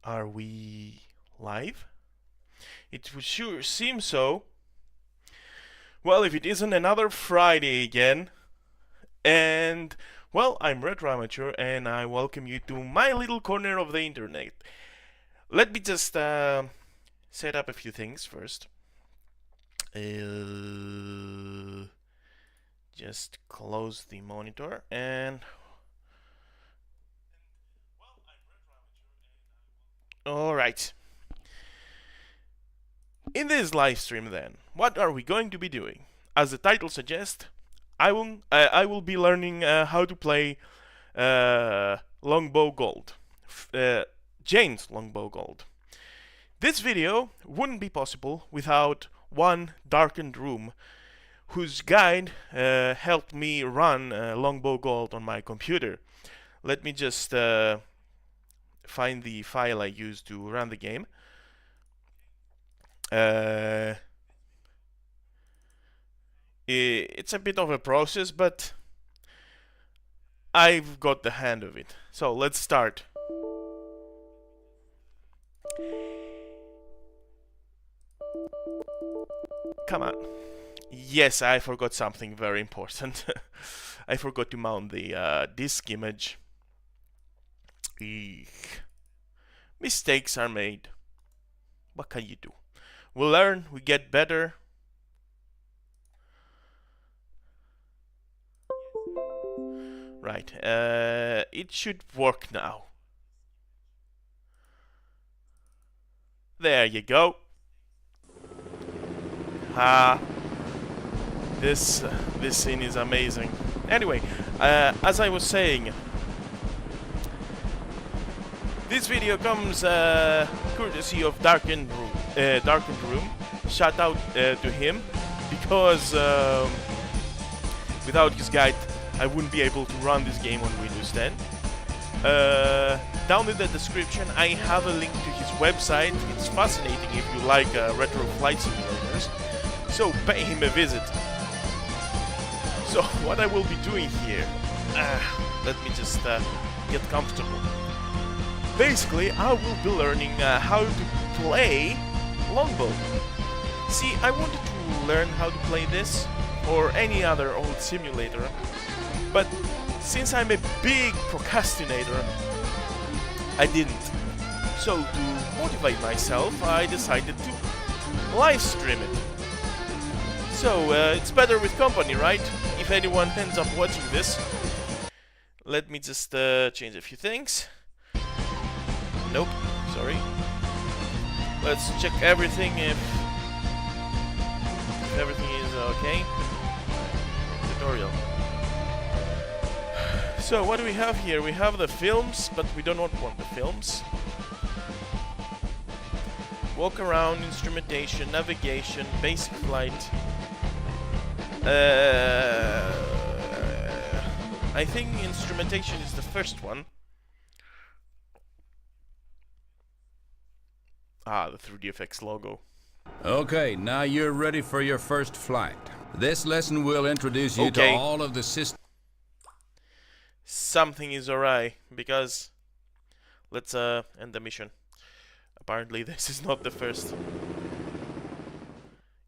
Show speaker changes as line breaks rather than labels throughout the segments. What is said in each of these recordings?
Are we live? It would sure seem so. Well, if it isn't another Friday again. And, well, I'm Retro Amateur and I welcome you to my little corner of the internet. Let me just set up a few things first. Just close the monitor and. Alright. In this live stream, then, what are we going to be doing? As the title suggests, I will be learning how to play Longbow Gold, Jane's Longbow Gold. This video wouldn't be possible without one darkened room, whose guide helped me run Longbow Gold on my computer. Let me just find the file I used to run the game. It's a bit of a process, but I've got the hang of it. So let's start. Come on. Yes, I forgot something very important. I forgot to mount the disk image. Eek. Mistakes are made. What can you do? We learn, we get better. Right, it should work now. There you go. This scene is amazing. Anyway, as I was saying, this video comes courtesy of Darkened Room. Shout out to him, because without his guide I wouldn't be able to run this game on Windows 10. Down in the description I have a link to his website. It's fascinating if you like retro flight simulators, so pay him a visit. So what I will be doing here, let me just get comfortable. Basically, I will be learning how to play Longbow. See, I wanted to learn how to play this or any other old simulator, but since I'm a big procastinator, I didn't. So to motivate myself, I decided to live stream it. So it's better with company, right? If anyone ends up watching this. Let me just change a few things. Nope, sorry. Let's check everything if everything is okay. Tutorial. So what do we have here? We have the films, but we do not want the films. Walk around, instrumentation, navigation, basic flight. I think instrumentation is the first one. The 3DFX logo.
Okay, now you're ready for your first flight. This lesson will introduce you to all of the systems.
Something is awry, because let's end the mission. Apparently this is not the first.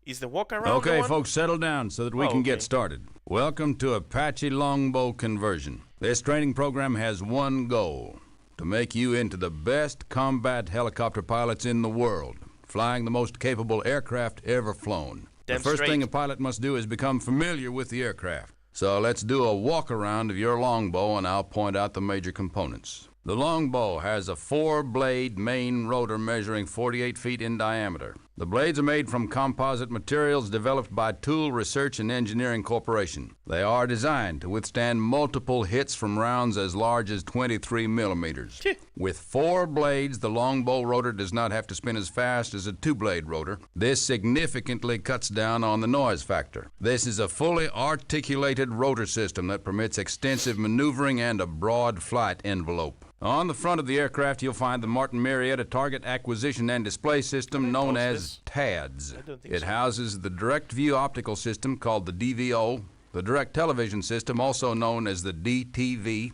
Is the walk around
Okay,
one?
folks, settle down so that we can get started. Welcome to Apache Longbow Conversion. This training program has one goal: to make you into the best combat helicopter pilots in the world, flying the most capable aircraft ever flown. The first thing a pilot must do is become familiar with the aircraft. So let's do a walk around of your Longbow and I'll point out the major components. The Longbow has a 4-blade main rotor measuring 48 feet in diameter. The blades are made from composite materials developed by Tool Research and Engineering Corporation. They are designed to withstand multiple hits from rounds as large as 23 millimeters. With 4 blades, the Longbow rotor does not have to spin as fast as a 2-blade rotor. This significantly cuts down on the noise factor. This is a fully articulated rotor system that permits extensive maneuvering and a broad flight envelope. On the front of the aircraft, you'll find the Martin Marietta Target Acquisition and Display System, known as TADS. It houses the Direct View Optical System, called the DVO, the Direct Television System, also known as the DTV,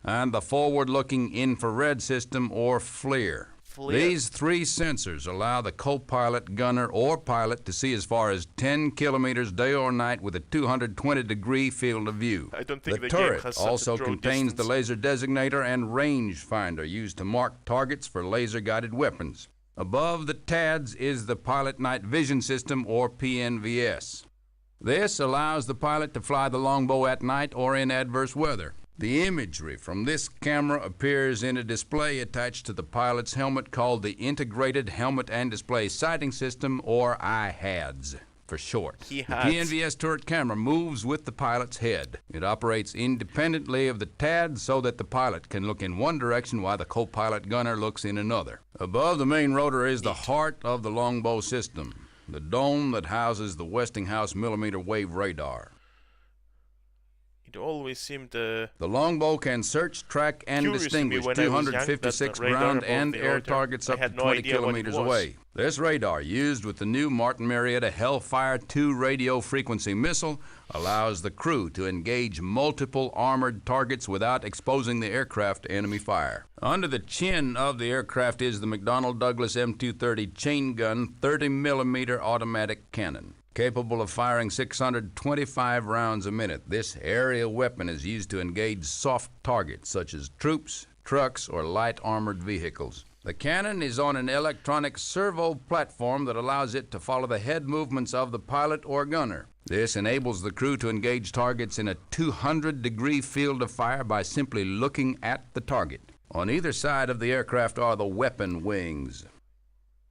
and the Forward-Looking Infrared System, or FLIR.
flare.
These three sensors allow the co-pilot, gunner, or pilot to see as far as 10 kilometers day or night with a 220-degree field of view.
I don't think
the
the game
turret
has such
also
a draw
contains
distance.
the laser designator and range finder used to mark targets for laser-guided weapons. Above the TADS is the Pilot Night Vision System, or PNVS. This allows the pilot to fly the Longbow at night or in adverse weather. The imagery from this camera appears in a display attached to the pilot's helmet called the Integrated Helmet and Display Sighting System, or IHADS for short. The PNVS turret camera moves with the pilot's head. It operates independently of the TAD so that the pilot can look in one direction while the co-pilot gunner looks in another. Above the main rotor is the heart of the Longbow system, the dome that houses the Westinghouse millimeter wave radar.
It always seemed
The Longbow can search, track, and distinguish 256 ground and air targets up to 20 kilometers away. This radar, used with the new Martin Marietta Hellfire 2 radio frequency missile, allows the crew to engage multiple armored targets without exposing the aircraft to enemy fire. Under the chin of the aircraft is the McDonnell Douglas M230 chain gun 30mm automatic cannon. Capable of firing 625 rounds a minute, this aerial weapon is used to engage soft targets such as troops, trucks, or light armored vehicles. The cannon is on an electronic servo platform that allows it to follow the head movements of the pilot or gunner. This enables the crew to engage targets in a 200-degree field of fire by simply looking at the target. On either side of the aircraft are the weapon wings.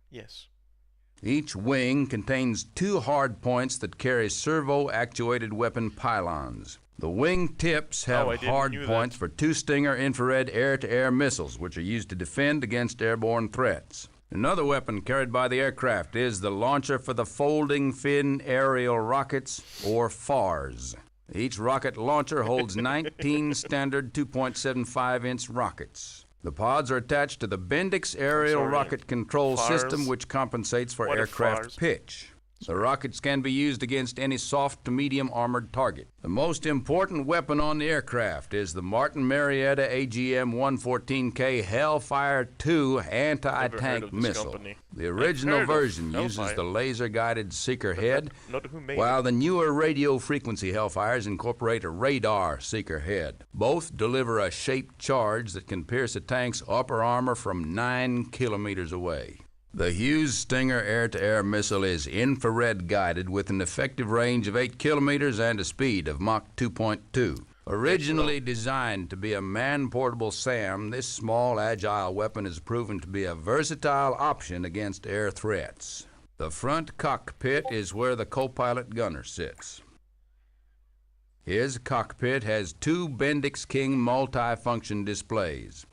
Yes.
Each wing contains two hard points that carry servo-actuated weapon pylons. The wing tips have hard points for two Stinger infrared air-to-air missiles, which are used to defend against airborne threats. Another weapon carried by the aircraft is the launcher for the Folding Fin Aerial Rockets, or FARS. Each rocket launcher holds 19 standard 2.75-inch rockets. The pods are attached to the Bendix aerial rocket control system, which compensates for aircraft pitch. The rockets can be used against any soft to medium armored target. The most important weapon on the aircraft is the Martin Marietta AGM-114K Hellfire 2 anti-tank missile. The original version uses the laser-guided seeker head, while the newer radio frequency Hellfires incorporate a radar seeker head. Both deliver a shaped charge that can pierce a tank's upper armor from 9 kilometers away. The Hughes Stinger air-to-air missile is infrared guided with an effective range of 8 kilometers and a speed of Mach 2.2. Originally designed to be a man-portable SAM, this small, agile weapon has proven to be a versatile option against air threats. The front cockpit is where the co-pilot gunner sits. His cockpit has two Bendix King multi-function displays,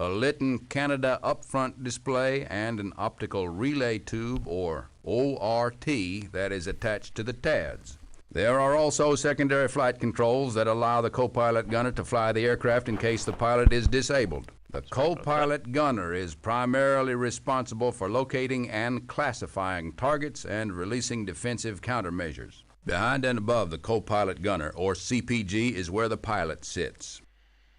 a Litton Canada up-front display, and an optical relay tube, or ORT, that is attached to the TADS. There are also secondary flight controls that allow the co-pilot gunner to fly the aircraft in case the pilot is disabled. The co-pilot gunner is primarily responsible for locating and classifying targets and releasing defensive countermeasures. Behind and above the co-pilot gunner, or CPG, is where the pilot sits.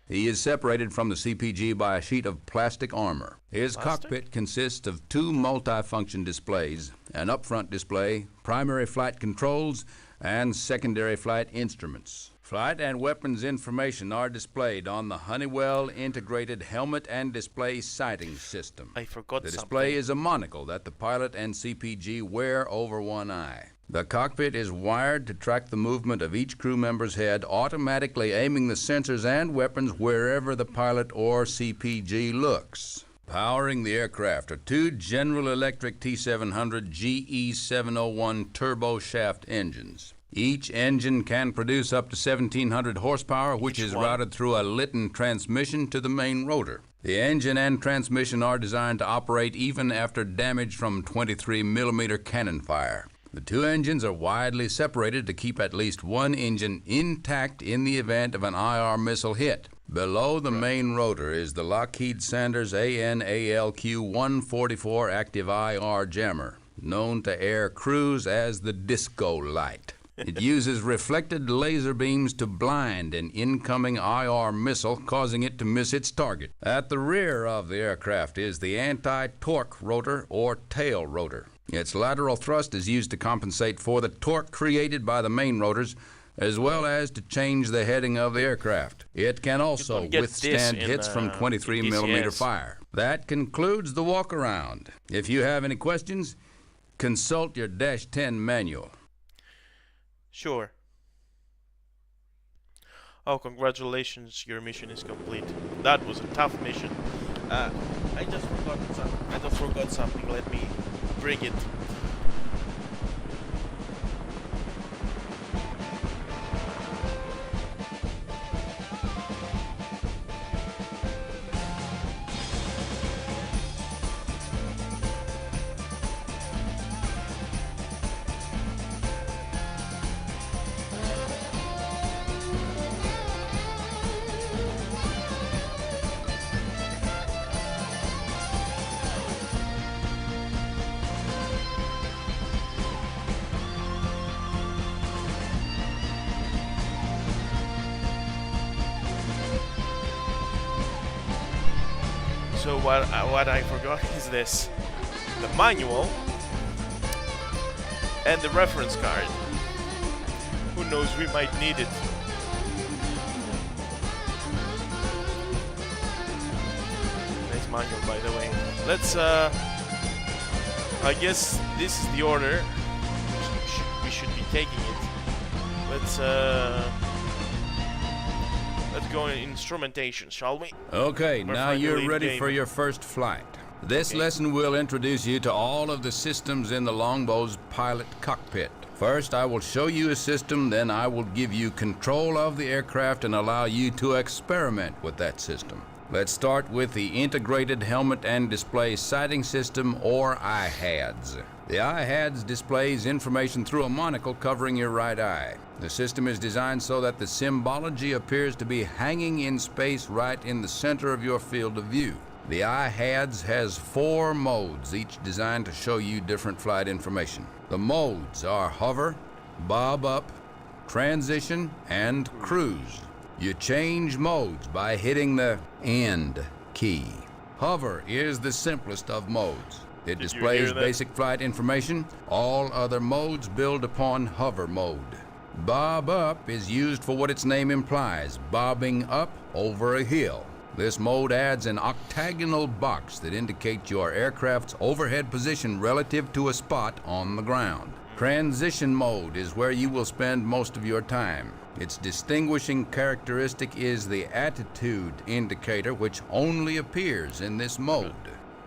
He is separated from the CPG by a sheet of plastic armor. His cockpit consists of two multi-function displays, an up-front display, primary flight controls, and secondary flight instruments. Flight and weapons information are displayed on the Honeywell Integrated Helmet and Display Sighting System.
I forgot
The display is a monocle that the pilot and CPG wear over one eye. The cockpit is wired to track the movement of each crew member's head, automatically aiming the sensors and weapons wherever the pilot or CPG looks. Powering the aircraft are two General Electric T700 GE701 turboshaft engines. Each engine can produce up to 1,700 horsepower, which is routed through a Litton transmission to the main rotor. The engine and transmission are designed to operate even after damage from 23mm cannon fire. The two engines are widely separated to keep at least one engine intact in the event of an IR missile hit. Below the main rotor is the Lockheed Sanders ANALQ-144 active IR jammer, known to air crews as the disco light. It uses reflected laser beams to blind an incoming IR missile, causing it to miss its target. At the rear of the aircraft is the anti-torque rotor or tail rotor. Its lateral thrust is used to compensate for the torque created by the main rotors, as well as to change the heading of the aircraft. It can also withstand hits from 23mm fire. That concludes the walk-around. If you have any questions, consult your -10 manual.
Sure. Oh, congratulations, your mission is complete. That was a tough mission. I just forgot something. Let me bring it. So what I forgot is this: the manual and the reference card. Who knows, we might need it. Nice manual, by the way. Let's I guess this is the order we should be taking it. Let's go in instrumentation, shall we?
Okay, now you're ready for your first flight. This lesson will introduce you to all of the systems in the Longbow's pilot cockpit. First, I will show you a system, then I will give you control of the aircraft and allow you to experiment with that system. Let's start with the Integrated Helmet and Display Sighting System, or IHADS. The IHADS displays information through a monocle covering your right eye. The system is designed so that the symbology appears to be hanging in space right in the center of your field of view. The IHADS has 4 modes, each designed to show you different flight information. The modes are hover, bob up, transition, and cruise. You change modes by hitting the End key. Hover is the simplest of modes. It displays basic flight information. All other modes build upon hover mode. Bob up is used for what its name implies, bobbing up over a hill. This mode adds an octagonal box that indicates your aircraft's overhead position relative to a spot on the ground. Transition mode is where you will spend most of your time. Its distinguishing characteristic is the attitude indicator, which only appears in this mode.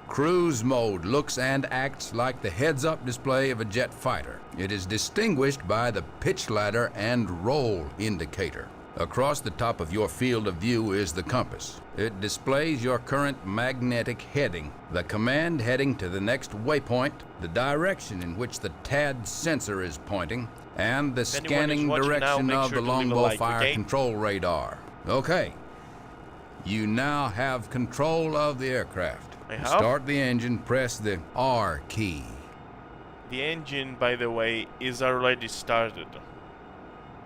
Cruise mode looks and acts like the heads-up display of a jet fighter. It is distinguished by the pitch ladder and roll indicator. Across the top of your field of view is the compass. It displays your current magnetic heading, the command heading to the next waypoint, the direction in which the TAD sensor is pointing, and the scanning direction of the Longbow fire control radar. Okay, you now have control of the aircraft. To start the engine, press the R key.
The engine, by the way, is already started.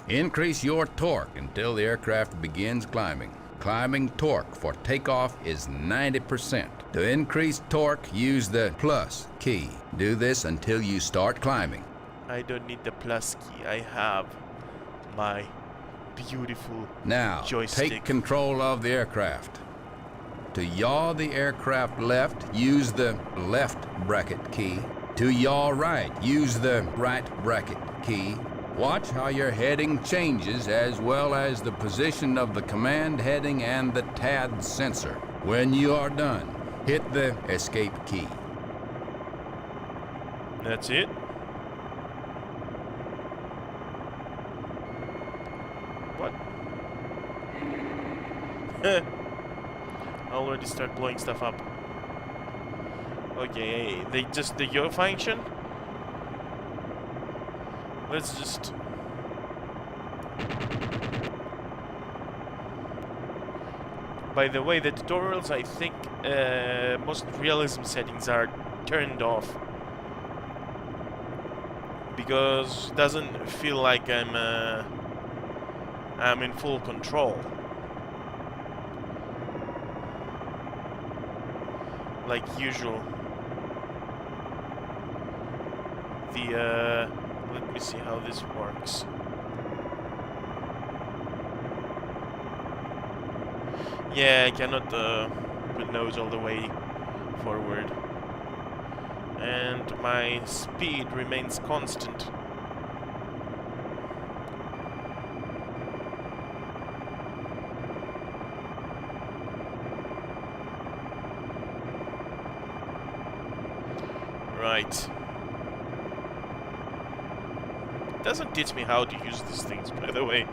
Increase your torque until the aircraft begins climbing. Climbing torque for takeoff is 90%. To increase torque, use the plus key. Do this until you start climbing.
I don't need the plus key. I have my beautiful joystick.
Take control of the aircraft. To yaw the aircraft left, use the left bracket key. To yaw right, use the right bracket key. Watch how your heading changes, as well as the position of the command heading and the TAD sensor. When you are done, hit the escape key.
That's it? What? I already start blowing stuff up. Okay, the yaw function? Let's just... By the way, the tutorials, I think most realism settings are turned off. because it doesn't feel like I'm in full control. Like usual. Let me see how this works. Yeah, I cannot put nose all the way forward. And my speed remains constant. Right. It doesn't teach me how to use these things, by the way.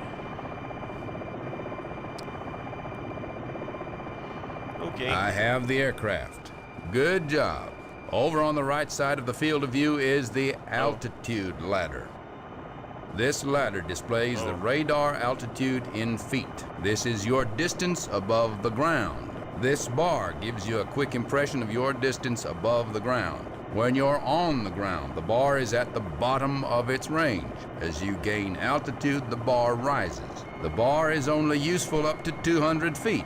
Okay.
I have the aircraft. Good job. Over on the right side of the field of view is the altitude ladder. This ladder displays the radar altitude in feet. This is your distance above the ground. This bar gives you a quick impression of your distance above the ground. When you're on the ground, the bar is at the bottom of its range. As you gain altitude, the bar rises. The bar is only useful up to 200 feet.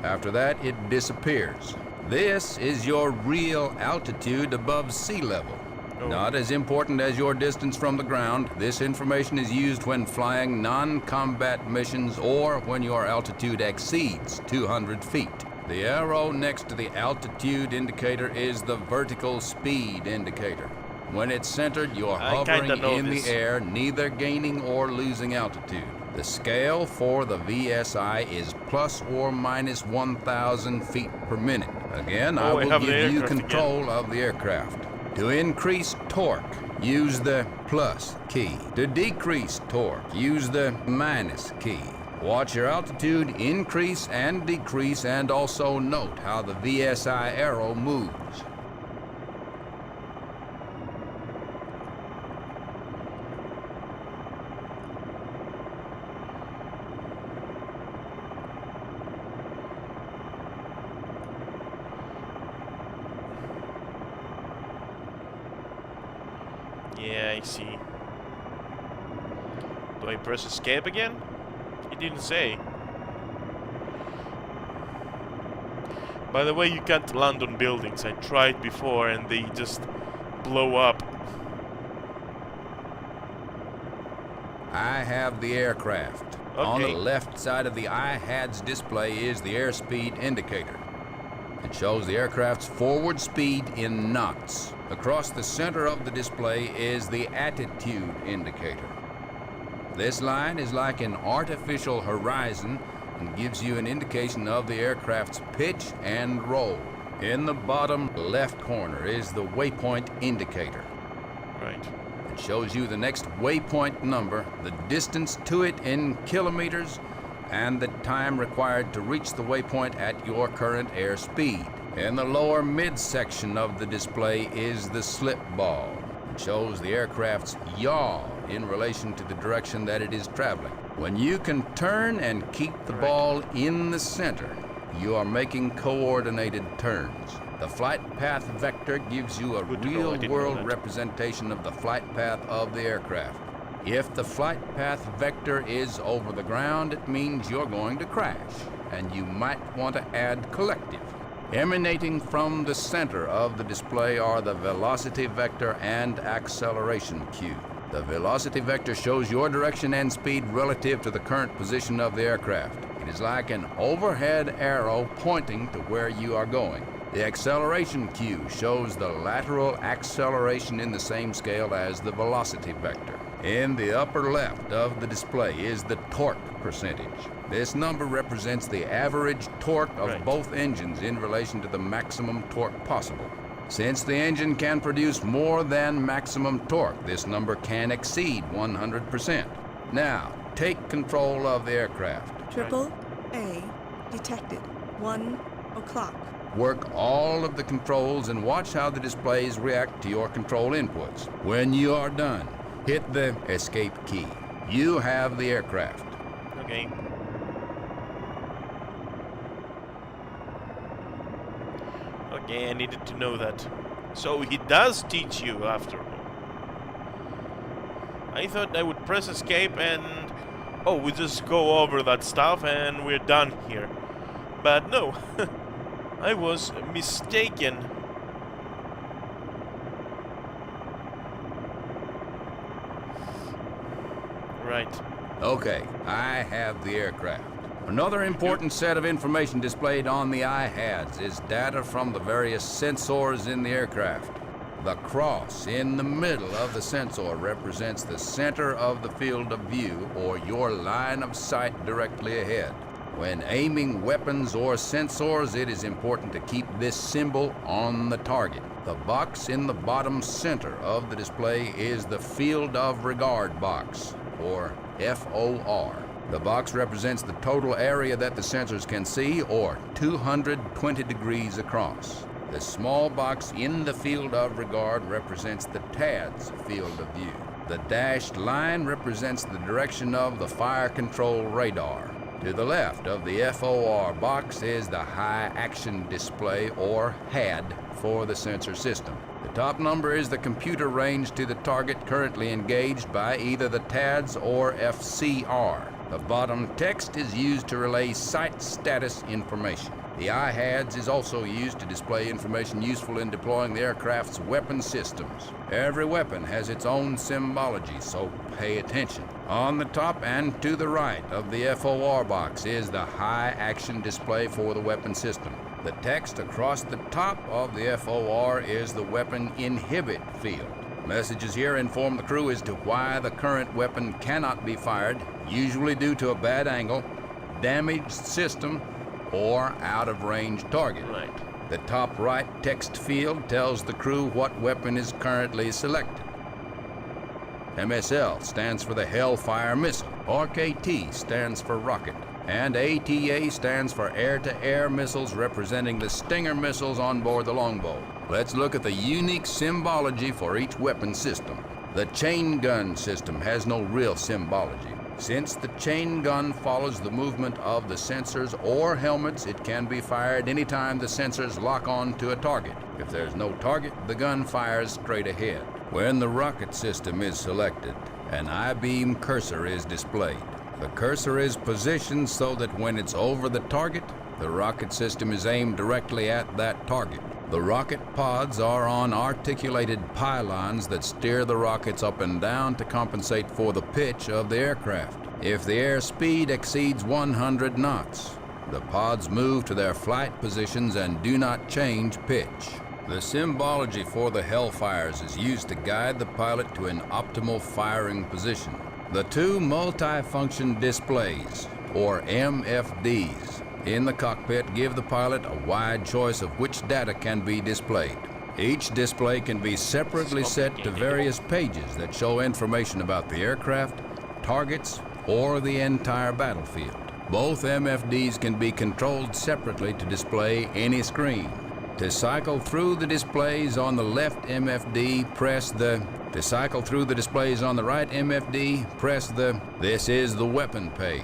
After that, it disappears. This is your real altitude above sea level. Not as important as your distance from the ground. This information is used when flying non-combat missions or when your altitude exceeds 200 feet. The arrow next to the altitude indicator is the vertical speed indicator. When it's centered, you're hovering in the air, neither gaining or losing altitude. The scale for the VSI is plus or minus 1,000 feet per minute. Again, I will give you control of the aircraft. To increase torque, use the plus key. To decrease torque, use the minus key. Watch your altitude increase and decrease, and also note how the VSI arrow moves.
Yeah, I see. Do I press escape again? He didn't say. By the way, you can't land on buildings. I tried before and they just blow up.
I have the aircraft.
Okay.
On the left side of the IHADS display is the airspeed indicator. It shows the aircraft's forward speed in knots. Across the center of the display is the attitude indicator. This line is like an artificial horizon and gives you an indication of the aircraft's pitch and roll. In the bottom left corner is the waypoint indicator.
Right.
It shows you the next waypoint number, the distance to it in kilometers, and the time required to reach the waypoint at your current airspeed. In the lower midsection of the display is the slip ball. It shows the aircraft's yaw in relation to the direction that it is traveling. When you can turn and keep the ball in the center, you are making coordinated turns. The flight path vector gives you a real-world representation of the flight path of the aircraft. If the flight path vector is over the ground, it means you're going to crash, and you might want to add collective. Emanating from the center of the display are the velocity vector and acceleration cue. The velocity vector shows your direction and speed relative to the current position of the aircraft. It is like an overhead arrow pointing to where you are going. The acceleration cue shows the lateral acceleration in the same scale as the velocity vector. In the upper left of the display is the torque percentage. This number represents the average torque of both engines in relation to the maximum torque possible. Since the engine can produce more than maximum torque, this number can exceed 100%. Now, take control of the aircraft.
Triple A detected. 1 o'clock.
Work all of the controls and watch how the displays react to your control inputs. When you are done, hit the escape key. You have the aircraft.
Okay. Okay, I needed to know that. So he does teach you after all. I thought I would press escape and... oh, we just go over that stuff and we're done here. But no, I was mistaken. Right.
Okay, I have the aircraft. Another important set of information displayed on the iHads is data from the various sensors in the aircraft. The cross in the middle of the sensor represents the center of the field of view, or your line of sight directly ahead. When aiming weapons or sensors, it is important to keep this symbol on the target. The box in the bottom center of the display is the field of regard box, or FOR. The box represents the total area that the sensors can see, or 220 degrees across. The small box in the field of regard represents the TADS field of view. The dashed line represents the direction of the fire control radar. To the left of the FOR box is the high action display, or HAD, for the sensor system. The top number is the computer range to the target currently engaged by either the TADS or FCR. The bottom text is used to relay site status information. The iHads is also used to display information useful in deploying the aircraft's weapon systems. Every weapon has its own symbology, so pay attention. On the top and to the right of the FOR box is the high action display for the weapon system. The text across the top of the FOR is the weapon inhibit field. Messages here inform the crew as to why the current weapon cannot be fired, usually due to a bad angle, damaged system, or out-of-range target.
Right.
The top right text field tells the crew what weapon is currently selected. MSL stands for the Hellfire missile, RKT stands for rocket, and ATA stands for air-to-air missiles, representing the Stinger missiles on board the Longbow. Let's look at the unique symbology for each weapon system. The chain gun system has no real symbology. Since the chain gun follows the movement of the sensors or helmets, it can be fired anytime the sensors lock on to a target. If there's no target, the gun fires straight ahead. When the rocket system is selected, an I-beam cursor is displayed. The cursor is positioned so that when it's over the target, the rocket system is aimed directly at that target. The rocket pods are on articulated pylons that steer the rockets up and down to compensate for the pitch of the aircraft. If the airspeed exceeds 100 knots, the pods move to their flight positions and do not change pitch. The symbology for the Hellfires is used to guide the pilot to an optimal firing position. The two multifunction displays, or MFDs, in the cockpit give the pilot a wide choice of which data can be displayed. Each display can be separately set to various pages that show information about the aircraft, targets, or the entire battlefield. Both MFDs can be controlled separately to display any screen. To cycle through the displays on the left MFD, press the... To cycle through the displays on the right MFD, press the... This is the weapon page.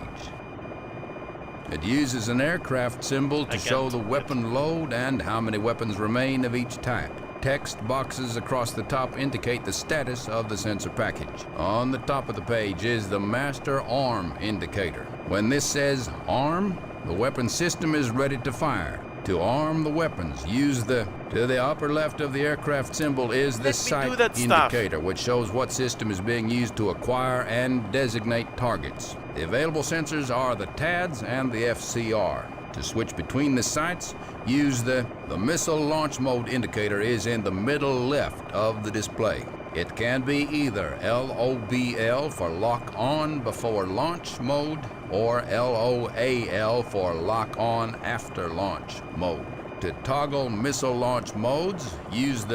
It uses an aircraft symbol to show the weapon load and how many weapons remain of each type. Text boxes across the top indicate the status of the sensor package. On the top of the page is the master arm indicator. When this says arm, the weapon system is ready to fire. To arm the weapons, use the... To the upper left of the aircraft symbol is the sight indicator, which shows what system is being used to acquire and designate targets. The available sensors are the TADS and the FCR. To switch between the sights, use the missile launch mode indicator is in the middle left of the display. It can be either LOBL for lock on before launch mode or LOAL for lock on after launch mode. To toggle missile launch modes, use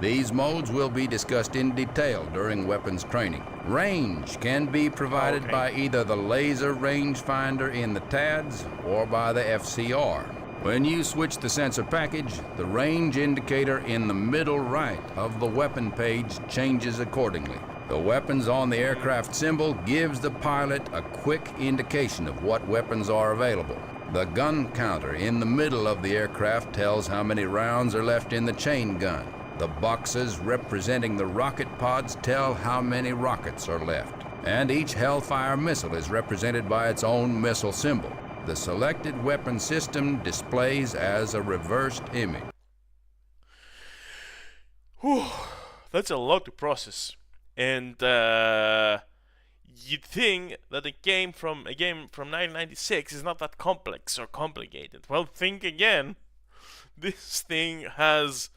these modes will be discussed in detail during weapons training. Range can be provided by either the laser rangefinder in the TADS or by the FCR. When you switch the sensor package, the range indicator in the middle right of the weapon page changes accordingly. The weapons on the aircraft symbol gives the pilot a quick indication of what weapons are available. The gun counter in the middle of the aircraft tells how many rounds are left in the chain gun. The boxes representing the rocket pods tell how many rockets are left. And each Hellfire missile is represented by its own missile symbol. The selected weapon system displays as a reversed image.
Whew, that's a lot to process. And you'd think that a game from 1996 is not that complex or complicated. Well, think again. This thing has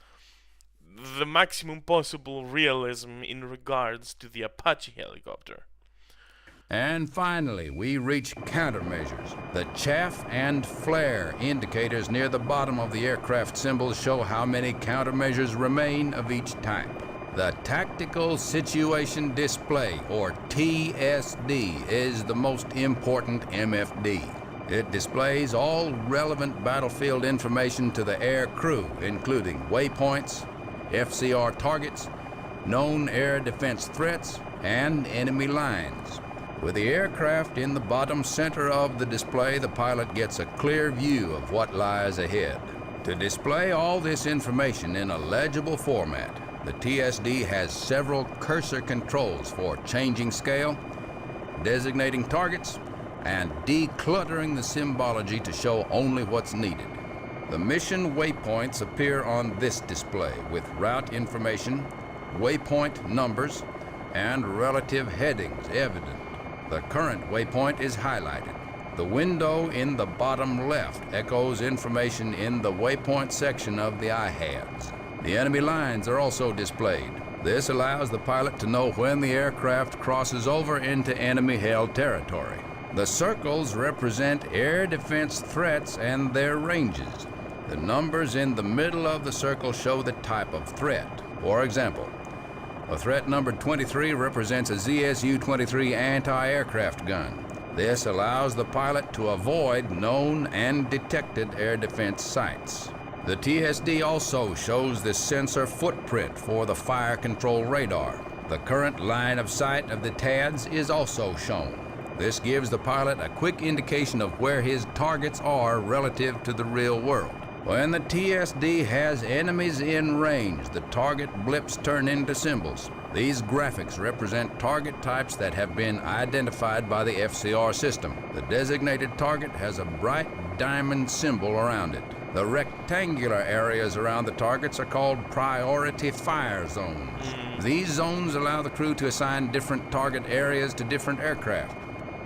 the maximum possible realism in regards to the Apache helicopter.
And finally, we reach countermeasures. The chaff and flare indicators near the bottom of the aircraft symbols show how many countermeasures remain of each type. The Tactical Situation Display, or TSD, is the most important MFD. It displays all relevant battlefield information to the air crew, including waypoints, FCR targets, known air defense threats, and enemy lines. With the aircraft in the bottom center of the display, the pilot gets a clear view of what lies ahead. To display all this information in a legible format, the TSD has several cursor controls for changing scale, designating targets, and decluttering the symbology to show only what's needed. The mission waypoints appear on this display with route information, waypoint numbers, and relative headings evident. The current waypoint is highlighted. The window in the bottom left echoes information in the waypoint section of the IHADS. The enemy lines are also displayed. This allows the pilot to know when the aircraft crosses over into enemy-held territory. The circles represent air defense threats and their ranges. The numbers in the middle of the circle show the type of threat. For example, a threat number 23 represents a ZSU-23 anti-aircraft gun. This allows the pilot to avoid known and detected air defense sites. The TSD also shows the sensor footprint for the fire control radar. The current line of sight of the TADS is also shown. This gives the pilot a quick indication of where his targets are relative to the real world. When the TSD has enemies in range, the target blips turn into symbols. These graphics represent target types that have been identified by the FCR system. The designated target has a bright diamond symbol around it. The rectangular areas around the targets are called priority fire zones. These zones allow the crew to assign different target areas to different aircraft.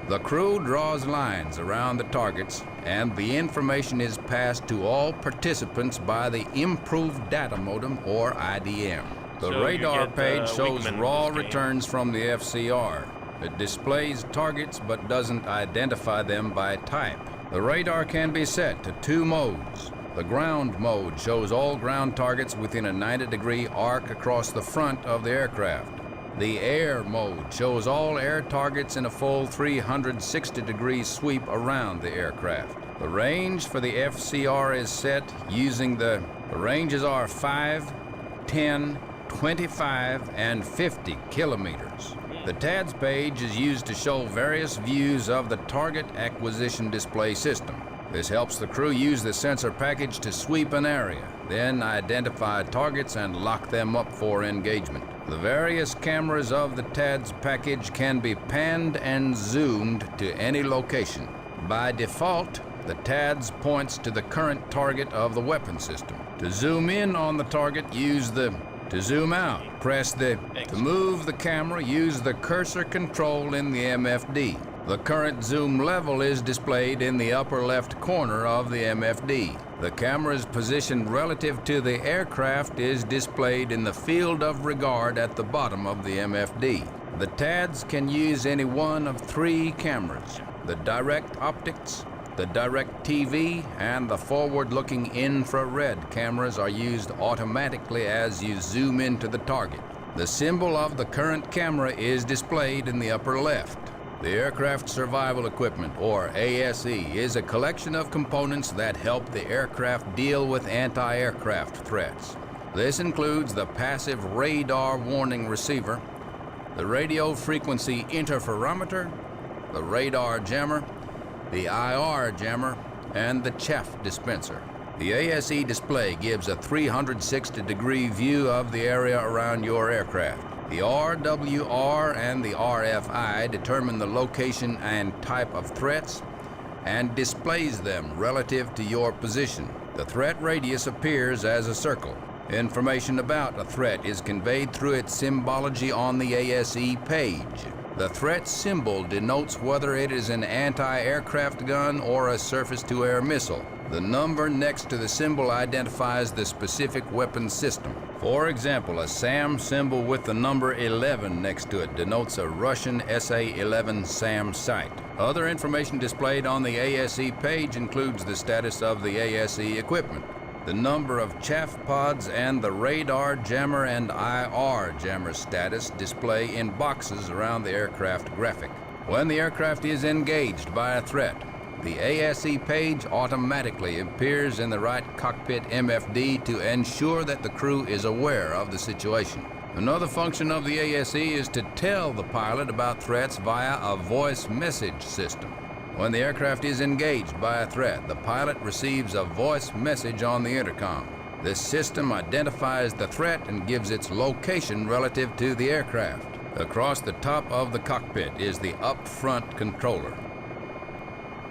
The crew draws lines around the targets, and the information is passed to all participants by the Improved Data Modem, or IDM. The
So
radar
you get,
page shows
Wingman in
raw
this game.
returns from the FCR. It displays targets but doesn't identify them by type. The radar can be set to 2 modes. The ground mode shows all ground targets within a 90-degree arc across the front of the aircraft. The air mode shows all air targets in a full 360-degree sweep around the aircraft. The range for the FCR is set using the ranges are 5, 10, 25, and 50 kilometers. The TADS page is used to show various views of the target acquisition display system. This helps the crew use the sensor package to sweep an area, then identify targets and lock them up for engagement. The various cameras of the TADS package can be panned and zoomed to any location. By default, the TADS points to the current target of the weapon system. To zoom in on the target, use the to zoom out, press the to move the camera, use the cursor control in the MFD. The current zoom level is displayed in the upper left corner of the MFD. The camera's position relative to the aircraft is displayed in the field of regard at the bottom of the MFD. The TADS can use any one of 3 cameras: the direct optics, the direct TV, and the forward-looking infrared cameras are used automatically as you zoom into the target. The symbol of the current camera is displayed in the upper left. The Aircraft Survival Equipment, or ASE, is a collection of components that help the aircraft deal with anti-aircraft threats. This includes the passive radar warning receiver, the radio frequency interferometer, the radar jammer, the IR jammer, and the chaff dispenser. The ASE display gives a 360-degree view of the area around your aircraft. The RWR and the RFI determine the location and type of threats and displays them relative to your position. The threat radius appears as a circle. Information about a threat is conveyed through its symbology on the ASE page. The threat symbol denotes whether it is an anti-aircraft gun or a surface-to-air missile. The number next to the symbol identifies the specific weapon system. For example, a SAM symbol with the number 11 next to it denotes a Russian SA-11 SAM sight. Other information displayed on the ASE page includes the status of the ASE equipment, the number of chaff pods, and the radar jammer and IR jammer status display in boxes around the aircraft graphic. When the aircraft is engaged by a threat, the ASE page automatically appears in the right cockpit MFD to ensure that the crew is aware of the situation. Another function of the ASE is to tell the pilot about threats via a voice message system. When the aircraft is engaged by a threat, the pilot receives a voice message on the intercom. This system identifies the threat and gives its location relative to the aircraft. Across the top of the cockpit is the up-front controller.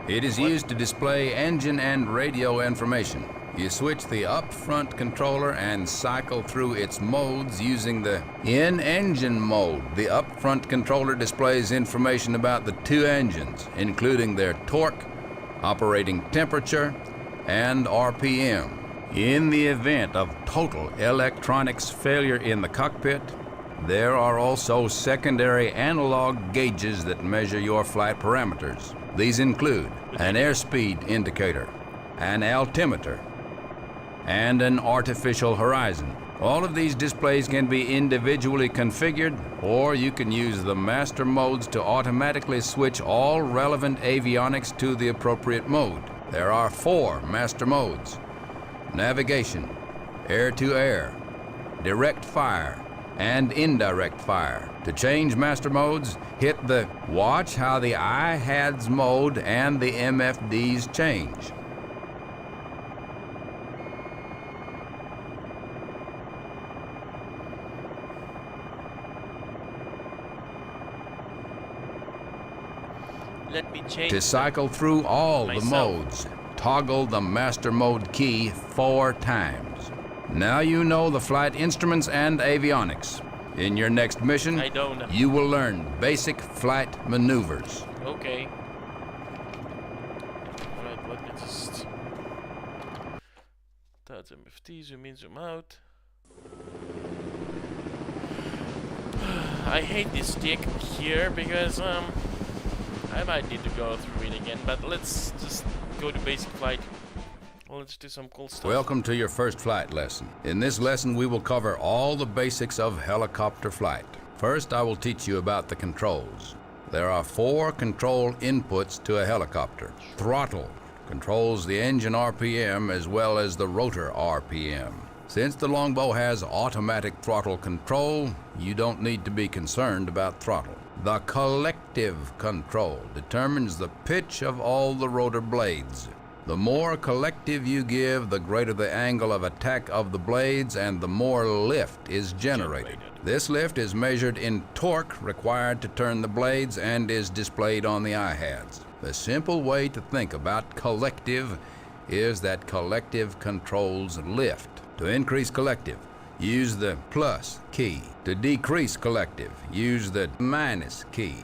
It is used to display engine and radio information. You switch the up-front controller and cycle through its modes using the in-engine mode. The up-front controller displays information about the two engines, including their torque, operating temperature, and RPM. In the event of total electronics failure in the cockpit, there are also secondary analog gauges that measure your flight parameters. These include an airspeed indicator, an altimeter, and an artificial horizon. All of these displays can be individually configured, or you can use the master modes to automatically switch all relevant avionics to the appropriate mode. There are 4 master modes: navigation, air-to-air, direct fire, and indirect fire. To change master modes, hit the Watch how the IHADS mode and the MFDs change.
Let me change.
To cycle through all the
myself.
modes, toggle the master mode key 4 times. Now you know the flight instruments and avionics. In your next mission,
I don't know.
you will learn basic flight maneuvers.
Okay. Alright, let me just touch MFT, zoom in, zoom out. I hate this stick here because I might need to go through it again, but let's just go to basic flight. Let's do some cool stuff.
Welcome to your first flight lesson. In this lesson, we will cover all the basics of helicopter flight. First, I will teach you about the controls. There are 4 control inputs to a helicopter. Throttle controls the engine RPM as well as the rotor RPM. Since the Longbow has automatic throttle control, you don't need to be concerned about throttle. The collective control determines the pitch of all the rotor blades. The more collective you give, the greater the angle of attack of the blades and the more lift is generated. This lift is measured in torque required to turn the blades and is displayed on the IHADS. The simple way to think about collective is that collective controls lift. To increase collective, use the plus key. To decrease collective, use the minus key.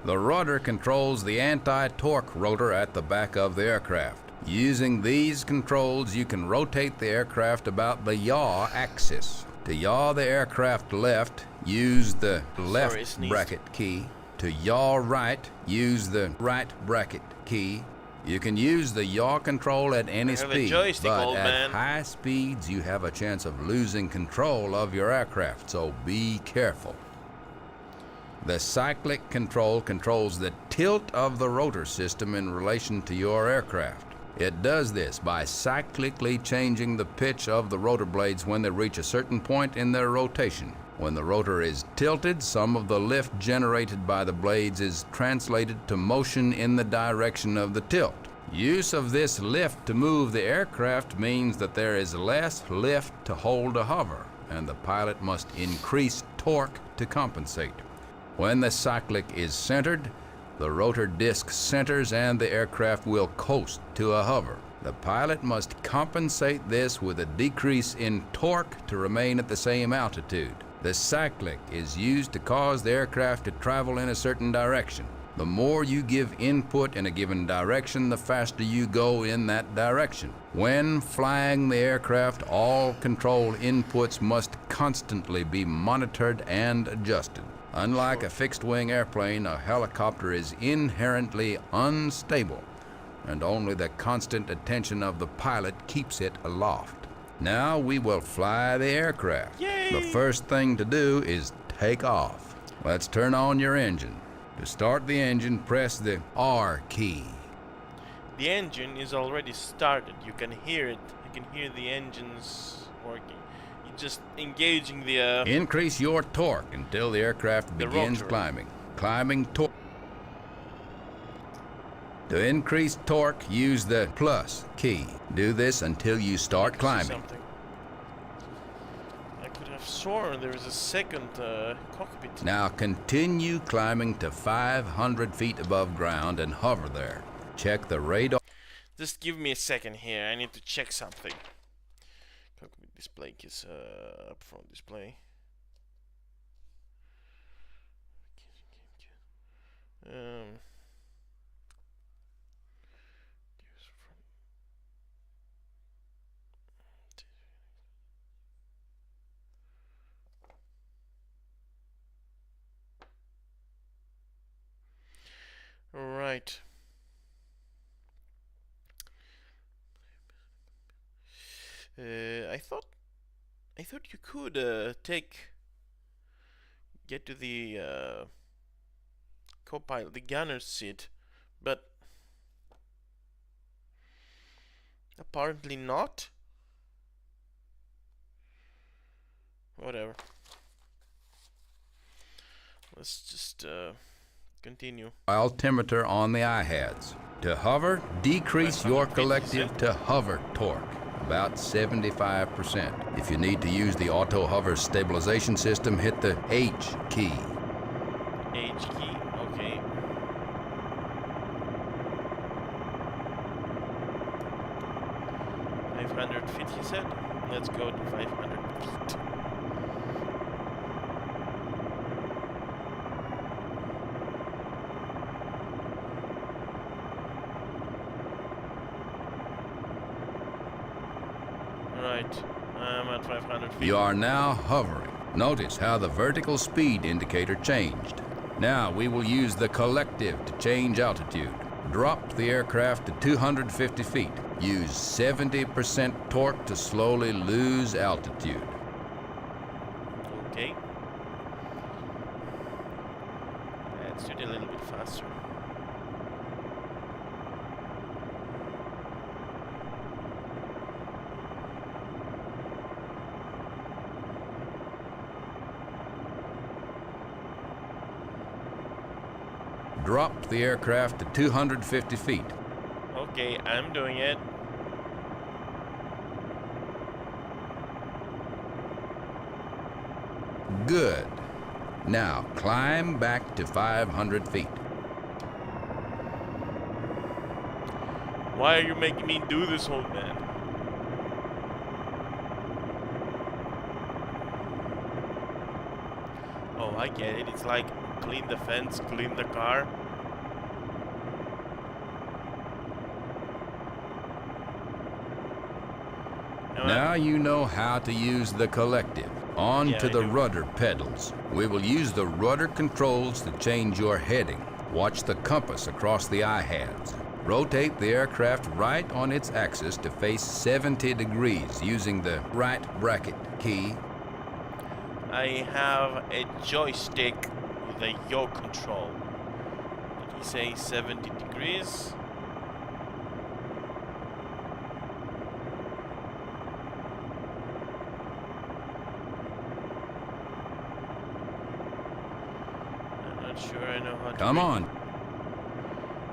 The rudder controls the anti-torque rotor at the back of the aircraft. Using these controls, you can rotate the aircraft about the yaw axis. To yaw the aircraft left, use the left bracket key. To yaw right, use the right bracket key. You can use the yaw control at any speed, but at high speeds you have a chance of losing control of your aircraft, so be careful. The cyclic control controls the tilt of the rotor system in relation to your aircraft. It does this by cyclically changing the pitch of the rotor blades when they reach a certain point in their rotation. When the rotor is tilted, some of the lift generated by the blades is translated to motion in the direction of the tilt. Use of this lift to move the aircraft means that there is less lift to hold a hover, and the pilot must increase torque to compensate. When the cyclic is centered, the rotor disc centers and the aircraft will coast to a hover. The pilot must compensate this with a decrease in torque to remain at the same altitude. The cyclic is used to cause the aircraft to travel in a certain direction. The more you give input in a given direction, the faster you go in that direction. When flying the aircraft, all control inputs must constantly be monitored and adjusted. Unlike a fixed-wing airplane, a helicopter is inherently unstable, and only the constant attention of the pilot keeps it aloft. Now we will fly the aircraft.
Yay!
The first thing to do is take off. Let's turn on your engine. To start the engine, press the R key.
The engine is already started. You can hear it. You can hear the engines working. You're just engaging the...
Increase your torque until the aircraft begins
rotor.
climbing. Climbing torque. To increase torque, use the plus key. Do this until you start climbing.
Something. I could have sworn there is a second cockpit.
Now continue climbing to 500 feet above ground and hover there. Check the radar.
Just give me a second here. I need to check something. Cockpit display is up front display. Right. I thought you could get to the co-pilot, the gunner's seat, but apparently not. Whatever. Let's just continue.
Altimeter on the iHads. To hover, decrease your collective to hover torque, about 75%. If you need to use the auto hover stabilization system, hit the H key.
H key, okay. $500 feet, he said. Let's go to 500 feet. Right, I'm at 500 feet.
You are now hovering. Notice how the vertical speed indicator changed. Now we will use the collective to change altitude. Drop the aircraft to 250 feet. Use 70% torque to slowly lose altitude.
Okay. Let's do it a little bit faster.
Drop the aircraft to 250 feet.
Okay, I'm doing it.
Good. Now climb back to 500 feet.
Why are you making me do this, old man? Oh, I get it. It's like clean the fence, clean the car.
Now you know how to use the collective. On to the rudder pedals. We will use the rudder controls to change your heading. Watch the compass across the iHads. Rotate the aircraft right on its axis to face 70 degrees using the right bracket key.
I have a joystick with a yaw control. Did he say 70 degrees? I'm not sure I know how to
Come
read.
on.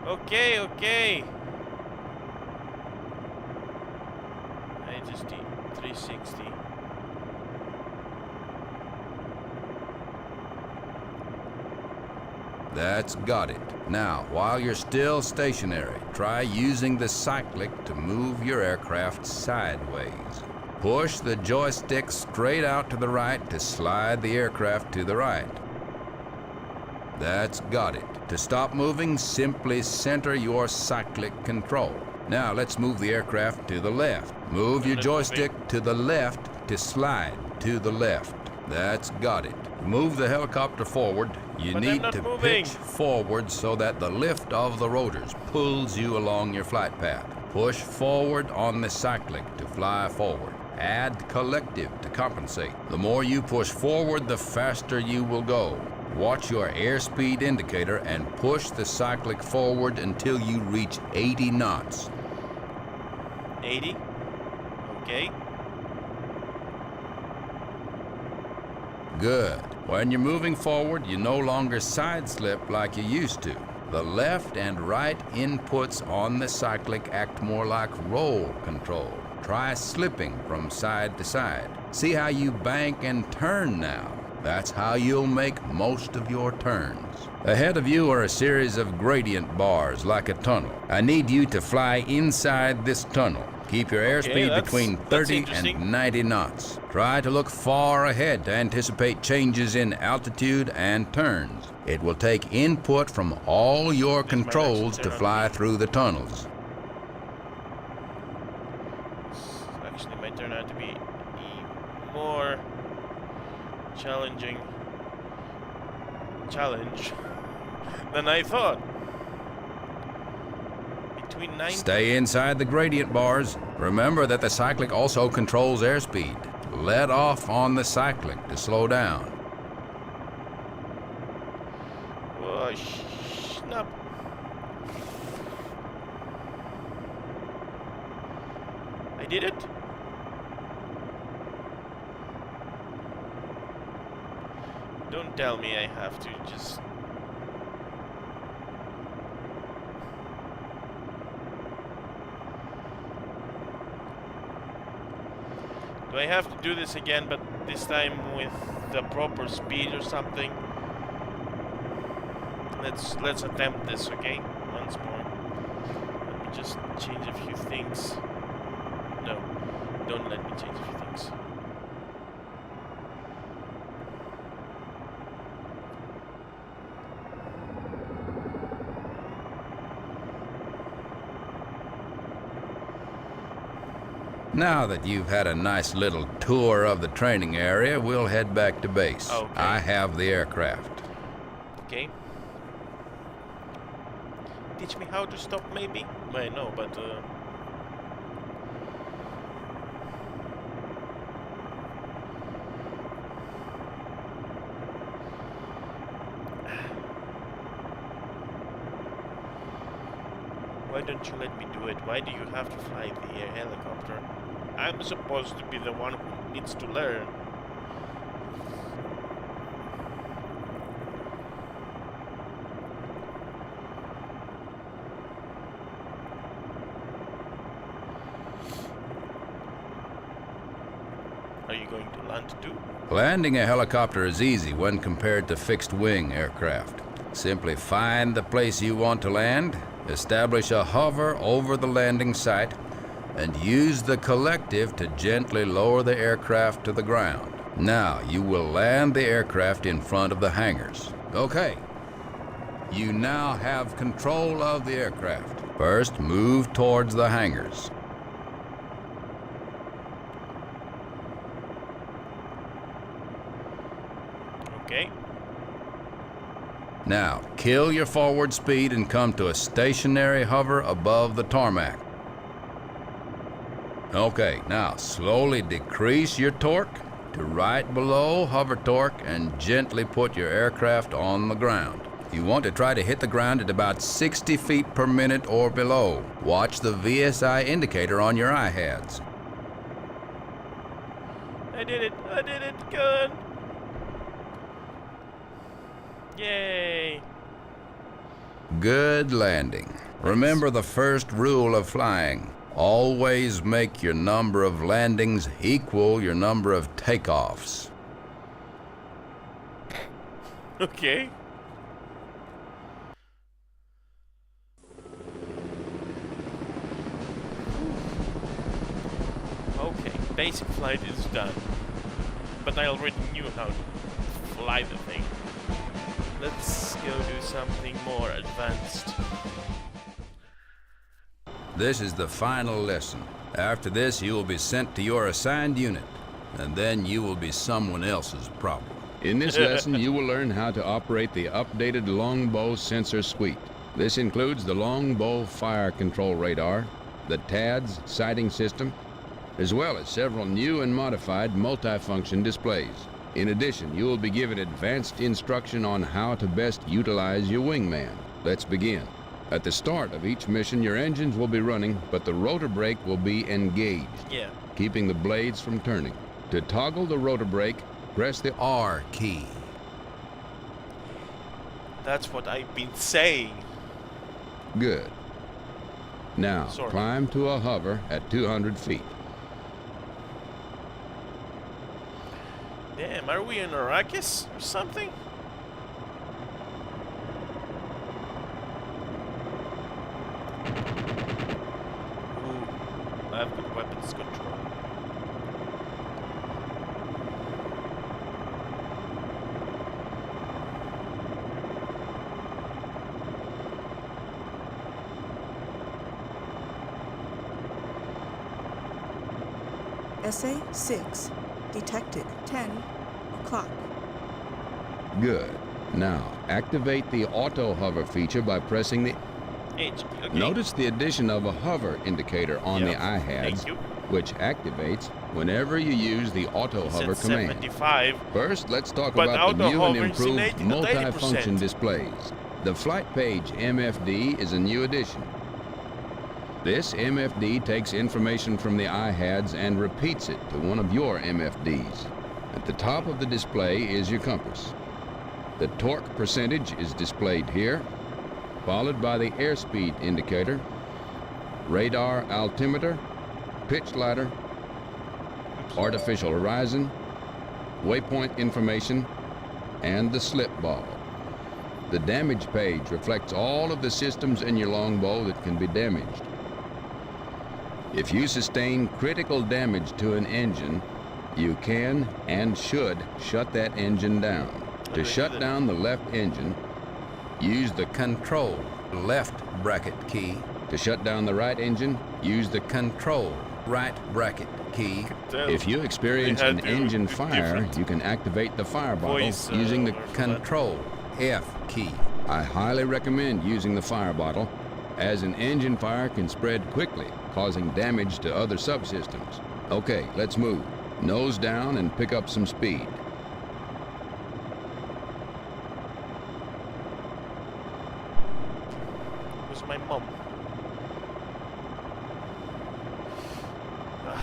Okay, okay. What is the 360?
That's got it. Now, while you're still stationary, try using the cyclic to move your aircraft sideways. Push the joystick straight out to the right to slide the aircraft to the right. That's got it. To stop moving, simply center your cyclic control. Now let's move the aircraft to the left. Move your joystick to the left to slide to the left. That's got it. To move the helicopter forward, you need to pitch forward so that the lift of the rotors pulls you along your flight path. Push forward on the cyclic to fly forward. Add collective to compensate. The more you push forward, the faster you will go. Watch your airspeed indicator and push the cyclic forward until you reach 80 knots.
80? Okay.
Good. When you're moving forward, you no longer side slip like you used to. The left and right inputs on the cyclic act more like roll control. Try slipping from side to side. See how you bank and turn now. That's how you'll make most of your turns. Ahead of you are a series of gradient bars like a tunnel. I need you to fly inside this tunnel. Keep your airspeed between 30 and 90 knots. Try to look far ahead to anticipate changes in altitude and turns. It will take input from all your controls to fly through the tunnels.
Actually, might turn out to be more challenge than I thought. Between 9.
Stay inside the gradient bars. Remember that the cyclic also controls airspeed. Let off on the cyclic to slow down.
Oh, snap. I did it. Don't tell me I have to just... Do I have to do this again, but this time with the proper speed or something? Let's attempt this, okay? Once more. Let me just change a few things. No, don't let me change a few things.
Now that you've had a nice little tour of the training area, we'll head back to base.
Okay.
I have the aircraft.
Okay. Teach me how to stop, maybe? Well, no, but why don't you let me do it? Why do you have to fly the helicopter? I'm supposed to be the one who needs to learn. Are you going to land too?
Landing a helicopter is easy when compared to fixed-wing aircraft. Simply find the place you want to land, establish a hover over the landing site, and use the collective to gently lower the aircraft to the ground. Now you will land the aircraft in front of the hangars. Okay. You now have control of the aircraft. First, move towards the hangars.
Okay.
Now, kill your forward speed and come to a stationary hover above the tarmac. Okay, now slowly decrease your torque to right below hover torque and gently put your aircraft on the ground. You want to try to hit the ground at about 60 feet per minute or below. Watch the VSI indicator on your iHeads.
I did it! I did it! Good! Yay!
Good landing. Remember the first rule of flying. Always make your number of landings equal your number of takeoffs.
Okay. Okay, basic flight is done. But I already knew how to fly the thing. Let's go do something more advanced.
This is the final lesson. After this, you will be sent to your assigned unit, and then you will be someone else's problem.
In this lesson, you will learn how to operate the updated Longbow sensor suite. This includes the Longbow fire control radar, the TADS sighting system, as well as several new and modified multifunction displays. In addition, you will be given advanced instruction on how to best utilize your wingman. Let's begin. At the start of each mission, your engines will be running, but the rotor brake will be engaged, keeping the blades from turning. To toggle the rotor brake, press the
R key.
That's what I've been saying.
Good. Now,
Sorry.
climb to a hover at 200 feet.
Damn, are we in Arrakis or something? Ooh, I've got weapons control.
SA-6 detected 10 o'clock.
Good. Now, activate the auto hover feature by pressing the...
H. Okay.
Notice the addition of a hover indicator on the iHads,
Thank you.
which activates whenever you use the auto hover
Said
command.
75.
First, let's talk
But
about the
auto
new and
hover is in
improved
80 not
multifunction
80%.
displays. The Flight Page MFD is a new addition. This MFD takes information from the iHads and repeats it to one of your MFDs. At the top of the display is your compass. The torque percentage is displayed here, followed by the airspeed indicator, radar altimeter, pitch ladder, artificial horizon, waypoint information, and the slip ball. The damage page reflects all of the systems in your longbow that can be damaged. If you sustain critical damage to an engine, you can and should shut that engine down. To shut down the left engine, use the
Control left bracket key.
To shut down the right engine, use the
Control right bracket key.
If you experience
They
an
had to
engine
be
fire,
different.
you can activate the fire bottle
Voice,
using the
or
Control F key.
I highly recommend using the fire bottle, as an engine fire can spread quickly, causing damage to other subsystems. Okay, let's move. Nose down and pick up some speed.
Where's my mom?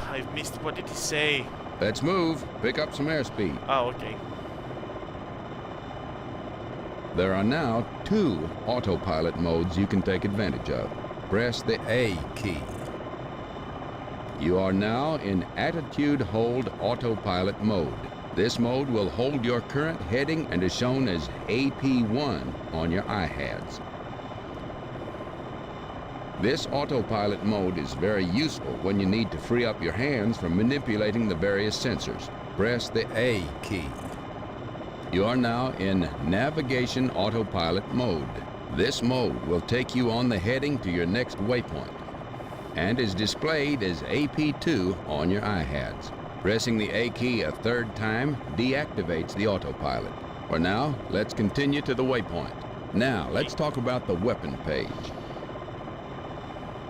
I've missed. What did he say?
Let's move. Pick up some airspeed.
Oh, okay.
There are now 2 autopilot modes you can take advantage of. Press the
A key.
You are now in Attitude Hold Autopilot mode. This mode will hold your current heading and is shown as AP1 on your iHads. This autopilot mode is very useful when you need to free up your hands from manipulating the various sensors. Press the
A key.
You are now in Navigation Autopilot mode. This mode will take you on the heading to your next waypoint and is displayed as AP2 on your iHads. Pressing the A key a 3rd time deactivates the autopilot. For now, let's continue to the waypoint. Now, let's talk about the weapon page.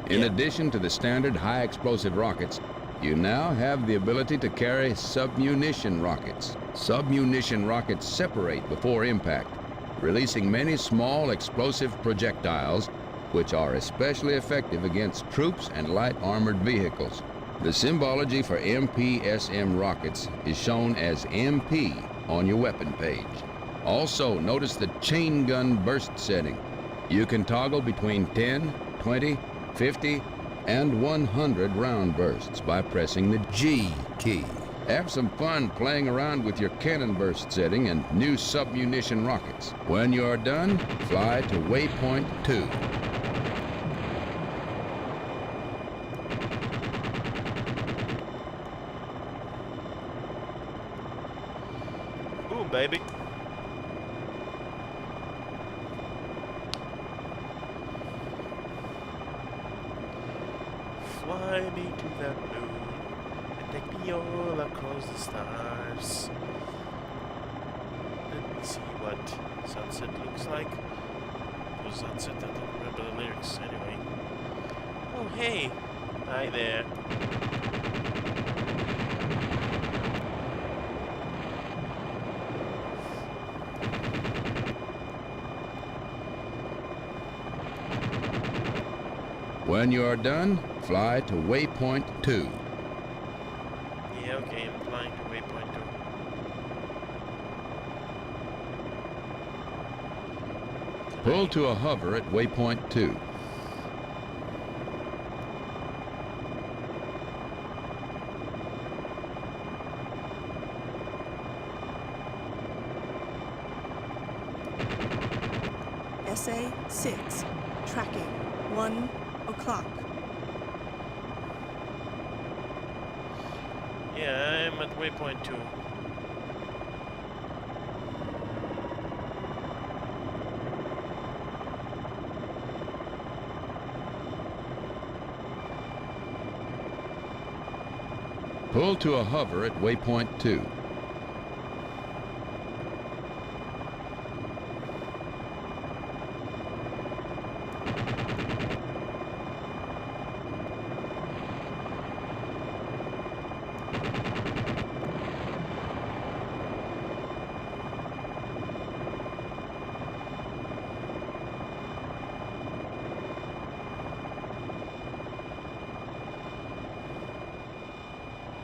In addition to the standard high explosive rockets, you now have the ability to carry submunition rockets. Submunition rockets separate before impact, releasing many small explosive projectiles, which are especially effective against troops and light armored vehicles. The symbology for MPSM rockets is shown as MP on your weapon page. Also, notice the chain gun burst setting. You can toggle between 10, 20, 50, and 100 round bursts by pressing the G key. Have some fun playing around with your cannon burst setting and new submunition rockets. When you're done, fly to waypoint 2.
Boom, baby. Fly me to that moon and take me all across the stars. Let me see what sunset looks like. It was sunset, I don't remember the lyrics anyway. Oh hey, hi there.
When you're done, fly to waypoint 2.
Yeah, okay, I'm flying to waypoint 2.
Pull to a hover at waypoint 2.
SA 6. Tracking. 1 o'clock.
Yeah, I'm at waypoint 2.
Pull to a hover at waypoint 2.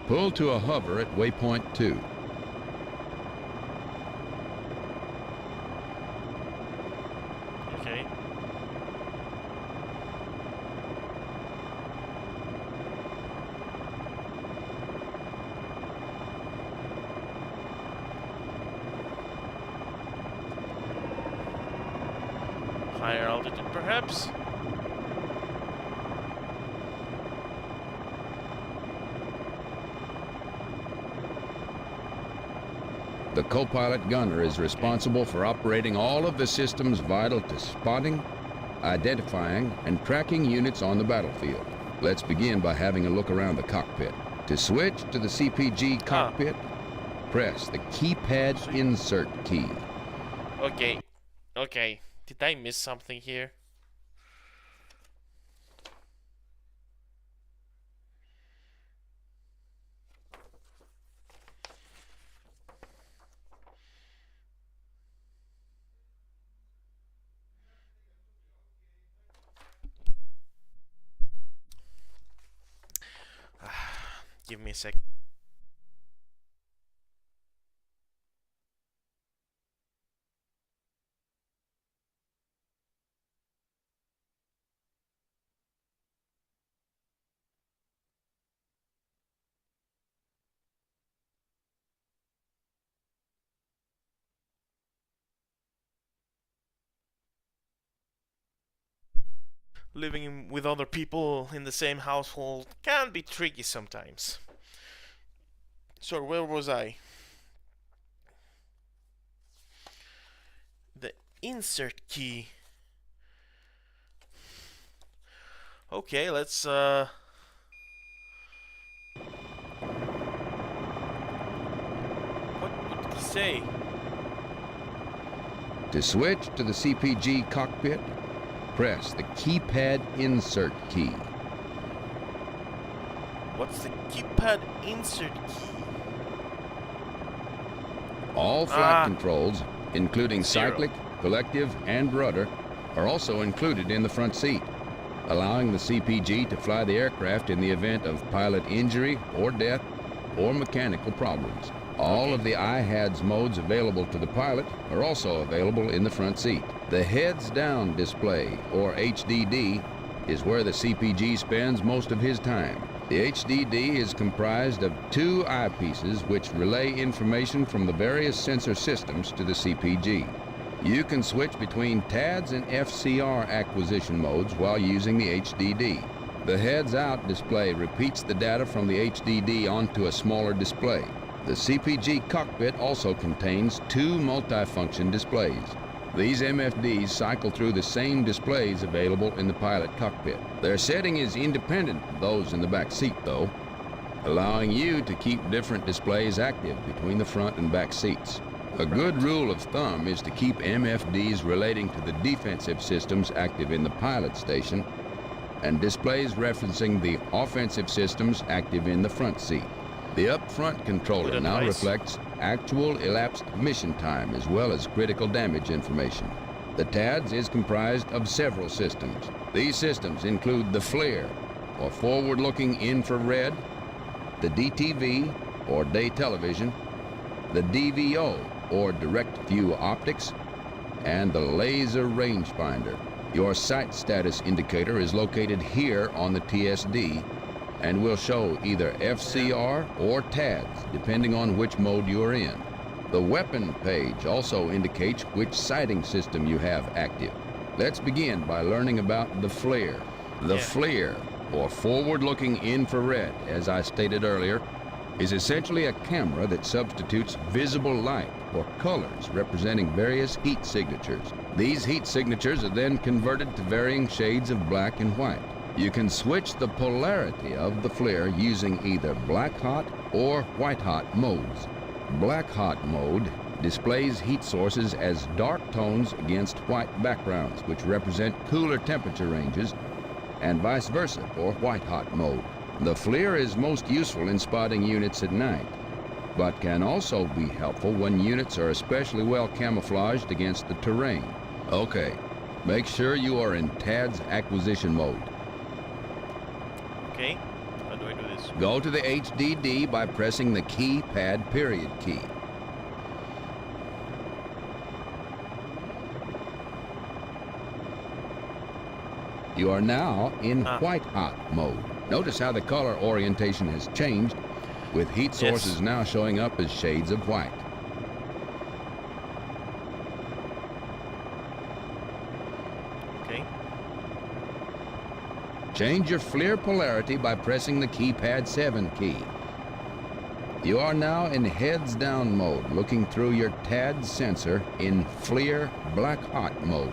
Pull to a hover at waypoint 2.
Okay. Higher altitude, perhaps?
The co-pilot gunner is responsible for operating all of the systems vital to spotting, identifying, and tracking units on the battlefield. Let's begin by having a look around the cockpit. To switch to the CPG cockpit, press the keypad insert key.
Okay. Okay. Did I miss something here? Give me a sec. Living with other people in the same household can be tricky sometimes. So where was I? The insert key. Okay, let's what did he say?
To switch to the CPG cockpit, press the keypad insert key.
What's the keypad insert key?
All flight controls, including
Zero.
cyclic, collective, and rudder, are also included in the front seat, allowing the CPG to fly the aircraft in the event of pilot injury or death or mechanical problems. All of the IHADS modes available to the pilot are also available in the front seat. The heads down display, or HDD, is where the CPG spends most of his time. The HDD is comprised of two eyepieces which relay information from the various sensor systems to the CPG. You can switch between TADS and FCR acquisition modes while using the HDD. The heads-out display repeats the data from the HDD onto a smaller display. The CPG cockpit also contains two multifunction displays. These MFDs cycle through the same displays available in the pilot cockpit. Their setting is independent of those in the back seat, though, allowing you to keep different displays active between the front and back seats. A good rule of thumb is to keep MFDs relating to the defensive systems active in the pilot station and displays referencing the offensive systems active in the front seat. The up-front controller now reflects actual elapsed mission time as well as critical damage information. The TADS is comprised of several systems. These systems include the FLIR, or forward-looking infrared, the DTV, or day television, the DVO, or direct view optics, and the laser rangefinder. Your sight status indicator is located here on the TSD and will show either FCR or TADS depending on which mode you are in. The weapon page also indicates which sighting system you have active. Let's begin by learning about the FLIR. The FLIR, or forward-looking infrared, as I stated earlier, is essentially a camera that substitutes visible light or colors representing various heat signatures. These heat signatures are then converted to varying shades of black and white. You can switch the polarity of the FLIR using either black-hot or white-hot modes. Black-hot mode displays heat sources as dark tones against white backgrounds, which represent cooler temperature ranges, and vice versa for white-hot mode. The FLIR is most useful in spotting units at night, but can also be helpful when units are especially well camouflaged against the terrain. Okay, make sure you are in TADS acquisition mode.
Okay, how do I do this?
Go to the HDD by pressing the keypad period key. You are now in white-hot mode. Notice how the color orientation has changed, with heat sources now showing up as shades of white.
Okay.
Change your FLIR polarity by pressing the keypad 7 key. You are now in heads-down mode, looking through your TAD sensor in FLIR black-hot mode.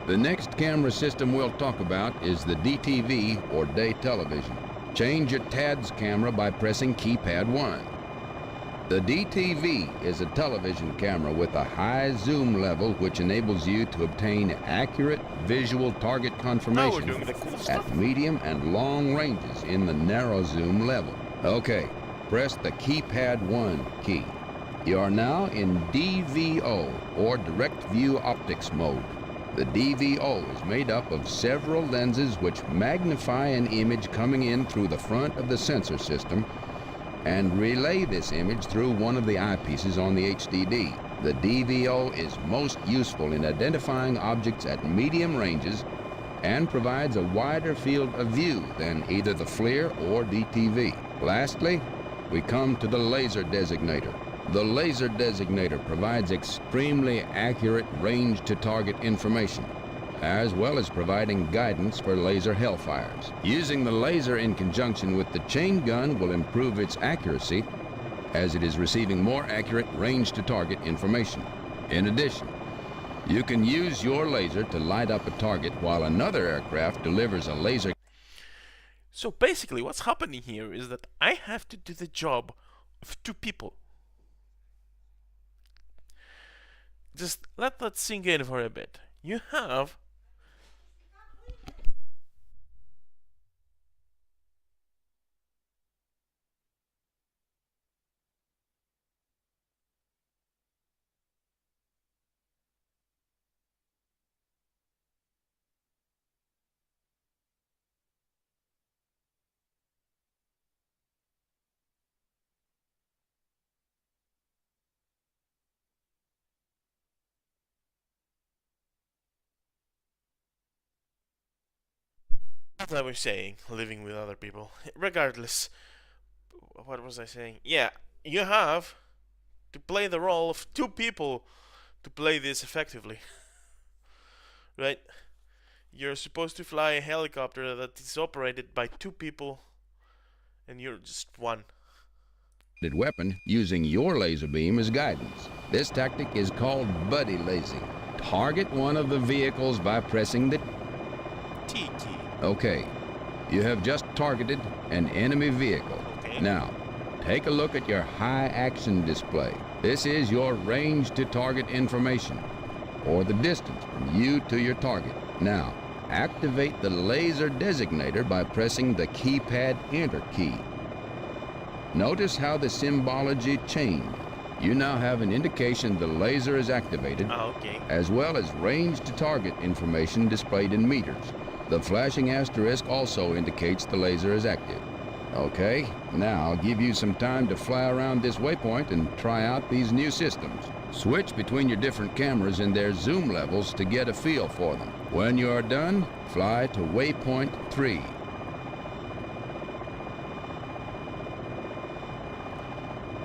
The next camera system we'll talk about is the DTV, or day television. Change your TADS camera by pressing keypad 1. The DTV is a television camera with a high zoom level which enables you to obtain accurate visual target confirmation at medium and long ranges in the narrow zoom level. Okay, press the keypad 1 key. You are now in DVO, or direct view optics mode. The DVO is made up of several lenses which magnify an image coming in through the front of the sensor system and relay this image through one of the eyepieces on the HDD. The DVO is most useful in identifying objects at medium ranges and provides a wider field of view than either the FLIR or DTV. Lastly, we come to the laser designator. The laser designator provides extremely accurate range-to-target information, as well as providing guidance for laser hellfires. Using the laser in conjunction with the chain gun will improve its accuracy, as it is receiving more accurate range-to-target information. In addition, you can use your laser to light up a target while another aircraft delivers a laser.
So basically what's happening here is that I have to do the job of two people. Just let that sink in for a bit. You have as I was saying, living with other people. Regardless, what was I saying? Yeah, you have to play the role of two people to play this effectively. Right? You're supposed to fly a helicopter that is operated by two people, and you're just one.
Weapon using your laser beam as guidance. This tactic is called buddy lasing. Target one of the vehicles by pressing the
T key.
Okay, you have just targeted an enemy vehicle.
Okay.
Now, take a look at your high action display. This is your range to target information, or the distance from you to your target. Now, activate the laser designator by pressing the keypad Enter key. Notice how the symbology changed. You now have an indication the laser is activated,
Okay.
as well as range to target information displayed in meters. The flashing asterisk also indicates the laser is active. Okay, now I'll give you some time to fly around this waypoint and try out these new systems. Switch between your different cameras and their zoom levels to get a feel for them. When you are done, fly to waypoint 3.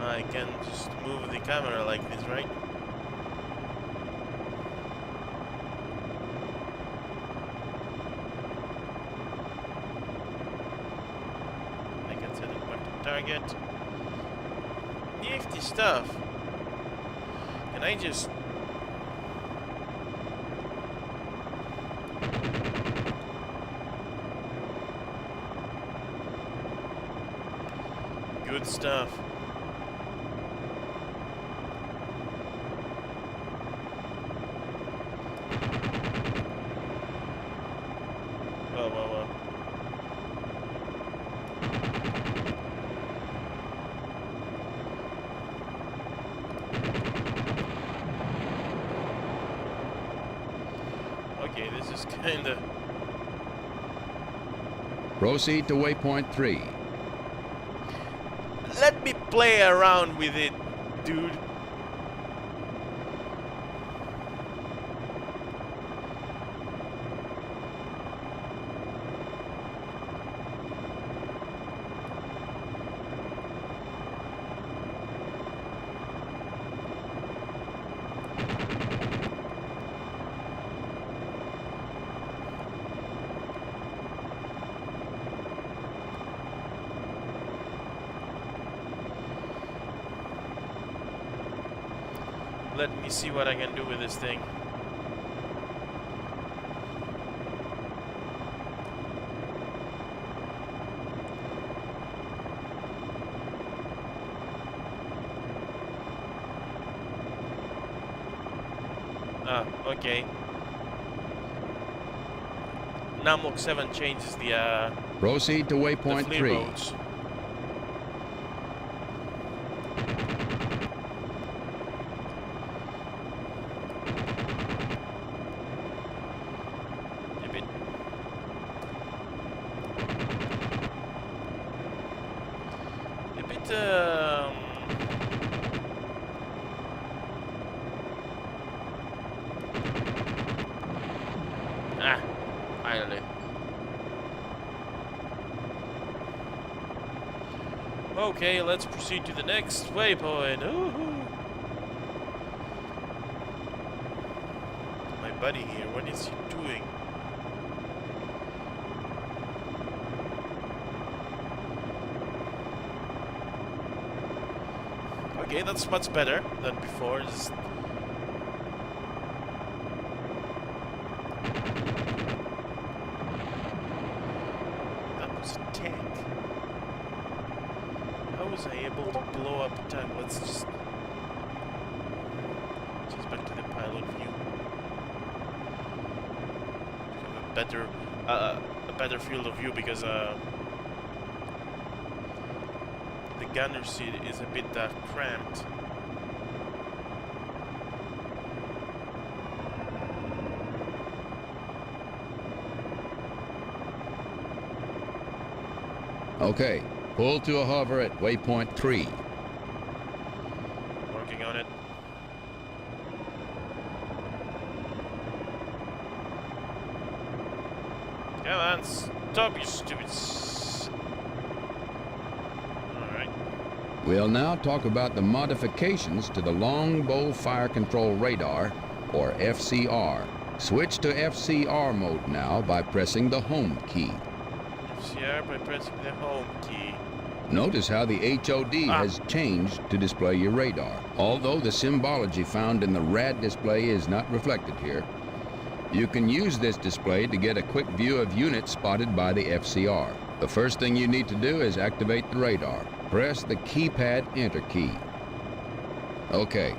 I can just move the camera like this, right? I can set it back to target. Nifty stuff. Can I just... Good stuff. Whoa. Okay, this is kinda...
Proceed to waypoint 3.
Let me play around with it, dude. Let me see what I can do with this thing. Ah, okay. Namlock 7 changes the
Proceed to waypoint
flea
3.
roads. A bit. Ah, finally. Okay, let's proceed to the next waypoint. Ooh. My buddy here, what is he doing? Okay, that's much better than before. Just... That was a tank. How was I able to blow up a tank? Let's just back to the pilot view. Have a better field of view because the gunner seat is a bit cramped.
Okay, pull to a hover at waypoint 3.
Working on it. Come on. Stop, you stupid Alright.
We'll now talk about the modifications to the Longbow Fire Control Radar, or FCR. Switch to FCR mode now by pressing the Home key.
FCR by pressing the Home key.
Notice how the HOD has changed to display your radar. Although the symbology found in the RAD display is not reflected here, you can use this display to get a quick view of units spotted by the FCR. The first thing you need to do is activate the radar. Press the keypad Enter key. Okay,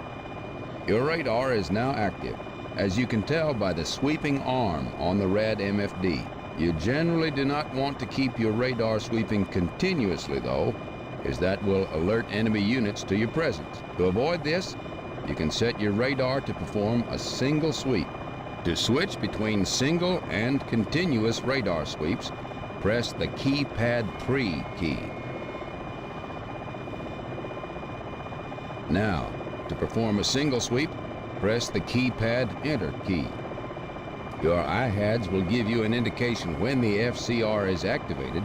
your radar is now active. As you can tell by the sweeping arm on the RAD MFD. You generally do not want to keep your radar sweeping continuously though, as that will alert enemy units to your presence. To avoid this, you can set your radar to perform a single sweep. To switch between single and continuous radar sweeps, press the keypad 3 key. Now, to perform a single sweep, press the keypad Enter key. Your iHads will give you an indication when the FCR is activated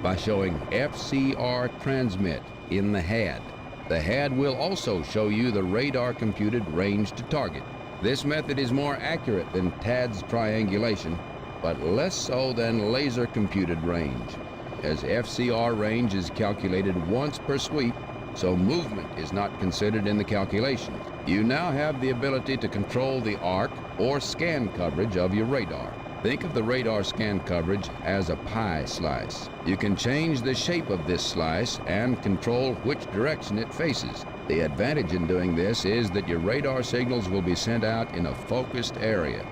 by showing FCR Transmit in the HAD. The HAD will also show you the radar computed range to target. This method is more accurate than TAD's triangulation, but less so than laser computed range, as FCR range is calculated once per sweep, so movement is not considered in the calculations. You now have the ability to control the arc or scan coverage of your radar. Think of the radar scan coverage as a pie slice. You can change the shape of this slice and control which direction it faces. The advantage in doing this is that your radar signals will be sent out in a focused area,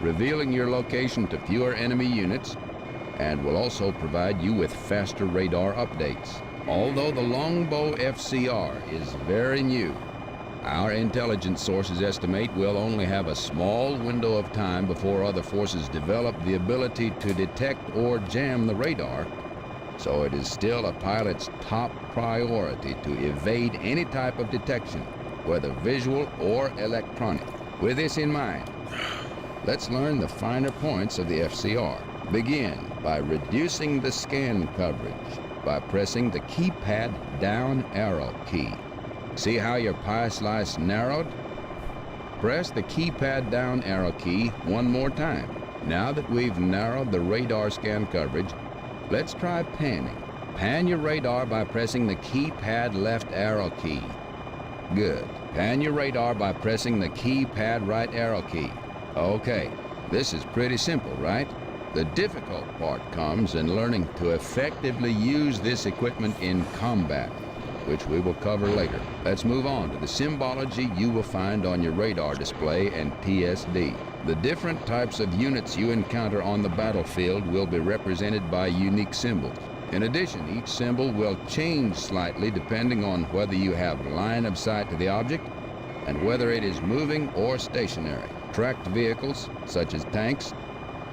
revealing your location to fewer enemy units, and will also provide you with faster radar updates. Although the Longbow FCR is very new, our intelligence sources estimate we'll only have a small window of time before other forces develop the ability to detect or jam the radar, so it is still a pilot's top priority to evade any type of detection, whether visual or electronic. With this in mind, let's learn the finer points of the FCR. Begin by reducing the scan coverage by pressing the keypad down arrow key. See how your pie slice narrowed? Press the keypad down arrow key one more time. Now that we've narrowed the radar scan coverage, let's try panning. Pan your radar by pressing the keypad left arrow key. Good. Pan your radar by pressing the keypad right arrow key. Okay, this is pretty simple, right? The difficult part comes in learning to effectively use this equipment in combat, which we will cover later. Let's move on to the symbology you will find on your radar display and TSD. The different types of units you encounter on the battlefield will be represented by unique symbols. In addition, each symbol will change slightly depending on whether you have line of sight to the object and whether it is moving or stationary. Tracked vehicles, such as tanks,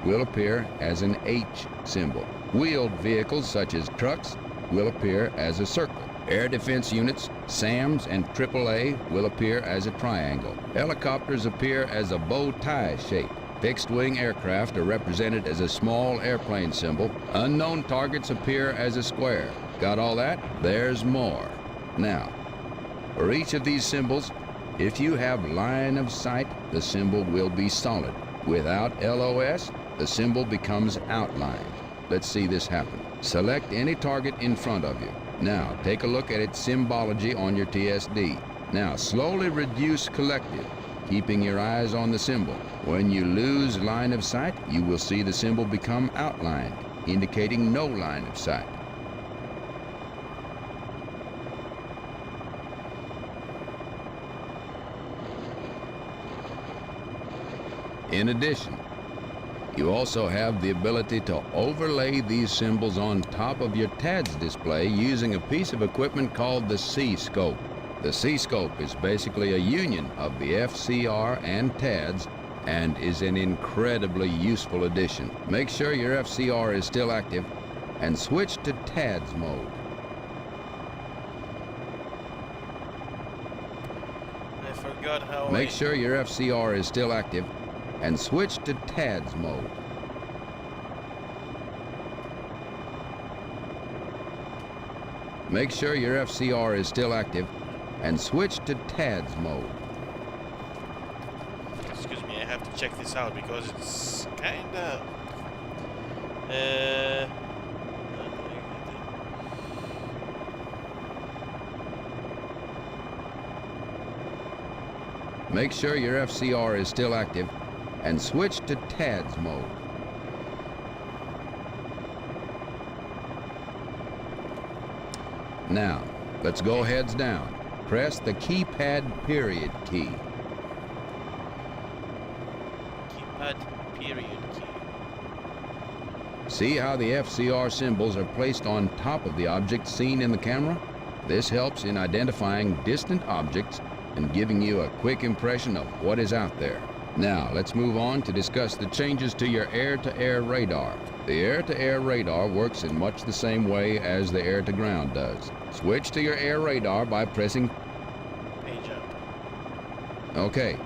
will appear as an H symbol. Wheeled vehicles, such as trucks, will appear as a circle. Air defense units, SAMs, and AAA will appear as a triangle. Helicopters appear as a bow tie shape. Fixed-wing aircraft are represented as a small airplane symbol. Unknown targets appear as a square. Got all that? There's more. Now, for each of these symbols, if you have line of sight, the symbol will be solid. Without LOS, the symbol becomes outlined. Let's see this happen. Select any target in front of you. Now, take a look at its symbology on your TSD. Now, slowly reduce collective, keeping your eyes on the symbol. When you lose line of sight, you will see the symbol become outlined, indicating no line of sight. In addition, you also have the ability to overlay these symbols on top of your TADS display using a piece of equipment called the C-scope. The C-scope is basically a union of the FCR and TADS and is an incredibly useful addition. Make sure your FCR is still active and switch to TADS mode.
I forgot how
Make sure your FCR is still active and switch to TADS mode. Make sure your FCR is still active and switch to TADS mode.
Excuse me, I have to check this out because it's kinda...
Make sure your FCR is still active and switch to TADS mode. Now, let's go heads down. Press the keypad period key.
Keypad period key.
See how the FCR symbols are placed on top of the object seen in the camera? This helps in identifying distant objects and giving you a quick impression of what is out there. Now, let's move on to discuss the changes to your air-to-air radar. The air-to-air radar works in much the same way as the air-to-ground does. Switch to your air radar by pressing
Page up.
OK.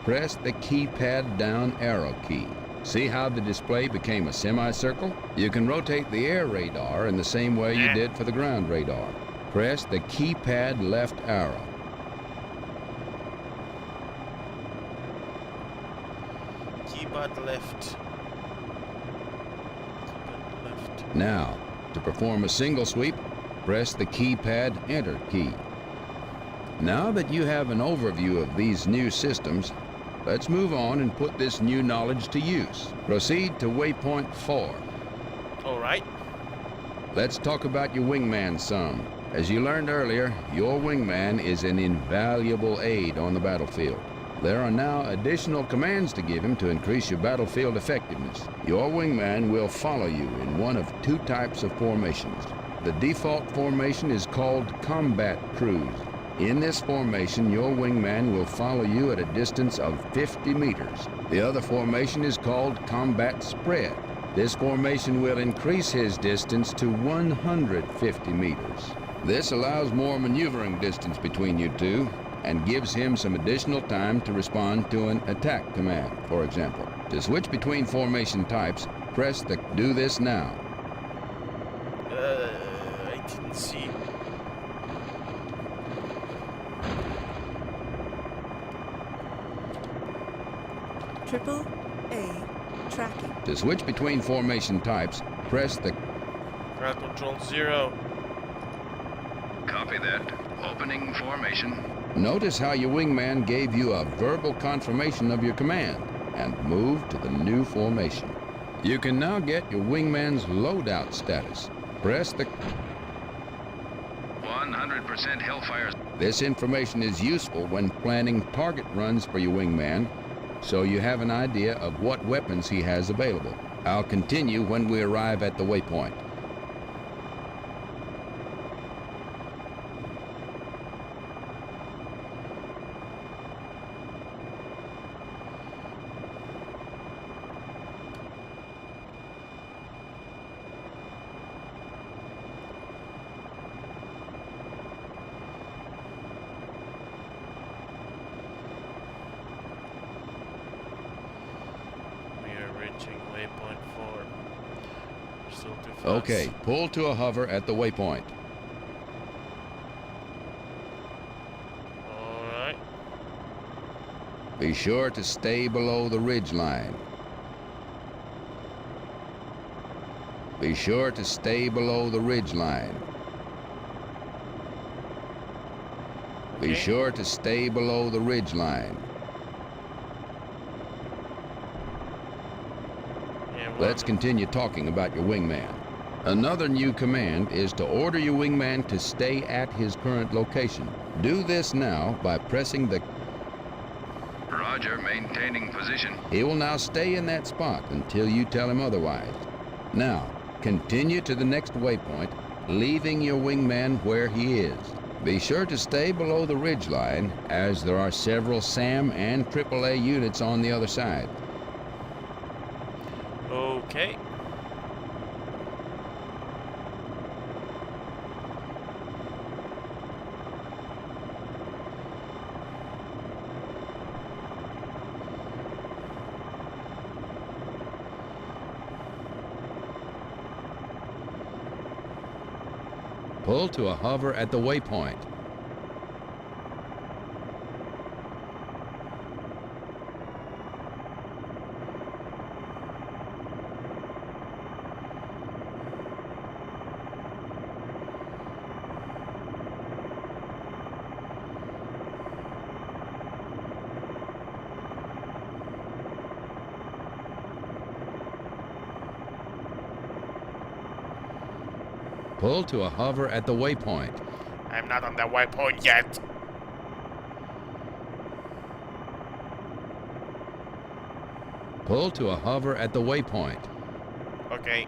Press the keypad down arrow key. See how the display became a semicircle? You can rotate the air radar in the same way you did for the ground radar. Press the keypad left arrow.
Keypad left. Keypad left.
Now, to perform a single sweep, press the keypad enter key. Now that you have an overview of these new systems, let's move on and put this new knowledge to use. Proceed to waypoint 4.
All right.
Let's talk about your wingman some. As you learned earlier, your wingman is an invaluable aid on the battlefield. There are now additional commands to give him to increase your battlefield effectiveness. Your wingman will follow you in one of two types of formations. The default formation is called combat cruise. In this formation, your wingman will follow you at a distance of 50 meters. The other formation is called combat spread. This formation will increase his distance to 150 meters. This allows more maneuvering distance between you two and gives him some additional time to respond to an attack command, for example. To switch between formation types, press the do this now.
I didn't see.
Triple A tracking.
To switch between formation types, press the
Ground control 0.
Copy that. Opening formation.
Notice how your wingman gave you a verbal confirmation of your command and moved to the new formation. You can now get your wingman's loadout status. Press the
100% Hellfire.
This information is useful when planning target runs for your wingman, so you have an idea of what weapons he has available. I'll continue when we arrive at the waypoint.
Waypoint 4. Still too fast.
Okay, pull to a hover at the waypoint.
Alright.
Be sure to stay below the ridge line. Be sure to stay below the ridge line. Be sure to stay below the ridge line. Let's continue talking about your wingman. Another new command is to order your wingman to stay at his current location. Do this now by pressing the...
Roger, maintaining position.
He will now stay in that spot until you tell him otherwise. Now, continue to the next waypoint, leaving your wingman where he is. Be sure to stay below the ridge line, as there are several SAM and AAA units on the other side.
Okay.
Pull to a hover at the waypoint. Pull to a hover at the waypoint.
I'm not on the waypoint yet.
Pull to a hover at the waypoint.
Okay.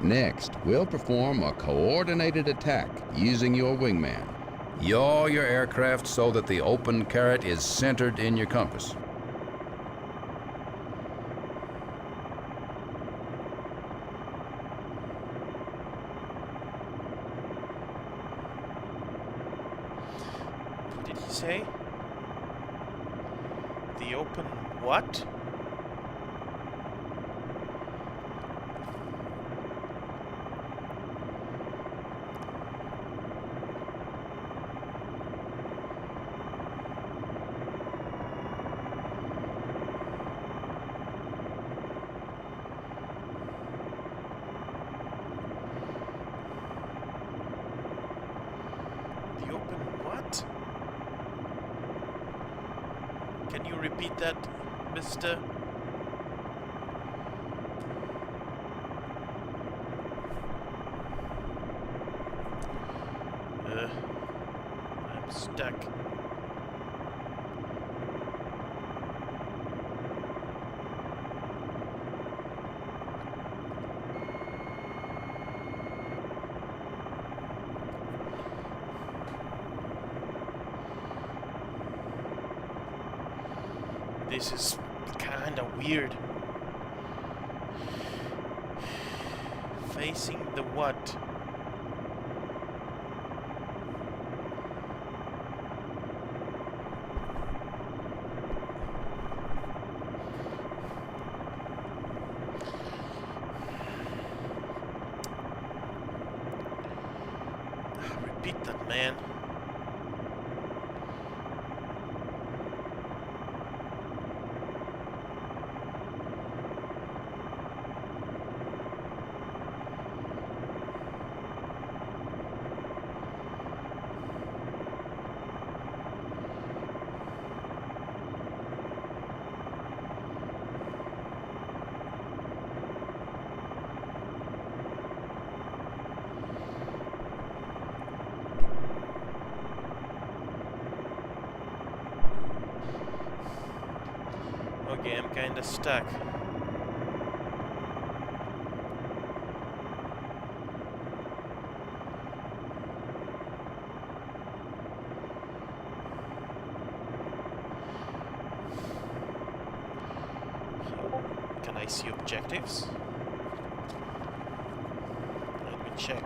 Next, we'll perform a coordinated attack using your wingman.
Yaw your aircraft so that the open carrot is centered in your compass.
What did he say? The open what? The open what? Can you repeat that, mister? I'm stuck. This is kinda weird. Facing the what? Repeat that, man. Okay, I'm kinda stuck. So, can I see objectives? Let me check.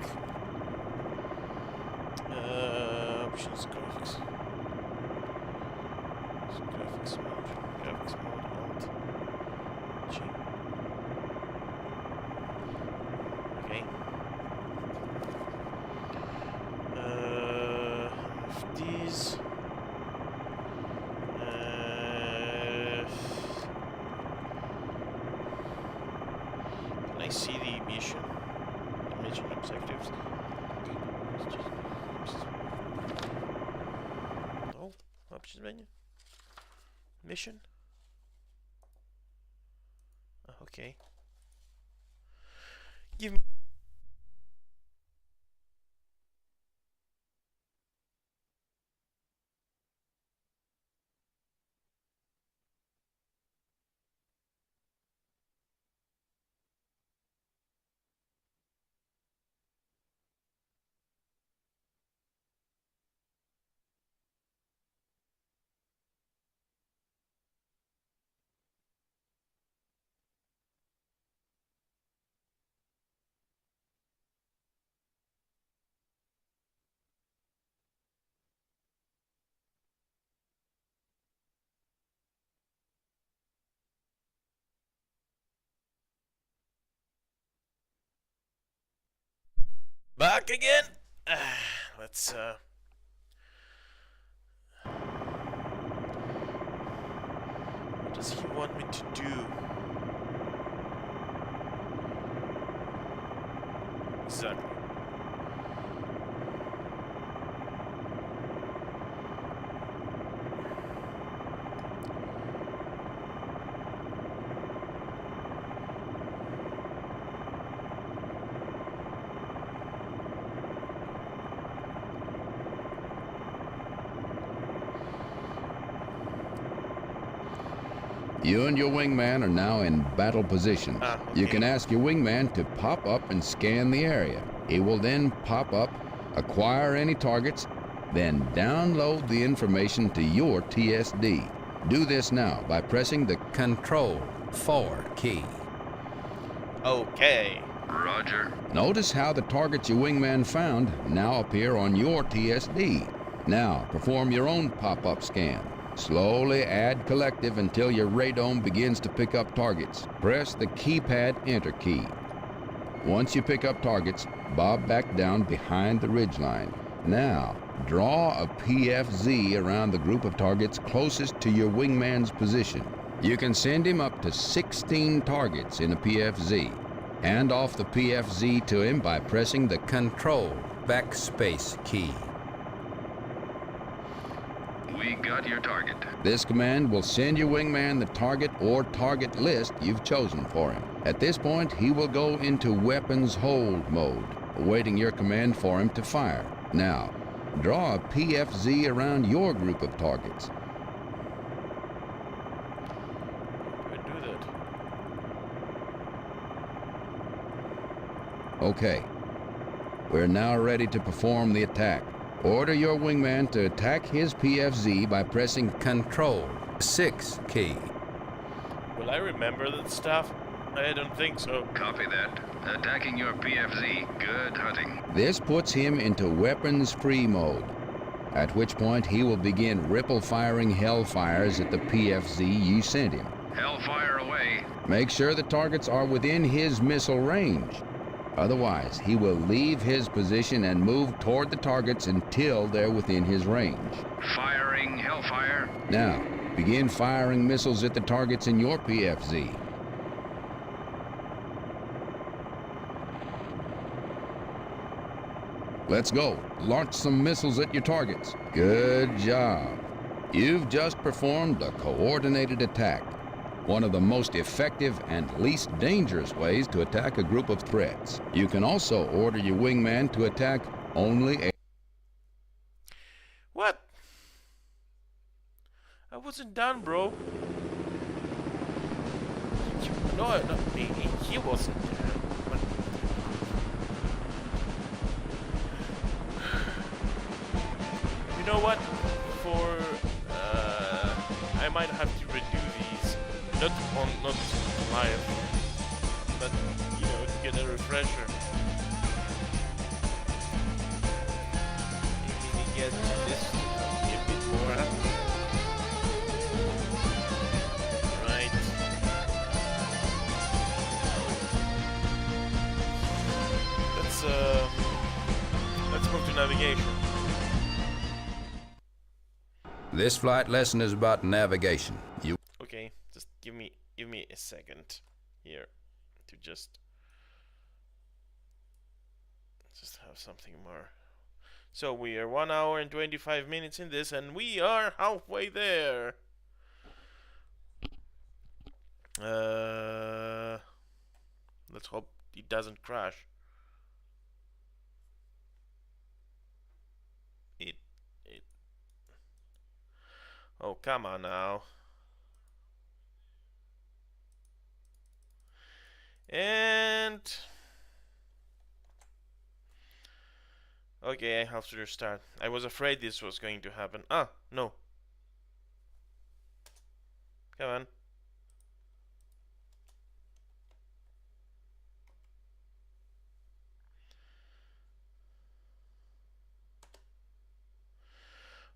Options, graphics. Graphics mode, Alt. G. Okay. These. Can I see the mission? The mission objectives? No? Options menu? Mission? Okay. Give me. back again. Let's what does he want me to do? Exactly.
You and your wingman are now in battle positions.
Okay.
You can ask your wingman to pop up and scan the area. He will then pop up, acquire any targets, then download the information to your TSD. Do this now by pressing the
Control 4 key.
Okay.
Roger.
Notice how the targets your wingman found now appear on your TSD. Now, perform your own pop-up scan. Slowly add collective until your radome begins to pick up targets. Press the keypad Enter key. Once you pick up targets, bob back down behind the ridgeline. Now, draw a PFZ around the group of targets closest to your wingman's position. You can send him up to 16 targets in a PFZ. Hand off the PFZ to him by pressing the
Control backspace key.
We got your target.
This command will send your wingman the target or target list you've chosen for him. At this point, he will go into weapons hold mode, awaiting your command for him to fire. Now, draw a PFZ around your group of targets.
I do that.
Okay. We're now ready to perform the attack. Order your wingman to attack his PFZ by pressing
Control 6 key.
Will I remember that stuff? I don't think so.
Copy that. Attacking your PFZ. Good hunting.
This puts him into weapons-free mode, at which point he will begin ripple-firing hellfires at the PFZ you sent him.
Hellfire away.
Make sure the targets are within his missile range. Otherwise, he will leave his position and move toward the targets until they're within his range.
Firing hellfire.
Now, begin firing missiles at the targets in your PFZ. Let's go. Launch some missiles at your targets. Good job. You've just performed a coordinated attack. One of the most effective and least dangerous ways to attack a group of threats. You can also order your wingman to attack only a...
What? I wasn't done, bro. No, he wasn't done. But you know what? I might have to redo these. Not live, but you know, to get a refresher. Maybe get this a bit more. Right. Let's move to navigation.
This flight lesson is about navigation.
Okay, just give me a second here to just have something more. So we are 1 hour and 25 minutes in this, and we are halfway there. Let's hope it doesn't crash. It. Oh, come on now. And okay, I have to restart. I was afraid this was going to happen. Ah, no. Come on.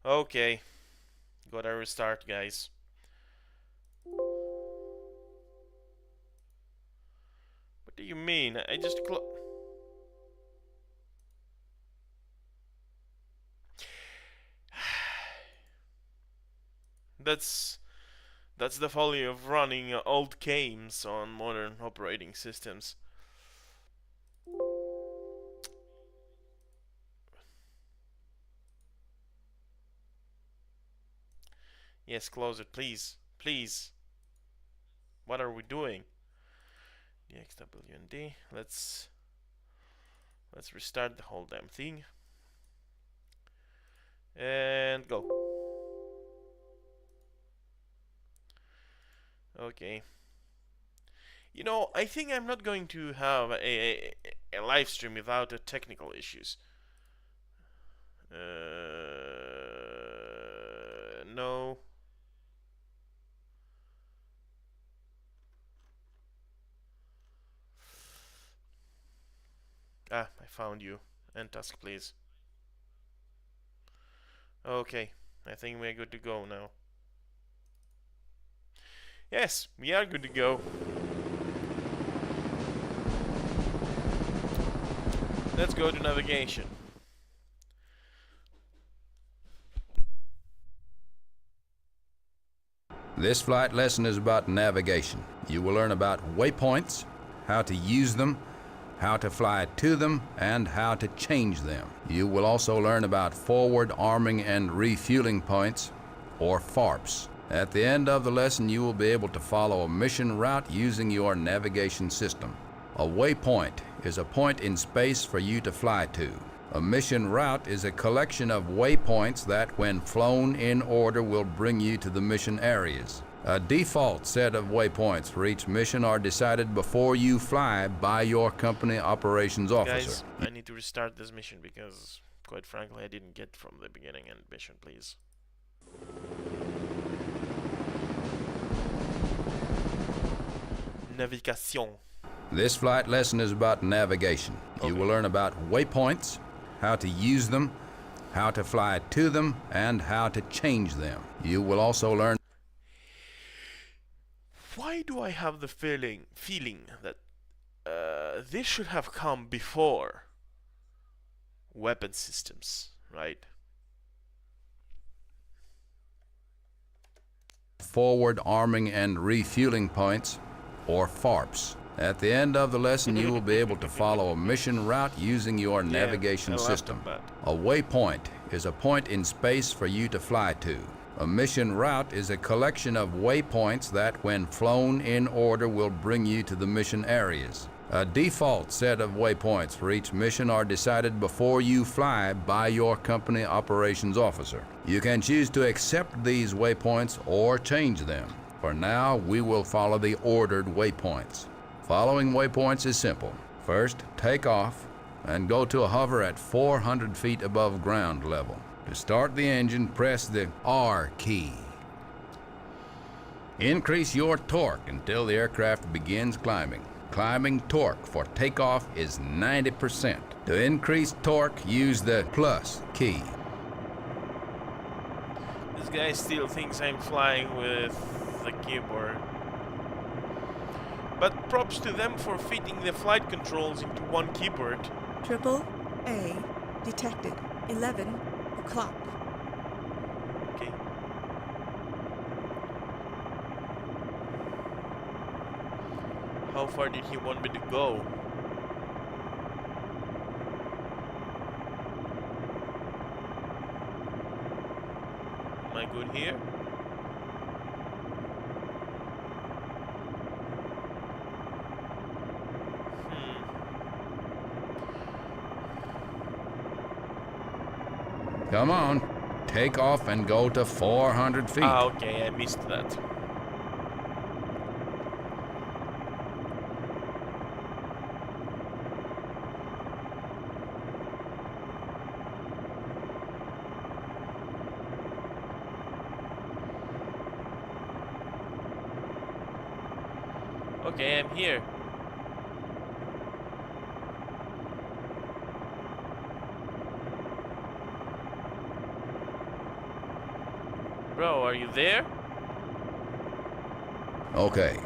Okay. Gotta restart, guys. What do you mean? I just That's the folly of running old games on modern operating systems. Yes, close it, please. Please. What are we doing? DXWND. Let's restart the whole damn thing. And go. Okay. You know, I think I'm not going to have a live stream without technical issues. No. Ah, I found you. End task, please. Okay, I think we're good to go now. Yes, we are good to go. Let's go to navigation.
This flight lesson is about navigation. You will learn about waypoints, how to use them, how to fly to them, and how to change them. You will also learn about forward arming and refueling points, or FARPs. At the end of the lesson, you will be able to follow a mission route using your navigation system. A waypoint is a point in space for you to fly to. A mission route is a collection of waypoints that, when flown in order, will bring you to the mission areas. A default set of waypoints for each mission are decided before you fly by your company operations officer.
Guys, I need to restart this mission because, quite frankly, I didn't get from the beginning and mission, please. Navigation.
This flight lesson is about navigation. You will learn about waypoints, how to use them, how to fly to them, and how to change them. You will also learn.
Why do I have the feeling that this should have come before weapon systems, right?
Forward arming and refueling points, or FARPs. At the end of the lesson, you will be able to follow a mission route using your navigation system. A waypoint is a point in space for you to fly to. A mission route is a collection of waypoints that, when flown in order, will bring you to the mission areas. A default set of waypoints for each mission are decided before you fly by your company operations officer. You can choose to accept these waypoints or change them. For now, we will follow the ordered waypoints. Following waypoints is simple. First, take off and go to a hover at 400 feet above ground level. To start the engine, press the R key. Increase your torque until the aircraft begins climbing. Climbing torque for takeoff is 90%. To increase torque, use the plus key.
This guy still thinks I'm flying with the keyboard. But props to them for fitting the flight controls into one keyboard.
Triple A detected. 11 o'clock.
Okay. How far did he want me to go? Am I good here?
Come on, take off and go to 400 feet.
Ah, okay, I missed that. Okay, I'm here. Bro, are you there?
Okay.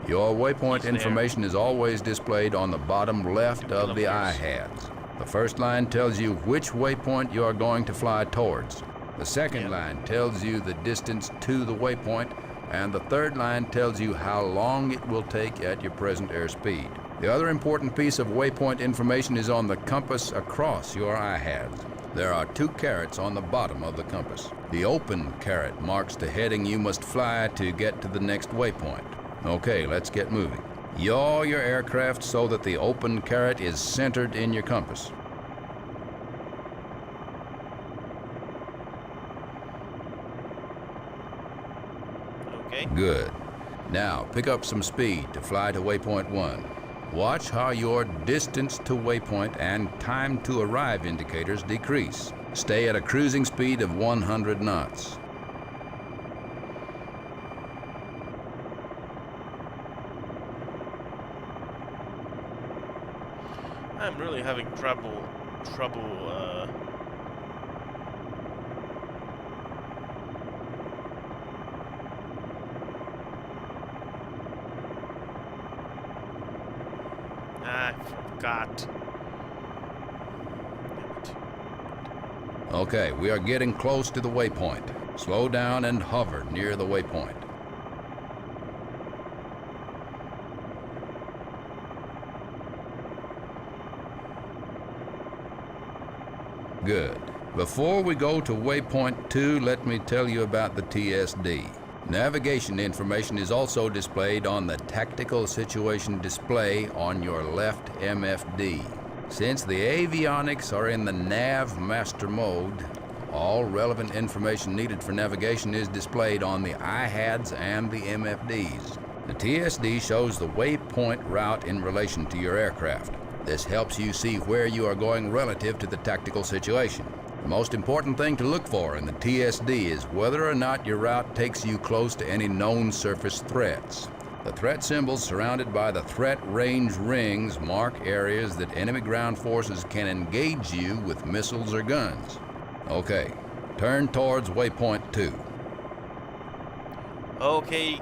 Your waypoint
He's
information
there.
is always displayed on the bottom left
2
of the
kilometers.
IHADS. The first line tells you which waypoint you are going to fly towards.
The second line tells you the distance to the waypoint, and the third line tells you how long it will take at your present airspeed. The other important piece of waypoint information is on the compass across your IHADS. There are 2 carets on the bottom of the compass. The open caret marks the heading you must fly to get to the next waypoint. Okay, let's get moving. Yaw your aircraft so that the open caret is centered in your compass.
Okay.
Good. Now, pick up some speed to fly to waypoint 1. Watch how your distance to waypoint and time to arrive indicators decrease. Stay at a cruising speed of 100 knots.
I'm really having trouble. I forgot.
Okay, we are getting close to the waypoint. Slow down and hover near the waypoint. Good. Before we go to waypoint 2, let me tell you about the TSD. Navigation information is also displayed on the Tactical Situation display on your left MFD. Since the avionics are in the Nav Master mode, all relevant information needed for navigation is displayed on the IHADS and the MFDs. The TSD shows the waypoint route in relation to your aircraft. This helps you see where you are going relative to the tactical situation. The most important thing to look for in the TSD is whether or not your route takes you close to any known surface threats. The threat symbols surrounded by the threat range rings mark areas that enemy ground forces can engage you with missiles or guns. Okay, turn towards waypoint 2.
Okay.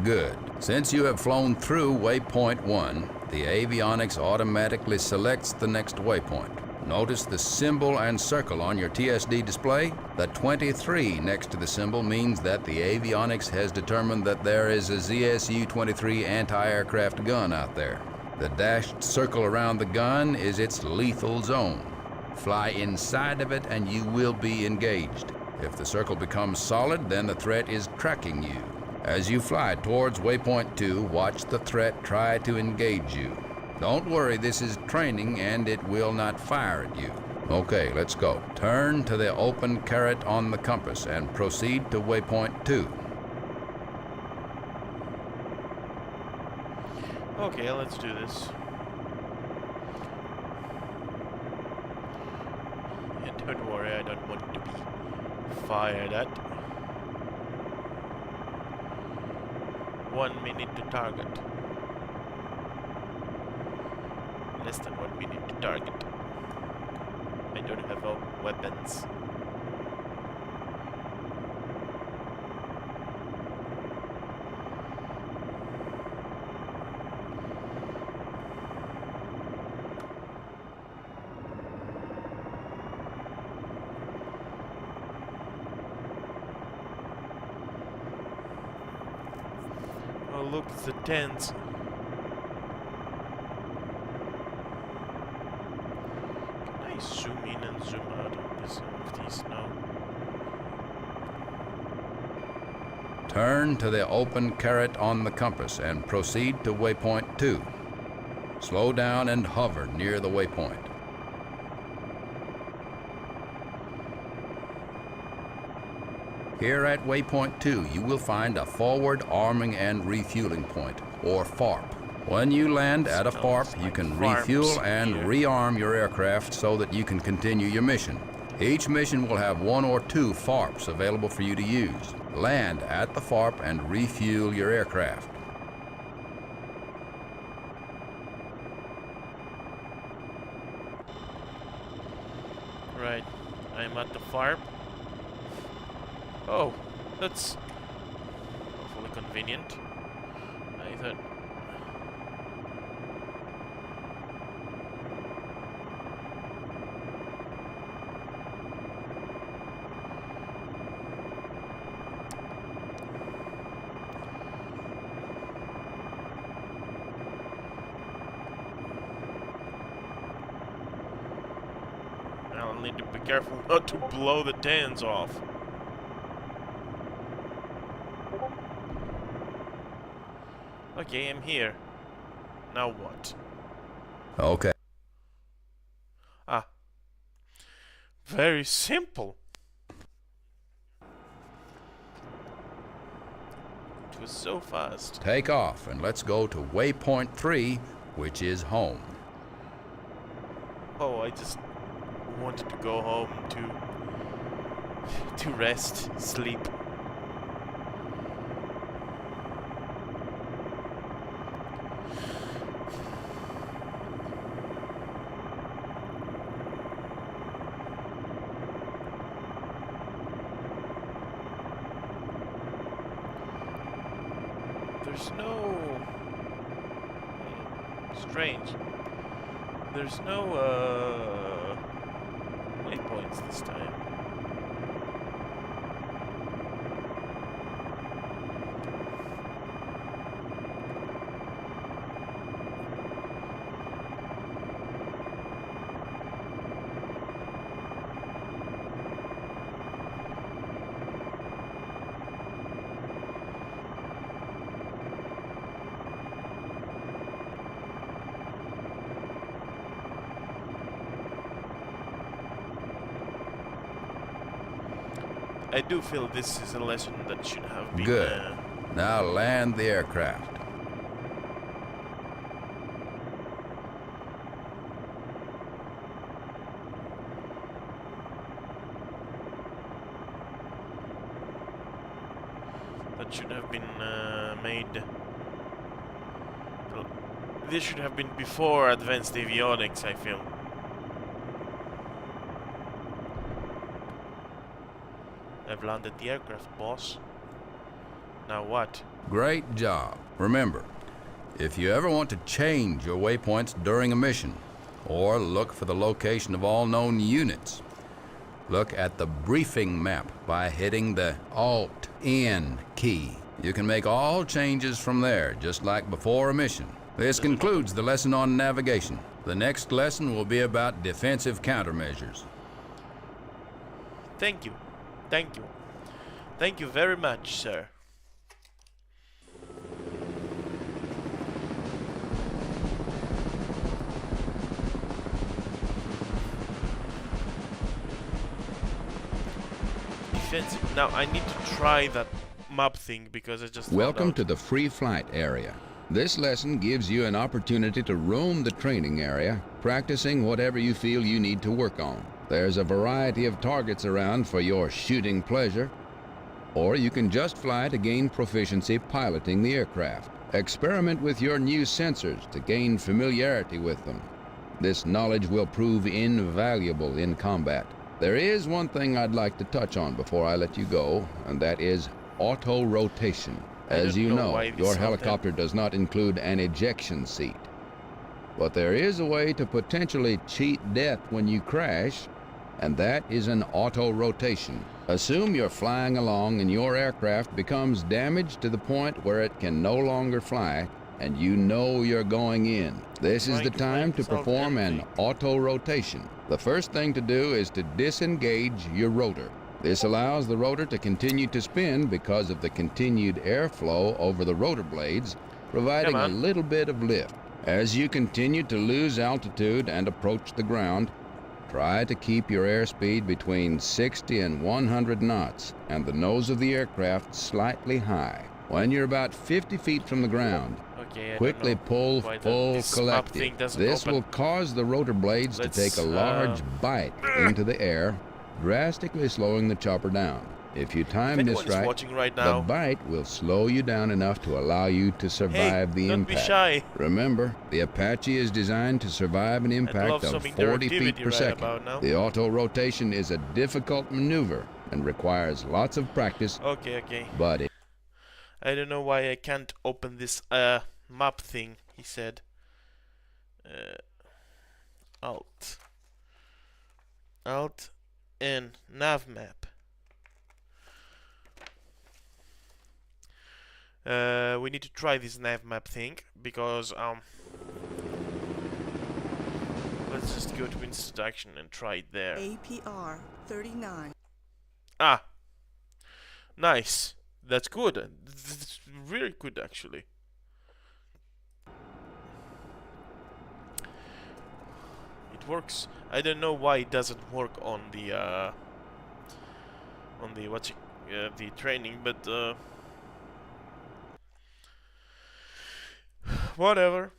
Good. Since you have flown through waypoint 1, the avionics automatically selects the next waypoint. Notice the symbol and circle on your TSD display? The 23 next to the symbol means that the avionics has determined that there is a ZSU-23 anti-aircraft gun out there. The dashed circle around the gun is its lethal zone. Fly inside of it and you will be engaged. If the circle becomes solid, then the threat is tracking you. As you fly towards waypoint 2, watch the threat try to engage you. Don't worry, this is training and it will not fire at you. Okay, let's go. Turn to the open caret on the compass and proceed to waypoint 2.
Okay, let's do this. And don't worry, I don't want to be fired at. 1 minute to target. Less than 1 minute to target. I don't have weapons. Oh, look, it's the tents. Can I zoom in and zoom out on some of these now?
Turn to the open caret on the compass and proceed to waypoint 2. Slow down and hover near the waypoint. Here at waypoint 2, you will find a forward arming and refueling point, or FARP. When you land at a FARP, you can refuel and rearm your aircraft so that you can continue your mission. Each mission will have 1 or 2 FARPs available for you to use. Land at the FARP and refuel your aircraft.
Right, I'm at the farm. Oh, that's convenient. I thought... I'll need to be careful not to blow the tans off. Okay, I'm here. Now what?
Okay.
Ah. Very simple. It was so fast.
Take off and let's go to waypoint 3, which is home.
Oh, I just wanted to go home to rest, sleep. There's no... strange. There's no, waypoints this time. I do feel this is a lesson that should have been...
Good. Now land the aircraft.
that should have been made... Well, this should have been before advanced avionics, I feel. I've landed the aircraft, boss. Now what?
Great job. Remember, if you ever want to change your waypoints during a mission, or look for the location of all known units, look at the briefing map by hitting the Alt-N key. You can make all changes from there, just like before a mission. This concludes the lesson on navigation. The next lesson will be about defensive countermeasures.
Thank you. Thank you. Thank you very much, sir. Defensive. Now I need to try that map thing because I just
Welcome to the free flight area. This lesson gives you an opportunity to roam the training area, practicing whatever you feel you need to work on. There's a variety of targets around for your shooting pleasure, or you can just fly to gain proficiency piloting the aircraft. Experiment with your new sensors to gain familiarity with them. This knowledge will prove invaluable in combat. There is one thing I'd like to touch on before I let you go, and that is auto-rotation. As you know, your helicopter does not include an ejection seat. But there is a way to potentially cheat death when you crash, and that is an auto-rotation. Assume you're flying along and your aircraft becomes damaged to the point where it can no longer fly, and you know you're going in. This is the time to perform an auto-rotation. The first thing to do is to disengage your rotor. This allows the rotor to continue to spin because of the continued airflow over the rotor blades, providing a little bit of lift. As you continue to lose altitude and approach the ground, try to keep your airspeed between 60 and 100 knots and the nose of the aircraft slightly high. When you're about 50 feet from the ground, quickly pull full collective. This will cause the rotor blades to take a large bite into the air, drastically slowing the chopper down. If you time this right, the bite will slow you down enough to allow you to survive the impact.
Be shy.
Remember, the Apache is designed to survive an impact of 40 feet per second. The auto-rotation is a difficult maneuver and requires lots of practice.
Okay.
But
I don't know why I can't open this map thing, he said. Alt and nav map. We need to try this nav map thing because let's just go to introduction and try it there.
APR 39.
Ah, nice. That's good. That's really good, actually. It works. I don't know why it doesn't work on the the training, but whatever.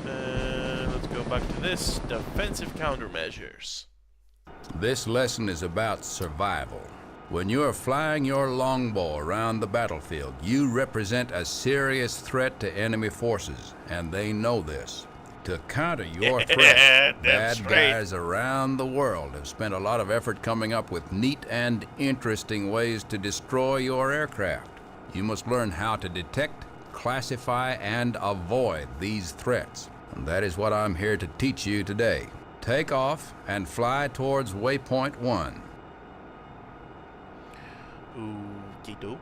Let's go back to this defensive countermeasures.
This lesson is about survival. When you are flying your longbow around the battlefield, you represent a serious threat to enemy forces, and they know this. To counter your threat, bad guys around the world have spent a lot of effort coming up with neat and interesting ways to destroy your aircraft. You must learn how to detect, classify, and avoid these threats. And that is what I'm here to teach you today. Take off and fly towards waypoint 1.
Okie-doke.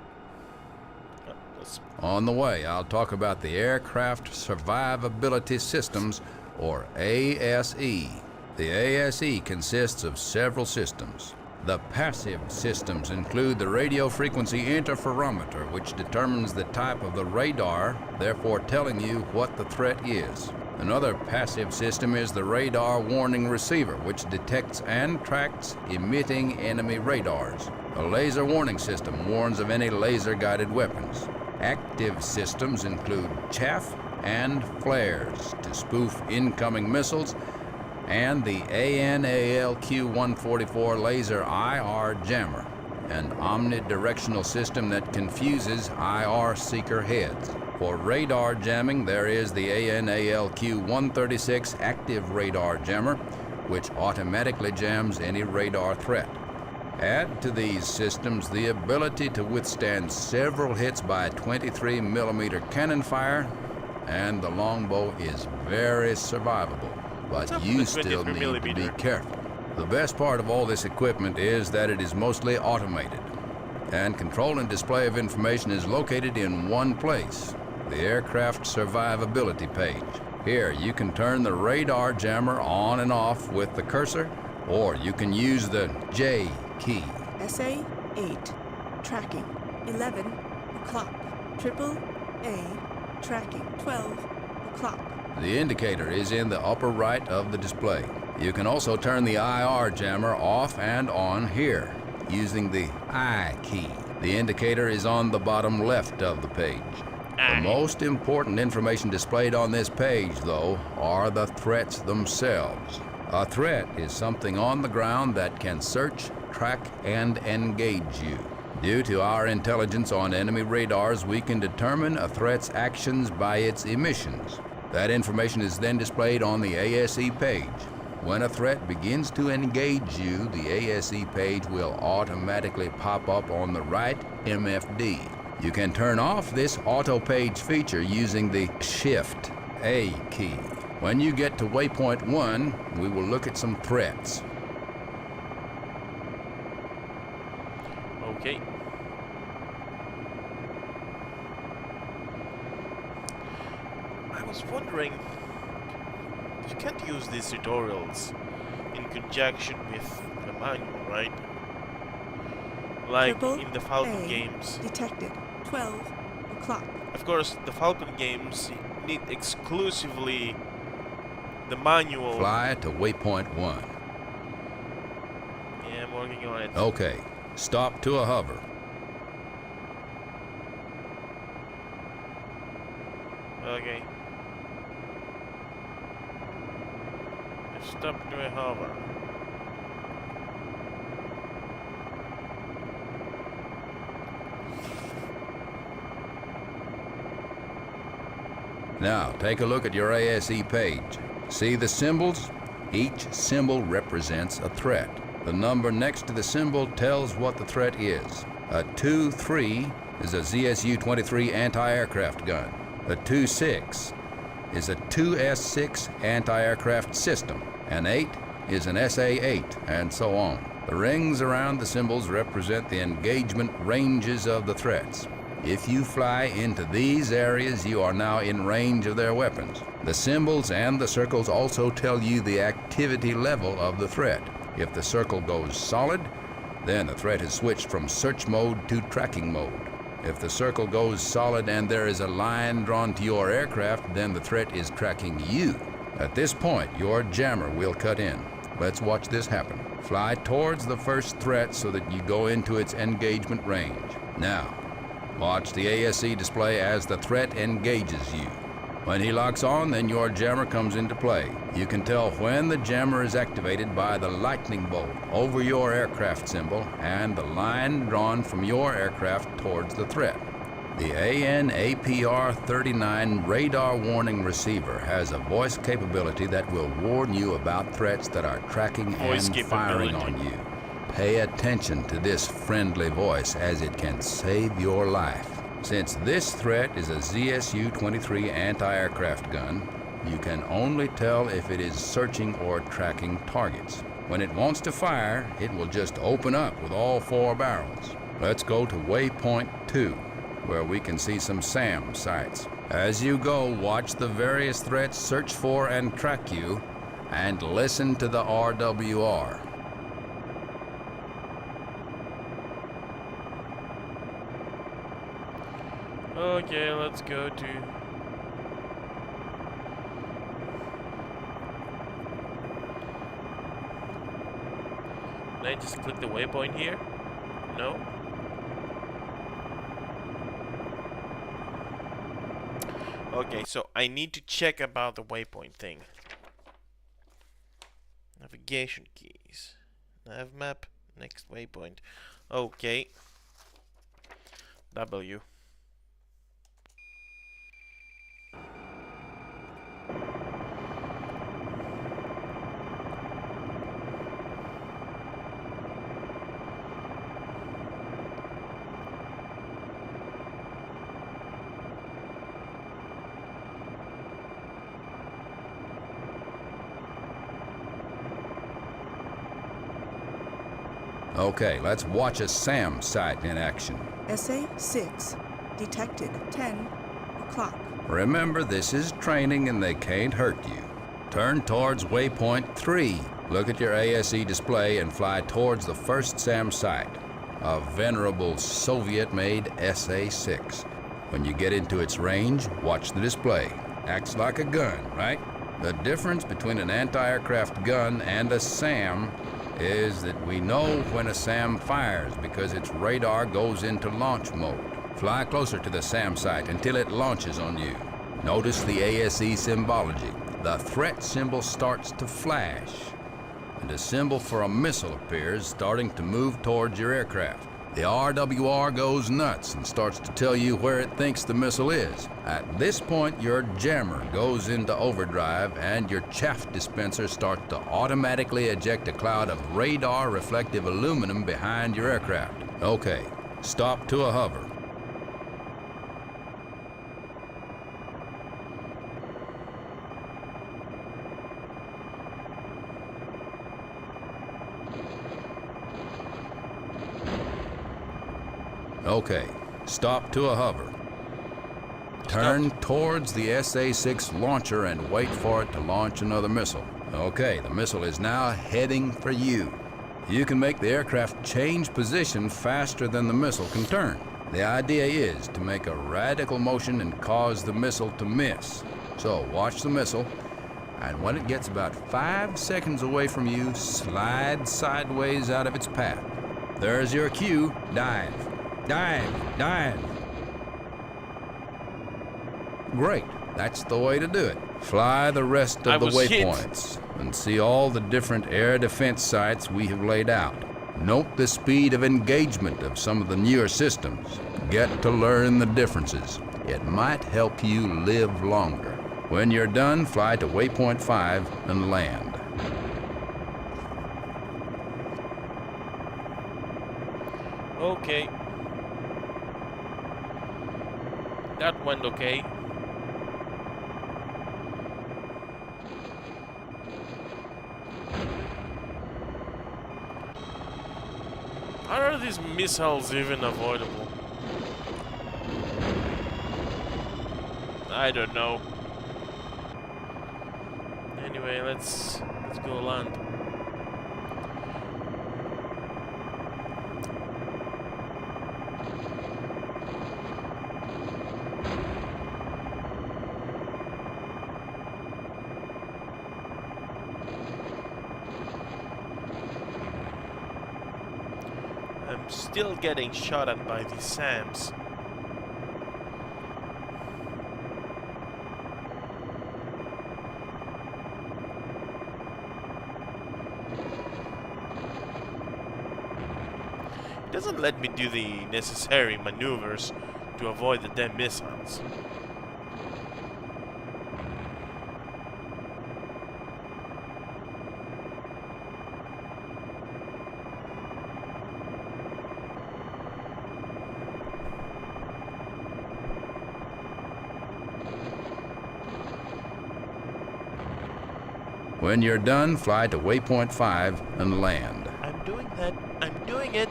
On the way, I'll talk about the Aircraft Survivability Systems, or ASE. The ASE consists of several systems. The passive systems include the radio frequency interferometer, which determines the type of the radar, therefore telling you what the threat is. Another passive system is the radar warning receiver, which detects and tracks emitting enemy radars. A laser warning system warns of any laser-guided weapons. Active systems include chaff and flares to spoof incoming missiles, and the ANALQ-144 laser IR jammer, an omnidirectional system that confuses IR seeker heads. For radar jamming, there is the ANALQ-136 active radar jammer, which automatically jams any radar threat. Add to these systems the ability to withstand several hits by 23mm cannon fire, and the longbow is very survivable, but you still need to be careful. The best part of all this equipment is that it is mostly automated, and control and display of information is located in one place, the Aircraft Survivability page. Here, you can turn the radar jammer on and off with the cursor, or you can use the J key.
SA 8. Tracking 11 o'clock. Triple A. Tracking 12 o'clock.
The indicator is in the upper right of the display. You can also turn the IR jammer off and on here, using the I key. The indicator is on the bottom left of the page. The most important information displayed on this page, though, are the threats themselves. A threat is something on the ground that can search, track, and engage you. Due to our intelligence on enemy radars, we can determine a threat's actions by its emissions. That information is then displayed on the ASE page. When a threat begins to engage you, the ASE page will automatically pop up on the right MFD. You can turn off this auto page feature using the Shift A key. When you get to waypoint 1, we will look at some threats.
Okay. I was wondering, you can't use these tutorials in conjunction with the manual, right? Like
Triple
in the Falcon
A
games.
Detected 12 o'clock.
Of course, the Falcon games need exclusively the manual.
Fly to waypoint 1.
Yeah, I'm working on it.
Okay, stop to a hover.
Okay. Stop to a hover.
Now, take a look at your ASE page. See the symbols? Each symbol represents a threat. The number next to the symbol tells what the threat is. A 2-3 is a ZSU-23 anti-aircraft gun. A 2-6 is a 2S6 anti-aircraft system. An 8 is an SA-8, and so on. The rings around the symbols represent the engagement ranges of the threats. If you fly into these areas, you are now in range of their weapons. The symbols and the circles also tell you the activity level of the threat. If the circle goes solid, then the threat has switched from search mode to tracking mode. If the circle goes solid and there is a line drawn to your aircraft, then the threat is tracking you. At this point, your jammer will cut in. Let's watch this happen. Fly towards the first threat so that you go into its engagement range. Now, watch the ASC display as the threat engages you. When he locks on, then your jammer comes into play. You can tell when the jammer is activated by the lightning bolt over your aircraft symbol and the line drawn from your aircraft towards the threat. The AN/APR-39 radar warning receiver has a voice capability that will warn you about threats that are tracking and firing on you. Pay attention to this friendly voice as it can save your life. Since this threat is a ZSU-23 anti-aircraft gun, you can only tell if it is searching or tracking targets. When it wants to fire, it will just open up with all 4 barrels. Let's go to waypoint 2, where we can see some SAM sites. As you go, watch the various threats search for and track you, and listen to the RWR.
Okay, let's go to... Can I just click the waypoint here? No? Okay, so I need to check about the waypoint thing. Navigation keys. Nav map. Next waypoint. Okay. W.
Okay, let's watch a SAM site in action.
SA-6 detected 10 o'clock.
Remember, this is training and they can't hurt you. Turn towards waypoint 3. Look at your ASE display and fly towards the first SAM site, a venerable Soviet-made SA-6. When you get into its range, watch the display. Acts like a gun, right? The difference between an anti-aircraft gun and a SAM is that we know when a SAM fires because its radar goes into launch mode. Fly closer to the SAM site until it launches on you. Notice the ASE symbology. The threat symbol starts to flash, and a symbol for a missile appears, starting to move towards your aircraft. The RWR goes nuts and starts to tell you where it thinks the missile is. At this point, your jammer goes into overdrive and your chaff dispenser starts to automatically eject a cloud of radar reflective aluminum behind your aircraft. Okay, stop to a hover. Okay, stop to a hover. Turn towards the SA-6 launcher and wait for it to launch another missile. Okay, the missile is now heading for you. You can make the aircraft change position faster than the missile can turn. The idea is to make a radical motion and cause the missile to miss. So watch the missile, and when it gets about 5 seconds away from you, slide sideways out of its path. There's your cue. Dive. Dive, dive. Great, that's the way to do it. Fly the rest of the waypoints and see all the different air defense sites we have laid out. Note the speed of engagement of some of the newer systems. Get to learn the differences. It might help you live longer. When you're done, fly to waypoint 5 and land.
Okay. That went okay. How are these missiles even avoidable? I don't know. Anyway, let's go land. I'm still getting shot at by these SAMs. It doesn't let me do the necessary maneuvers to avoid the damn missiles.
When you're done, fly to waypoint 5 and land.
I'm doing that. I'm doing it.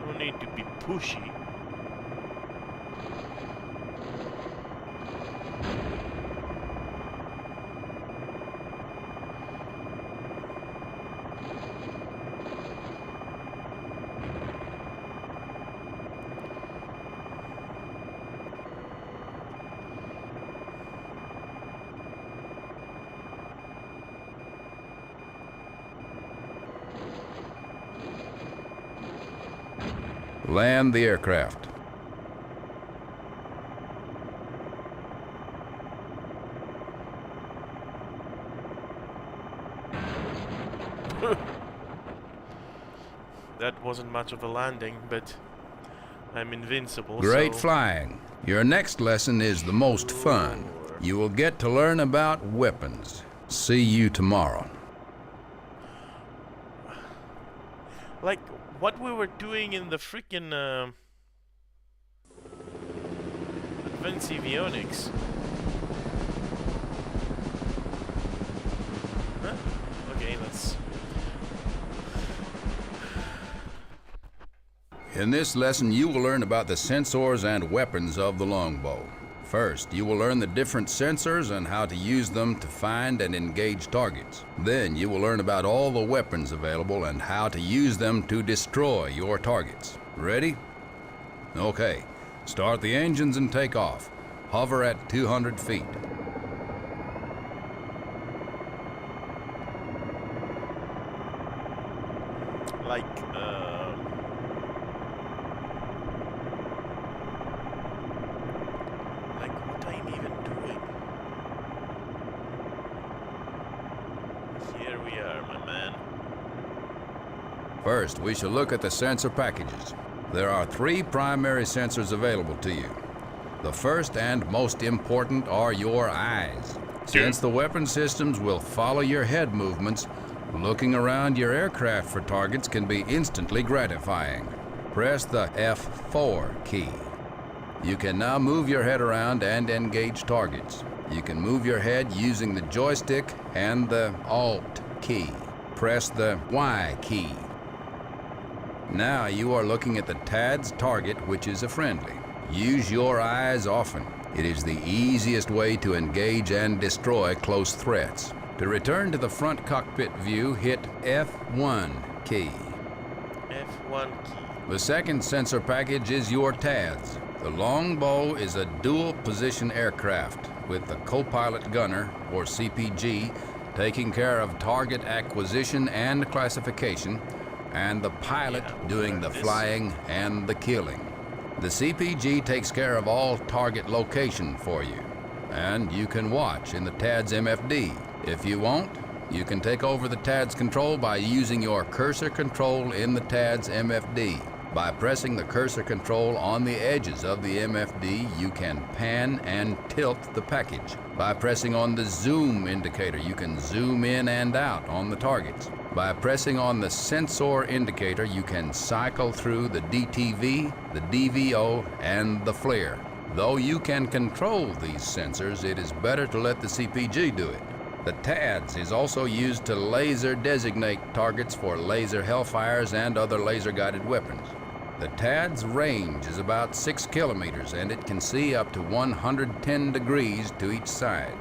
No need to be pushy.
Land the aircraft.
That wasn't much of a landing, but I'm invincible.
Great
so
flying. Your next lesson is the most fun. You will get to learn about weapons. See you tomorrow.
like what we were doing in the freaking advanced avionics. Huh? Okay, let's.
In this lesson, you will learn about the sensors and weapons of the Longbow. First, you will learn the different sensors and how to use them to find and engage targets. Then, you will learn about all the weapons available and how to use them to destroy your targets. Ready? Okay. Start the engines and take off. Hover at 200 feet.
Like, what I'm even doing? Here we are, my man.
First, we shall look at the sensor packages. There are 3 primary sensors available to you. The first and most important are your eyes. Since the weapon systems will follow your head movements, looking around your aircraft for targets can be instantly gratifying. Press the F4 key. You can now move your head around and engage targets. You can move your head using the joystick and the Alt key. Press the Y key. Now you are looking at the TAD's target, which is a friendly. Use your eyes often. It is the easiest way to engage and destroy close threats. To return to the front cockpit view, hit F1 key.
F1 key.
The second sensor package is your TADS. The Longbow is a dual-position aircraft with the co-pilot gunner, or CPG, taking care of target acquisition and classification, and the pilot doing the flying and the killing. The CPG takes care of all target location for you, and you can watch in the TADS MFD. If you won't, you can take over the TADS control by using your cursor control in the TADS MFD.
By pressing the cursor control on the edges of the MFD, you can pan and tilt the package. By pressing on the zoom indicator, you can zoom in and out on the targets. By pressing on the sensor indicator, you can cycle through the DTV, the DVO, and the FLIR. Though you can control these sensors, it is better to let the CPG do it. The TADS is also used to laser designate targets for laser hellfires and other laser-guided weapons. The TAD's range is about 6 kilometers, and it can see up to 110 degrees to each side.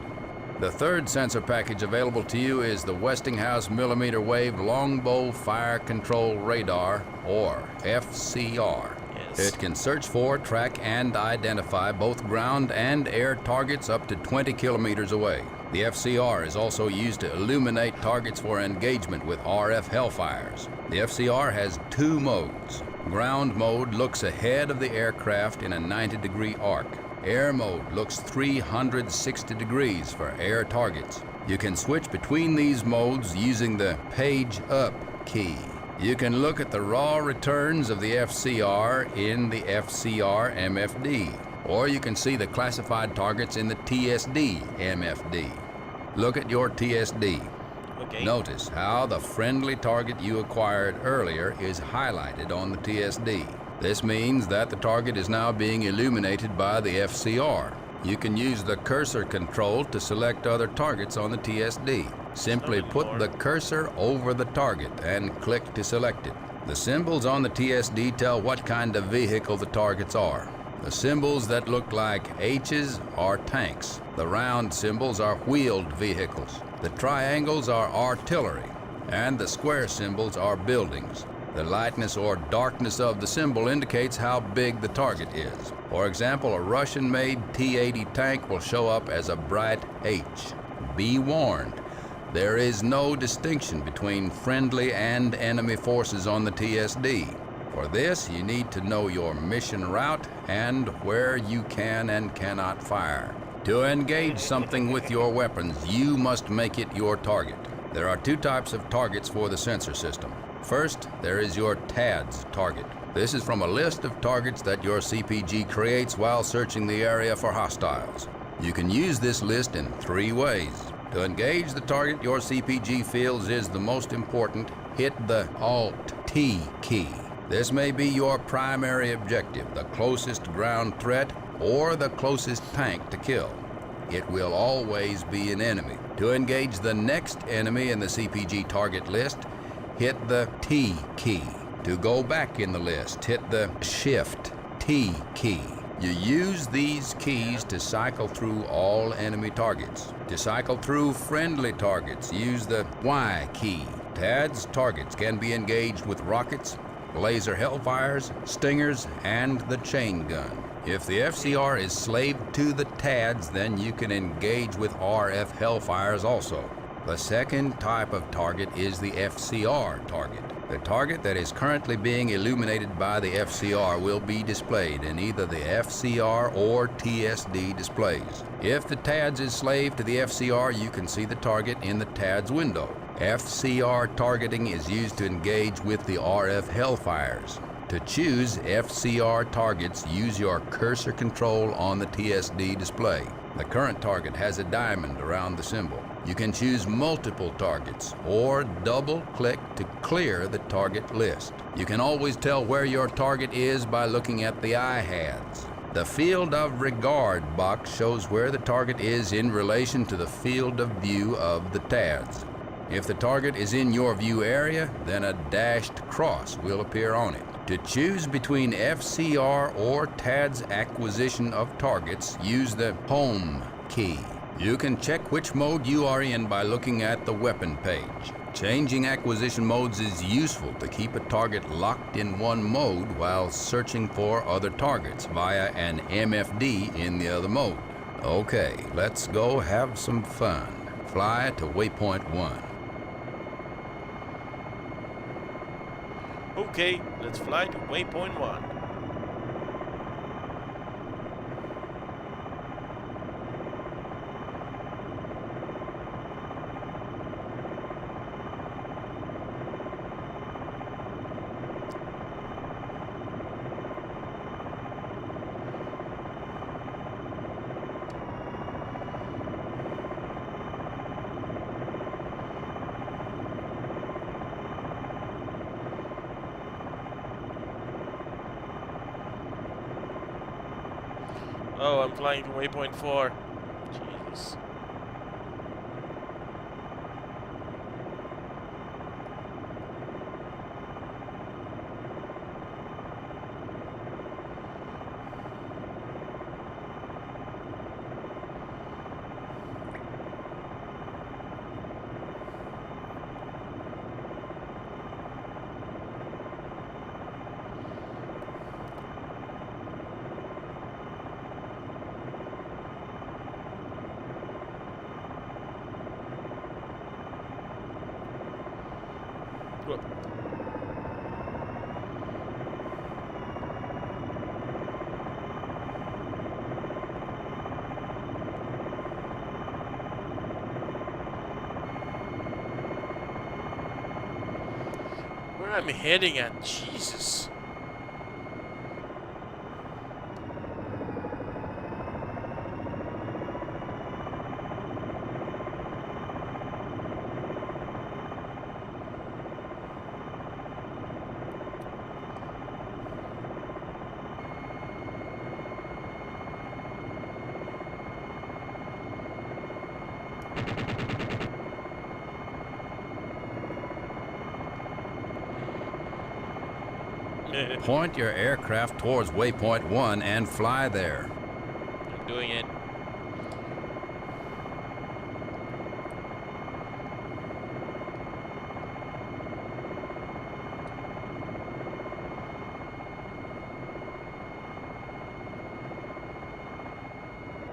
The third sensor package available to you is the Westinghouse Millimeter Wave Longbow Fire Control Radar, or FCR.
Yes.
It can search for, track, and identify both ground and air targets up to 20 kilometers away. The FCR is also used to illuminate targets for engagement with RF hellfires. The FCR has 2 modes. Ground mode looks ahead of the aircraft in a 90-degree arc. Air mode looks 360 degrees for air targets. You can switch between these modes using the page up key. You can look at the raw returns of the FCR in the FCR MFD, or you can see the classified targets in the TSD MFD. Look at your TSD.
Okay.
Notice how the friendly target you acquired earlier is highlighted on the TSD. This means that the target is now being illuminated by the FCR. You can use the cursor control to select other targets on the TSD. Simply put the cursor over the target and click to select it. The symbols on the TSD tell what kind of vehicle the targets are. The symbols that look like H's are tanks. The round symbols are wheeled vehicles. The triangles are artillery, and the square symbols are buildings. The lightness or darkness of the symbol indicates how big the target is. For example, a Russian-made T-80 tank will show up as a bright H. Be warned, there is no distinction between friendly and enemy forces on the TSD. For this, you need to know your mission route and where you can and cannot fire. To engage something with your weapons, you must make it your target. There are 2 types of targets for the sensor system. First, there is your TADS target. This is from a list of targets that your CPG creates while searching the area for hostiles. You can use this list in 3 ways. To engage the target your CPG feels is the most important, hit the Alt-T key. This may be your primary objective, the closest ground threat or the closest tank to kill. It will always be an enemy. To engage the next enemy in the CPG target list, hit the T key. To go back in the list, hit the Shift T key. You use these keys to cycle through all enemy targets. To cycle through friendly targets, use the Y key. TADS targets can be engaged with rockets, laser hellfires, stingers, and the chain gun. If the FCR is slaved to the TADS, then you can engage with RF hellfires also. The second type of target is the FCR target. The target that is currently being illuminated by the FCR will be displayed in either the FCR or TSD displays. If the TADS is slave to the FCR, you can see the target in the TADS window. FCR targeting is used to engage with the RF hellfires. To choose FCR targets, use your cursor control on the TSD display. The current target has a diamond around the symbol. You can choose multiple targets or double-click to clear the target list. You can always tell where your target is by looking at the IHADs. The field of regard box shows where the target is in relation to the field of view of the TADS. If the target is in your view area, then a dashed cross will appear on it. To choose between FCR or TADS acquisition of targets, use the Home key. You can check which mode you are in by looking at the weapon page. Changing acquisition modes is useful to keep a target locked in one mode while searching for other targets via an MFD in the other mode. Okay, let's go have some fun. Fly to waypoint 1.
Okay, let's fly to waypoint 1. Oh, I'm flying to waypoint 4. Jesus. Whoop. Where am I heading at? Jesus.
Point your aircraft towards waypoint 1 and fly there.
I'm doing it.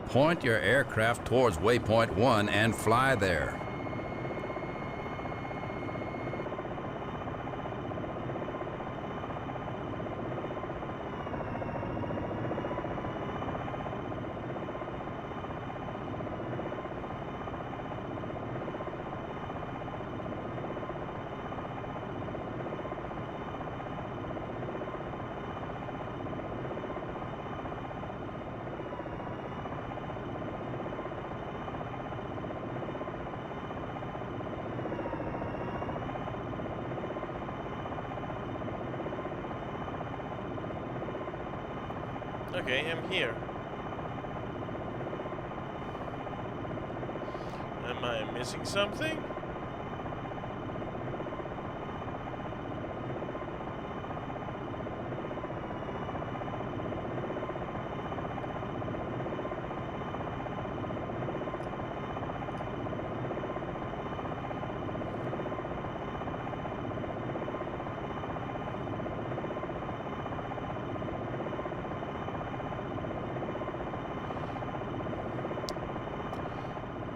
Point your aircraft towards waypoint 1 and fly there.
Okay, I'm here. Am I missing something?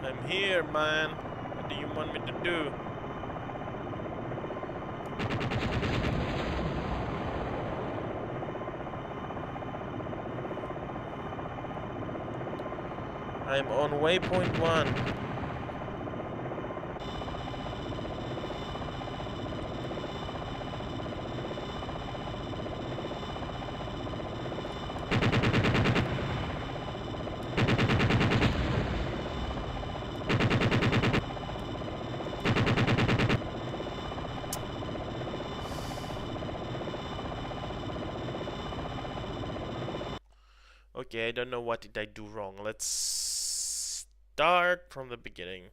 I'm here, man. What do you want me to do? I'm on waypoint 1. Okay, I don't know what did I do wrong. Let's start from the beginning.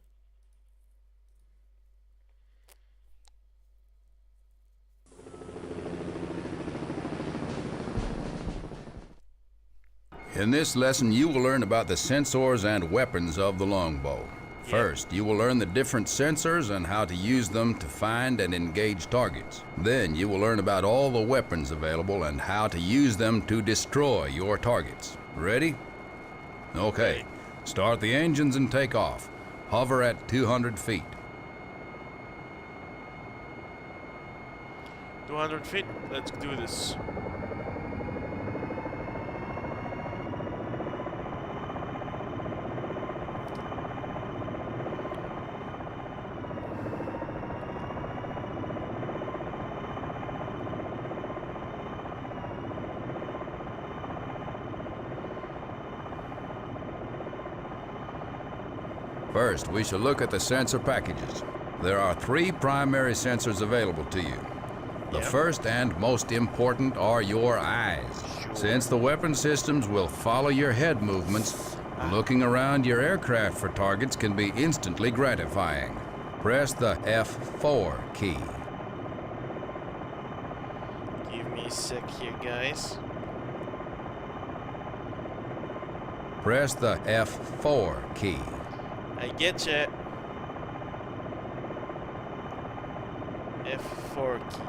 In this lesson, you will learn about the sensors and weapons of the Longbow. First, you will learn the different sensors and how to use them to find and engage targets. Then, you will learn about all the weapons available and how to use them to destroy your targets. Ready? Okay. Start the engines and take off. Hover at 200 feet.
200 feet? Let's do this.
First, we shall look at the sensor packages. There are 3 primary sensors available to you. The first and most important are your eyes. Since the weapon systems will follow your head movements, looking around your aircraft for targets can be instantly gratifying. Press the F4 key.
Give me a sec here, guys.
Press the F4 key.
I get you. F4 key.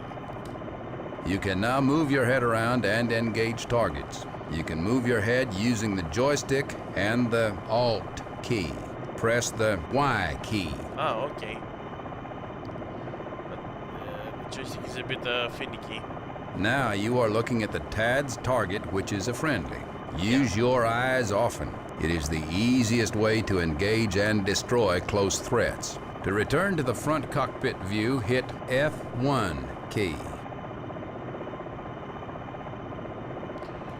You can now move your head around and engage targets. You can move your head using the joystick and the Alt key. Press the Y key.
Oh, okay. But the joystick is a bit finicky.
Now you are looking at the TAD's target, which is a friendly. Use your eyes often. It is the easiest way to engage and destroy close threats. To return to the front cockpit view, hit F1 key.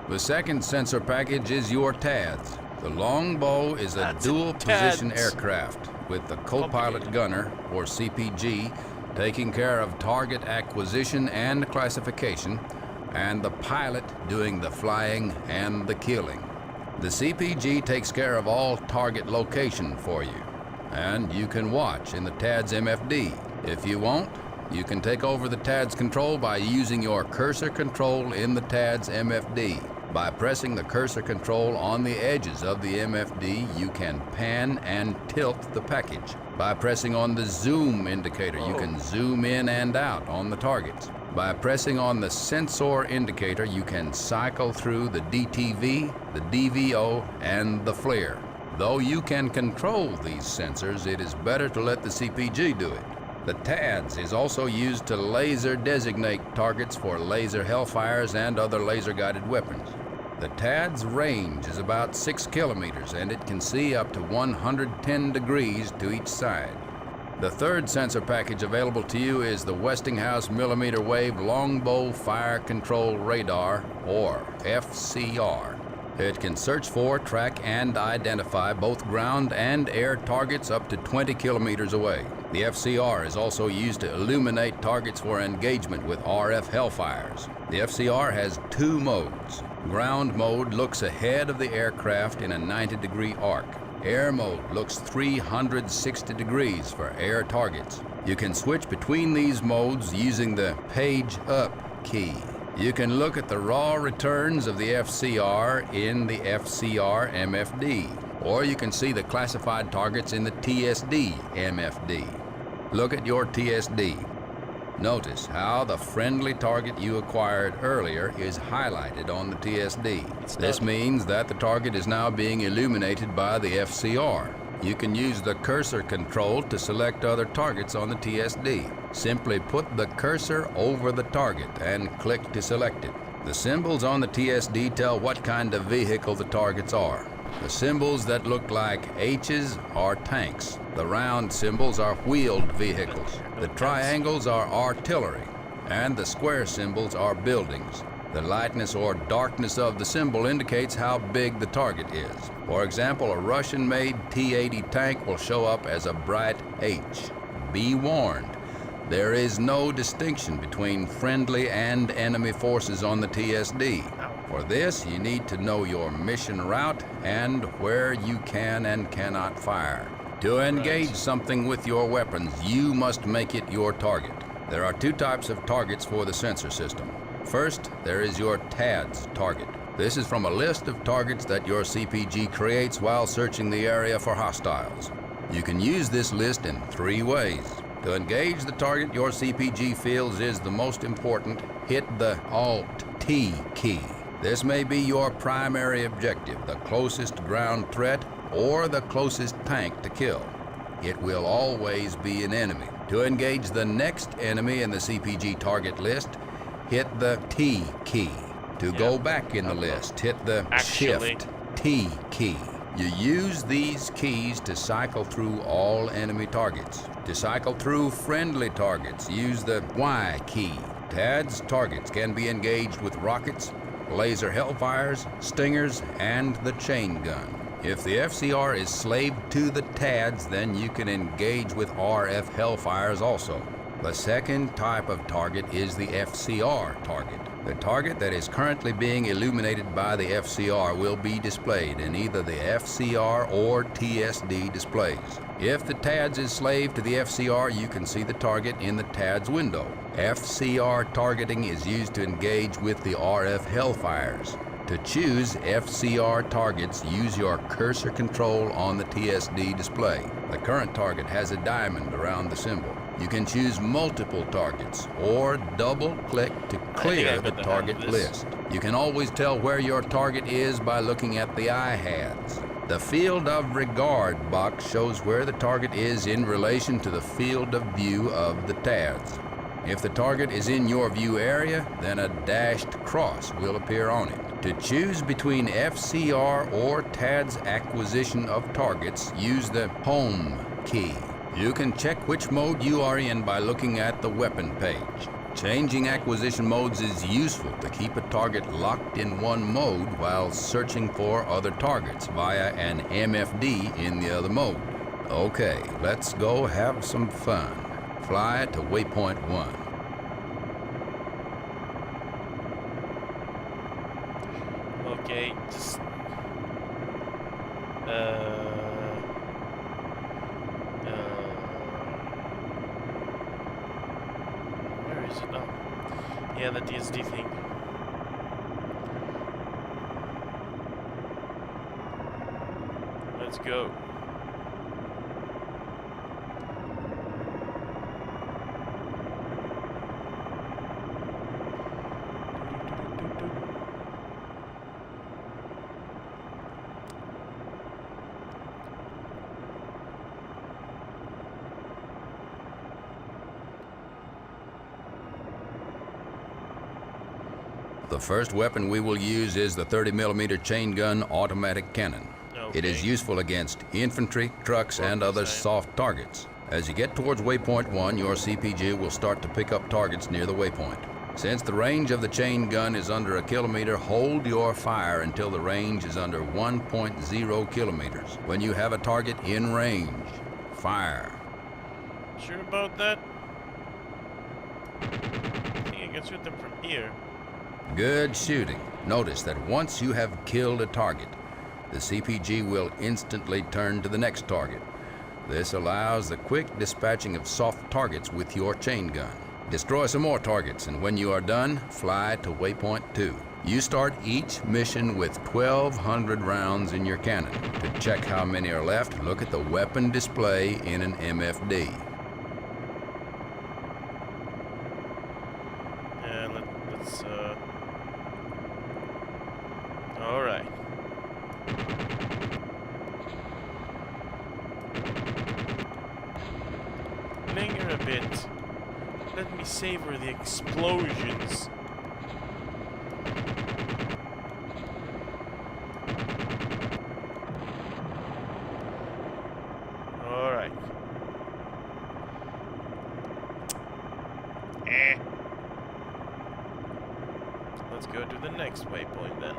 The second sensor package is your TADS. The Longbow is a dual-position aircraft with the co-pilot gunner, or CPG, taking care of target acquisition and classification, and the pilot doing the flying and the killing. The CPG takes care of all target location for you, and you can watch in the TADS MFD. If you won't, you can take over the TADS control by using your cursor control in the TADS MFD. By pressing the cursor control on the edges of the MFD, you can pan and tilt the package. By pressing on the zoom indicator, you can zoom in and out on the targets. By pressing on the sensor indicator, you can cycle through the DTV, the DVO, and the FLIR. Though you can control these sensors, it is better to let the CPG do it. The TADS is also used to laser designate targets for laser hellfires and other laser-guided weapons. The TADS range is about 6 kilometers, and it can see up to 110 degrees to each side. The third sensor package available to you is the Westinghouse Millimeter Wave Longbow Fire Control Radar, or FCR. It can search for, track, and identify both ground and air targets up to 20 kilometers away. The FCR is also used to illuminate targets for engagement with RF hellfires. The FCR has 2 modes. Ground mode looks ahead of the aircraft in a 90-degree arc. Air mode looks 360 degrees for air targets. You can switch between these modes using the Page Up key. You can look at the raw returns of the FCR in the FCR MFD, or you can see the classified targets in the TSD MFD. Look at your TSD. Notice how the friendly target you acquired earlier is highlighted on the TSD. This means that the target is now being illuminated by the FCR. You can use the cursor control to select other targets on the TSD. Simply put the cursor over the target and click to select it. The symbols on the TSD tell what kind of vehicle the targets are. The symbols that look like H's are tanks. The round symbols are wheeled vehicles. The triangles are artillery, and the square symbols are buildings. The lightness or darkness of the symbol indicates how big the target is. For example, a Russian-made T-80 tank will show up as a bright H. Be warned, there is no distinction between friendly and enemy forces on the TSD. For this, you need to know your mission route and where you can and cannot fire. To engage something with your weapons, you must make it your target. There are 2 types of targets for the sensor system. First, there is your TADS target. This is from a list of targets that your CPG creates while searching the area for hostiles. You can use this list in 3 ways. To engage the target your CPG feels is the most important, hit the Alt-T key. This may be your primary objective, the closest ground threat or the closest tank to kill. It will always be an enemy. To engage the next enemy in the CPG target list, hit the T key. To go back in the list, hit the Shift T key. You use these keys to cycle through all enemy targets. To cycle through friendly targets, use the Y key. TADS targets can be engaged with rockets, laser hellfires, stingers, and the chain gun. If the FCR is slaved to the TADS, then you can engage with RF hellfires also.
The second type of target is the FCR target. The target that is currently being illuminated by the FCR will be displayed in either the FCR or TSD displays. If the TADS is slave to the FCR, you can see the target in the TADS window. FCR targeting is used to engage with the RF Hellfires. To choose FCR targets, use your cursor control on the TSD display. The current target has a diamond around the symbol. You can choose multiple targets or double-click to clear the target list. You can always tell where your target is by looking at the IHADS. The field of regard box shows where the target is in relation to the field of view of the TADS. If the target is in your view area, then a dashed cross will appear on it. To choose between FCR or TADS acquisition of targets, use the Home key. You can check which mode you are in by looking at the weapon page. Changing acquisition modes is useful to keep a target locked in one mode while searching for other targets via an MFD in the other mode. Okay, let's go have some fun. Fly to waypoint 1.
Okay, just... where is it now? Yeah, the DSD thing. Let's go.
The first weapon we will use is the 30mm chain gun automatic cannon.
Okay.
It is useful against infantry, trucks, and other soft targets. As you get towards waypoint 1, your CPG will start to pick up targets near the waypoint. Since the range of the chain gun is under 1 kilometer, hold your fire until the range is under 1.0 kilometers. When you have a target in range, fire.
Sure about that? I think I can shoot them from here.
Good shooting. Notice that once you have killed a target, the CPG will instantly turn to the next target. This allows the quick dispatching of soft targets with your chain gun. Destroy some more targets, and when you are done, fly to waypoint 2. You start each mission with 1,200 rounds in your cannon. To check how many are left, look at the weapon display in an MFD.
Let's all right. Linger a bit. Let me savor the explosions. All right. Let's go to the next waypoint then.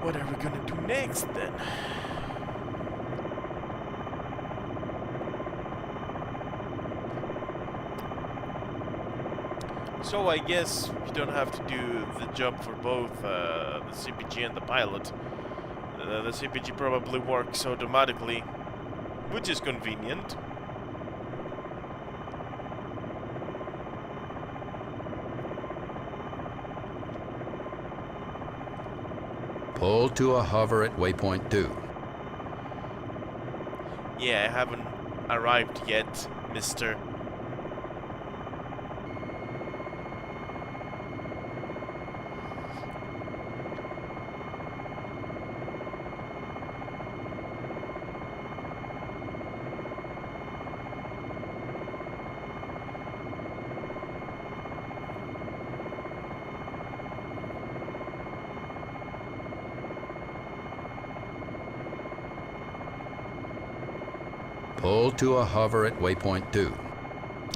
What are we gonna do next then? So I guess you don't have to do the job for both the CPG and the pilot. The CPG probably works automatically, which is convenient.
Pull to a hover at waypoint 2.
Yeah, I haven't arrived yet, mister.
Pull to a hover at waypoint 2.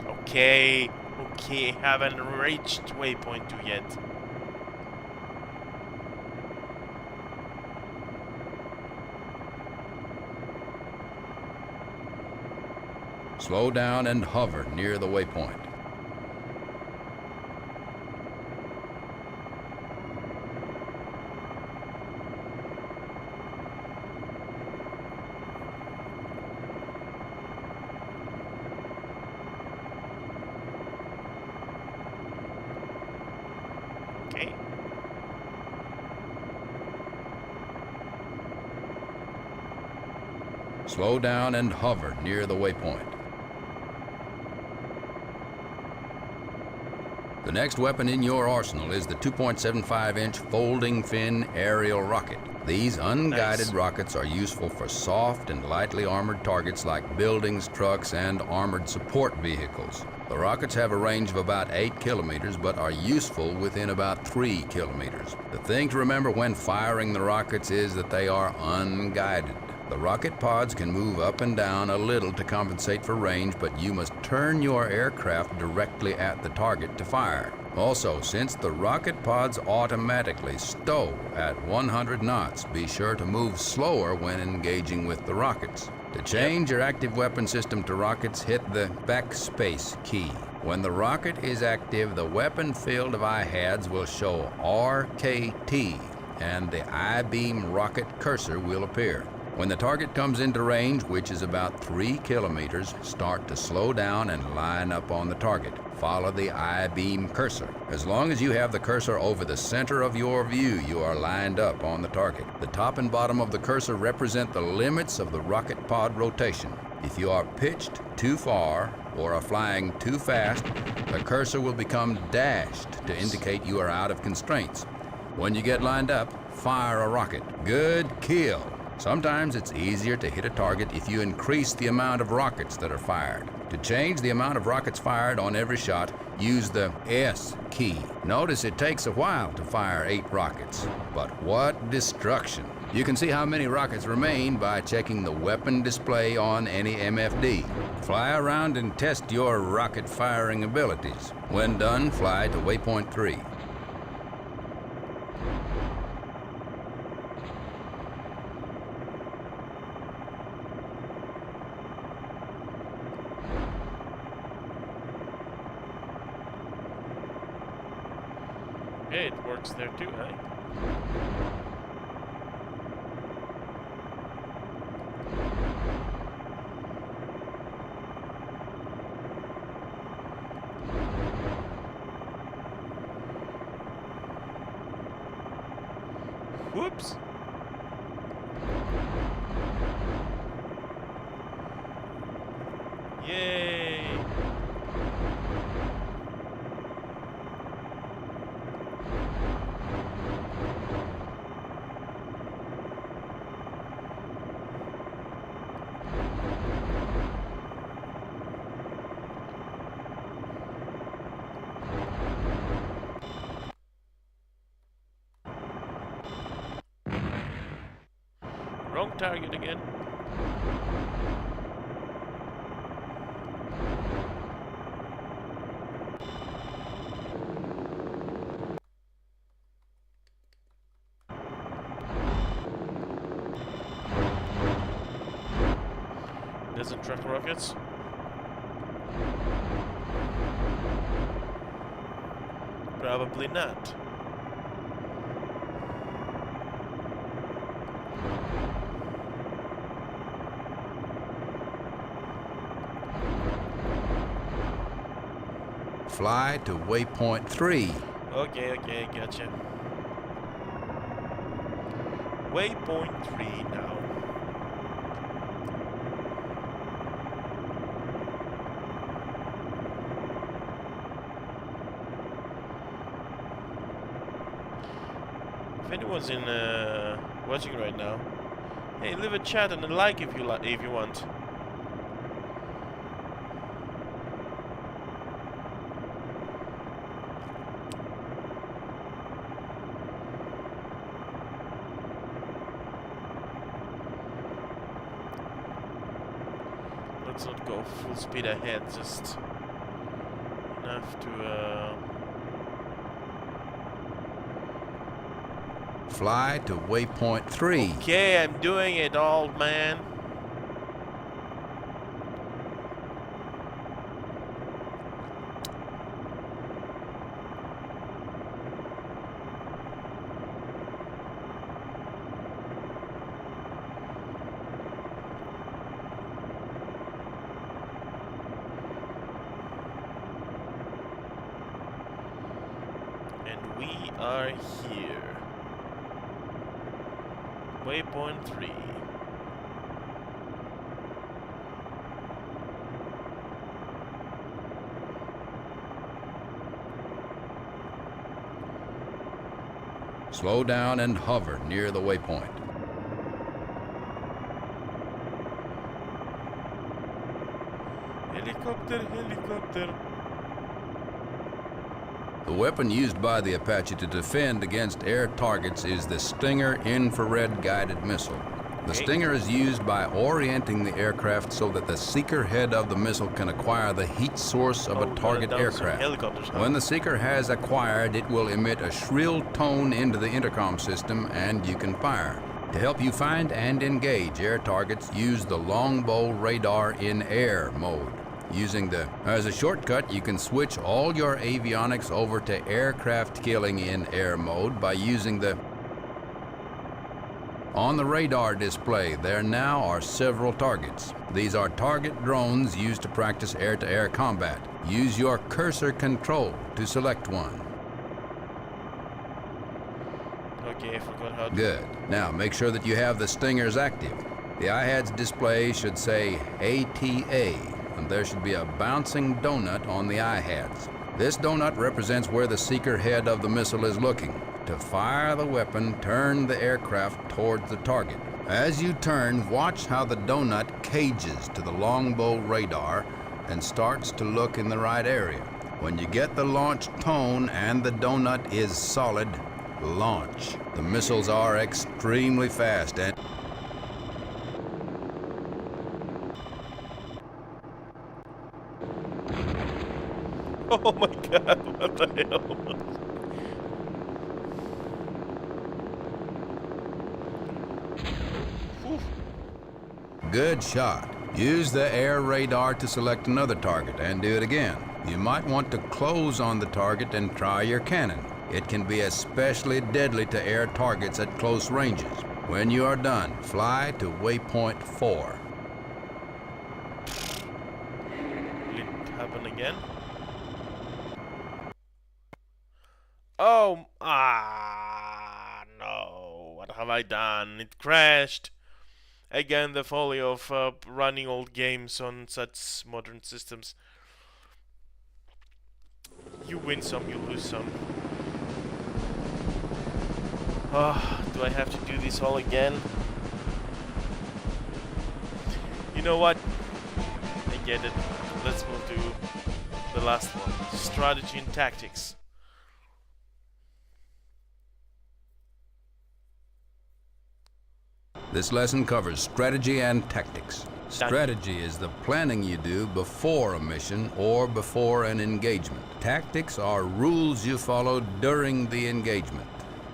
Okay, haven't reached waypoint 2 yet.
Slow down and hover near the waypoint.
Okay.
Slow down and hover near the waypoint. The next weapon in your arsenal is the 2.75-inch folding fin aerial rocket. These unguided rockets are useful for soft and lightly armored targets like buildings, trucks, and armored support vehicles. The rockets have a range of about 8 kilometers, but are useful within about 3 kilometers. The thing to remember when firing the rockets is that they are unguided. The rocket pods can move up and down a little to compensate for range, but you must turn your aircraft directly at the target to fire. Also, since the rocket pods automatically stow at 100 knots, be sure to move slower when engaging with the rockets. To change your active weapon system to rockets, hit the backspace key. When the rocket is active, the weapon field of IHADS will show RKT, and the I-beam rocket cursor will appear. When the target comes into range, which is about 3 kilometers, start to slow down and line up on the target. Follow the I-beam cursor. As long as you have the cursor over the center of your view, you are lined up on the target. The top and bottom of the cursor represent the limits of the rocket pod rotation. If you are pitched too far or are flying too fast, the cursor will become dashed to indicate you are out of constraints. When you get lined up, fire a rocket. Good kill. Sometimes it's easier to hit a target if you increase the amount of rockets that are fired. To change the amount of rockets fired on every shot, use the S key. Notice it takes a while to fire 8 rockets, but what destruction. You can see how many rockets remain by checking the weapon display on any MFD. Fly around and test your rocket firing abilities. When done, fly to waypoint 3.
Okay, it works there too, right? Whoops! Yay! Wrong target again. Doesn't track rockets. Probably not.
Fly to waypoint 3.
Okay, gotcha. Waypoint 3 now. If anyone's in watching right now, hey, leave a chat and a like if you want. Let's not go full speed ahead, just enough to
Fly to waypoint 3.
Okay, I'm doing it, old man. And we are here. Waypoint 3.
Slow down and hover near the waypoint.
Helicopter, helicopter.
The weapon used by the Apache to defend against air targets is the Stinger infrared guided missile. The Stinger is used by orienting the aircraft so that the seeker head of the missile can acquire the heat source of a target aircraft. When the seeker has acquired, it will emit a shrill tone into the intercom system and you can fire. To help you find and engage air targets, use the Longbow radar in air mode. As a shortcut, you can switch all your avionics over to aircraft killing in air mode by using On the radar display, there now are several targets. These are target drones used to practice air-to-air combat. Use your cursor control to select one.
Okay, I forgot how to...
Good. Now, make sure that you have the stingers active. The IHAD's display should say ATA, and there should be a bouncing donut on the IHADs. This donut represents where the seeker head of the missile is looking. To fire the weapon, turn the aircraft towards the target. As you turn, watch how the donut cages to the Longbow radar and starts to look in the right area. When you get the launch tone and the donut is solid, launch. The missiles are extremely fast and...
Oh my god, what the hell?
Good shot. Use the air radar to select another target and do it again. You might want to close on the target and try your cannon. It can be especially deadly to air targets at close ranges. When you are done, fly to waypoint 4.
Will it happen again? Oh, no. What have I done? It crashed. Again, the folly of running old games on such modern systems. You win some, you lose some. Do I have to do this all again? You know what? I get it. Let's move to the last one. Strategy and tactics.
This lesson covers strategy and tactics. Strategy is the planning you do before a mission or before an engagement. Tactics are rules you follow during the engagement.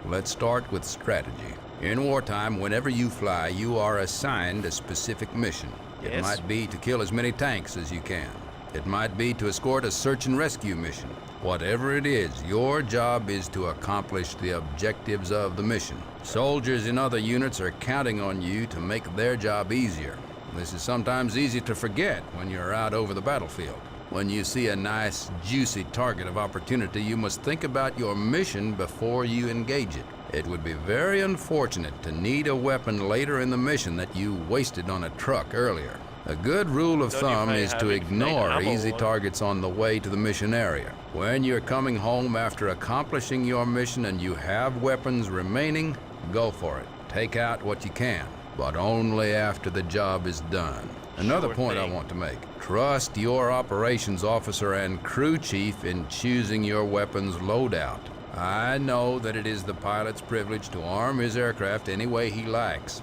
Let's start with strategy. In wartime, whenever you fly, you are assigned a specific mission. It might be to kill as many tanks as you can. It might be to escort a search and rescue mission. Whatever it is, your job is to accomplish the objectives of the mission. Soldiers in other units are counting on you to make their job easier. This is sometimes easy to forget when you're out over the battlefield. When you see a nice, juicy target of opportunity, you must think about your mission before you engage it. It would be very unfortunate to need a weapon later in the mission that you wasted on a truck earlier. A good rule of thumb is to ignore easy targets on the way to the mission area. When you're coming home after accomplishing your mission and you have weapons remaining, go for it. Take out what you can, but only after the job is done. Another point I want to make. Trust your operations officer and crew chief in choosing your weapons loadout. I know that it is the pilot's privilege to arm his aircraft any way he likes.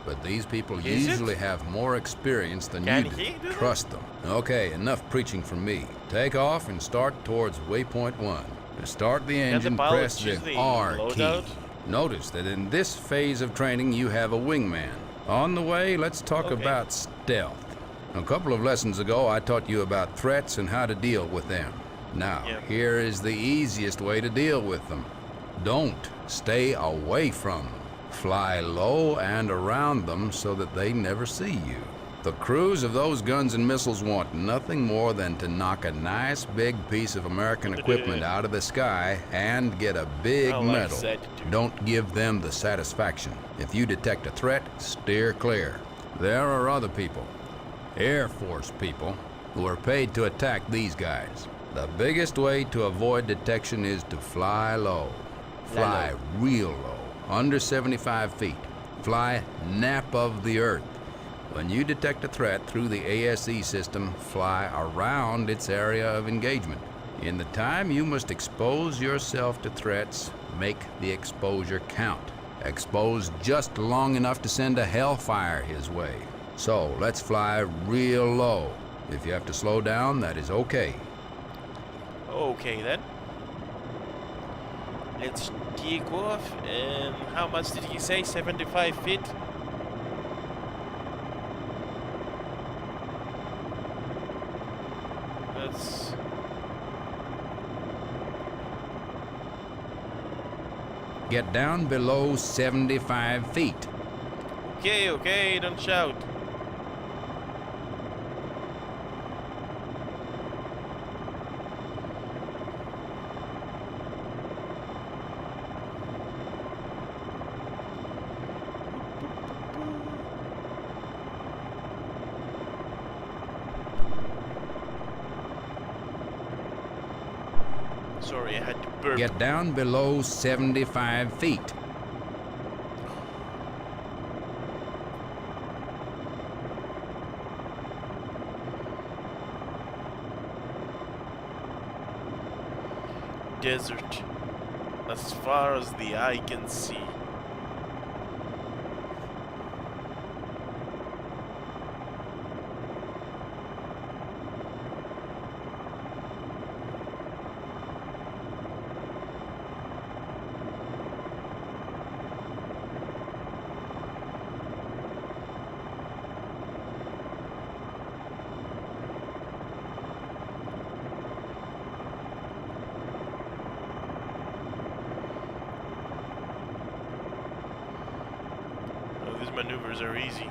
But these people usually have more experience than you do. Trust them. Okay, enough preaching from me. Take off and start towards waypoint 1. To start the engine, press the R key. Notice that in this phase of training, you have a wingman. On the way, let's talk about stealth. A couple of lessons ago, I taught you about threats and how to deal with them. Now, here is the easiest way to deal with them. Don't stay away from them. Fly low and around them so that they never see you.
The crews of those guns and missiles want nothing more than to knock a nice big piece of American equipment out of the sky and get a big medal. Don't give them the satisfaction. If you detect a threat, steer clear. There are other people, Air Force people, who are paid to attack these guys. The biggest way to avoid detection is to fly low. Fly real low, under 75 feet. Fly nap of the earth. When you detect a threat through the ASE system, fly around its area of engagement. In the time you must expose yourself to threats, make the exposure count. Expose just long enough to send a hellfire his way. So let's fly real low. If you have to slow down, that is okay.
Okay then. Let's take off. And how much did he say? 75 feet? That's...
Get down below 75 feet.
Okay, okay, don't shout. Sorry, I had to burp.
Get down below 75 feet.
Desert, as far as the eye can see. These maneuvers are easy.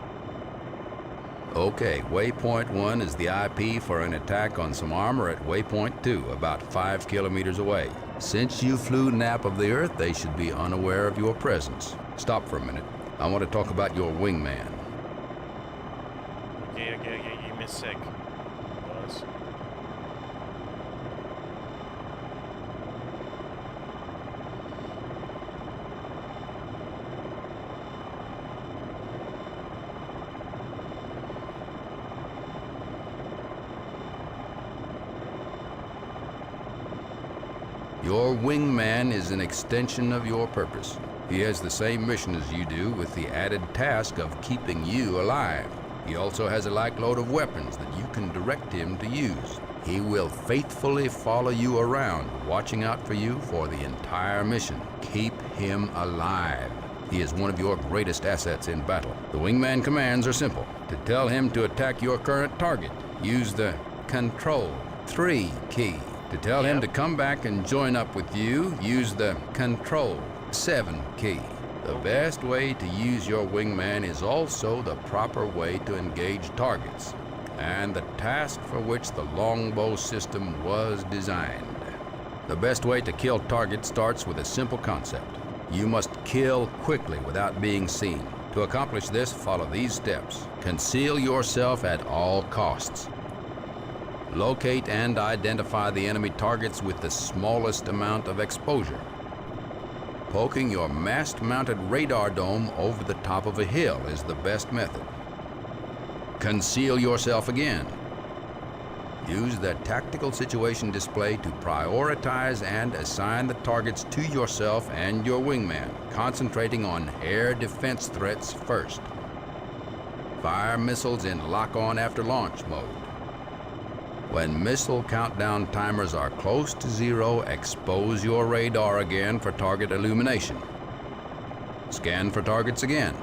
Okay, waypoint 1 is the IP for an attack on some armor at waypoint 2, about 5 kilometers away. Since you flew nap of the Earth, they should be unaware of your presence. Stop for a minute. I want to talk about your wingman.
Okay, give me a sec. Boss.
Your wingman is an extension of your purpose. He has the same mission as you do, with the added task of keeping you alive. He also has a like load of weapons that you can direct him to use. He will faithfully follow you around, watching out for you for the entire mission. Keep him alive. He is one of your greatest assets in battle. The wingman commands are simple. To tell him to attack your current target, use the Control 3 key. To tell him to come back and join up with you, use the Control 7 key. The best way to use your wingman is also the proper way to engage targets, and the task for which the Longbow system was designed. The best way to kill targets starts with a simple concept. You must kill quickly without being seen. To accomplish this, follow these steps. Conceal yourself at all costs. Locate and identify the enemy targets with the smallest amount of exposure. Poking your mast-mounted radar dome over the top of a hill is the best method. Conceal yourself again. Use the tactical situation display to prioritize and assign the targets to yourself and your wingman, concentrating on air defense threats first. Fire missiles in lock-on after launch mode. When missile countdown timers are close to 0, expose your radar again for target illumination. Scan for targets again.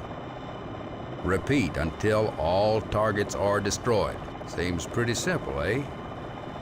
Repeat until all targets are destroyed. Seems pretty simple, eh?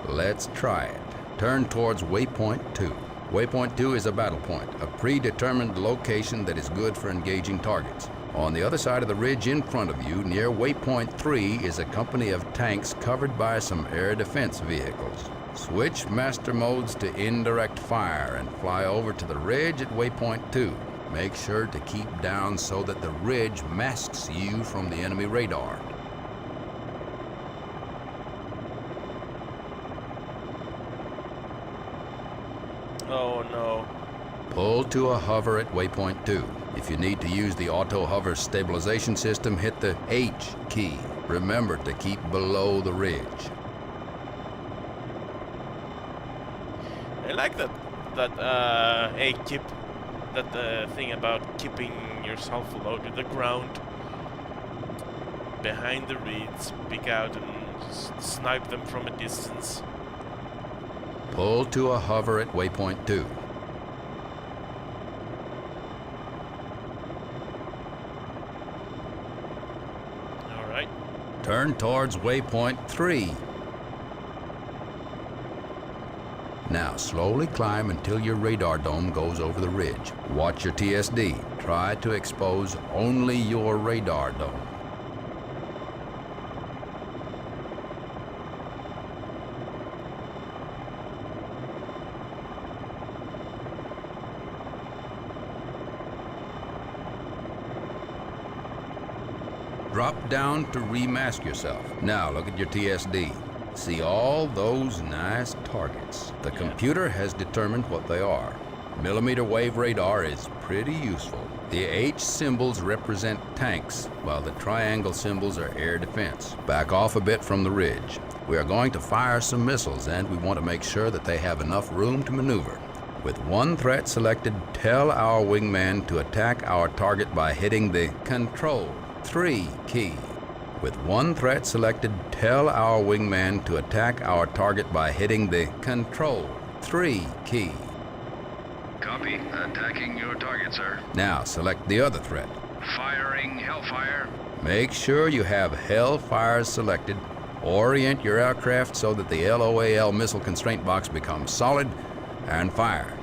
Let's try it. Turn towards waypoint 2. Waypoint 2 is a battle point, a predetermined location that is good for engaging targets. On the other side of the ridge in front of you, near waypoint 3, is a company of tanks covered by some air defense vehicles. Switch master modes to indirect fire and fly over to the ridge at waypoint 2. Make sure to keep down so that the ridge masks you from the enemy radar.
Oh no.
Pull to a hover at waypoint 2. If you need to use the auto hover stabilization system, hit the H key. Remember to keep below the ridge.
I like that thing about keeping yourself low to the ground, behind the reeds, peek out and just snipe them from a distance.
Pull to a hover at waypoint 2.
Alright.
Turn towards waypoint 3. Now slowly climb until your radar dome goes over the ridge. Watch your TSD. Try to expose only your radar dome. Drop down to remask yourself. Now look at your TSD. See all those nice targets. The computer has determined what they are. Millimeter wave radar is pretty useful. The H symbols represent tanks, while the triangle symbols are air defense. Back off a bit from the ridge. We are going to fire some missiles, and we want to make sure that they have enough room to maneuver. With one threat selected, tell our wingman to attack our target by hitting the Control 3 key. With one threat selected, tell our wingman to attack our target by hitting the Control 3 key.
Copy. Attacking your target, sir.
Now select the other threat.
Firing Hellfire.
Make sure you have Hellfire selected. Orient your aircraft so that the LOAL missile constraint box becomes solid, and fire.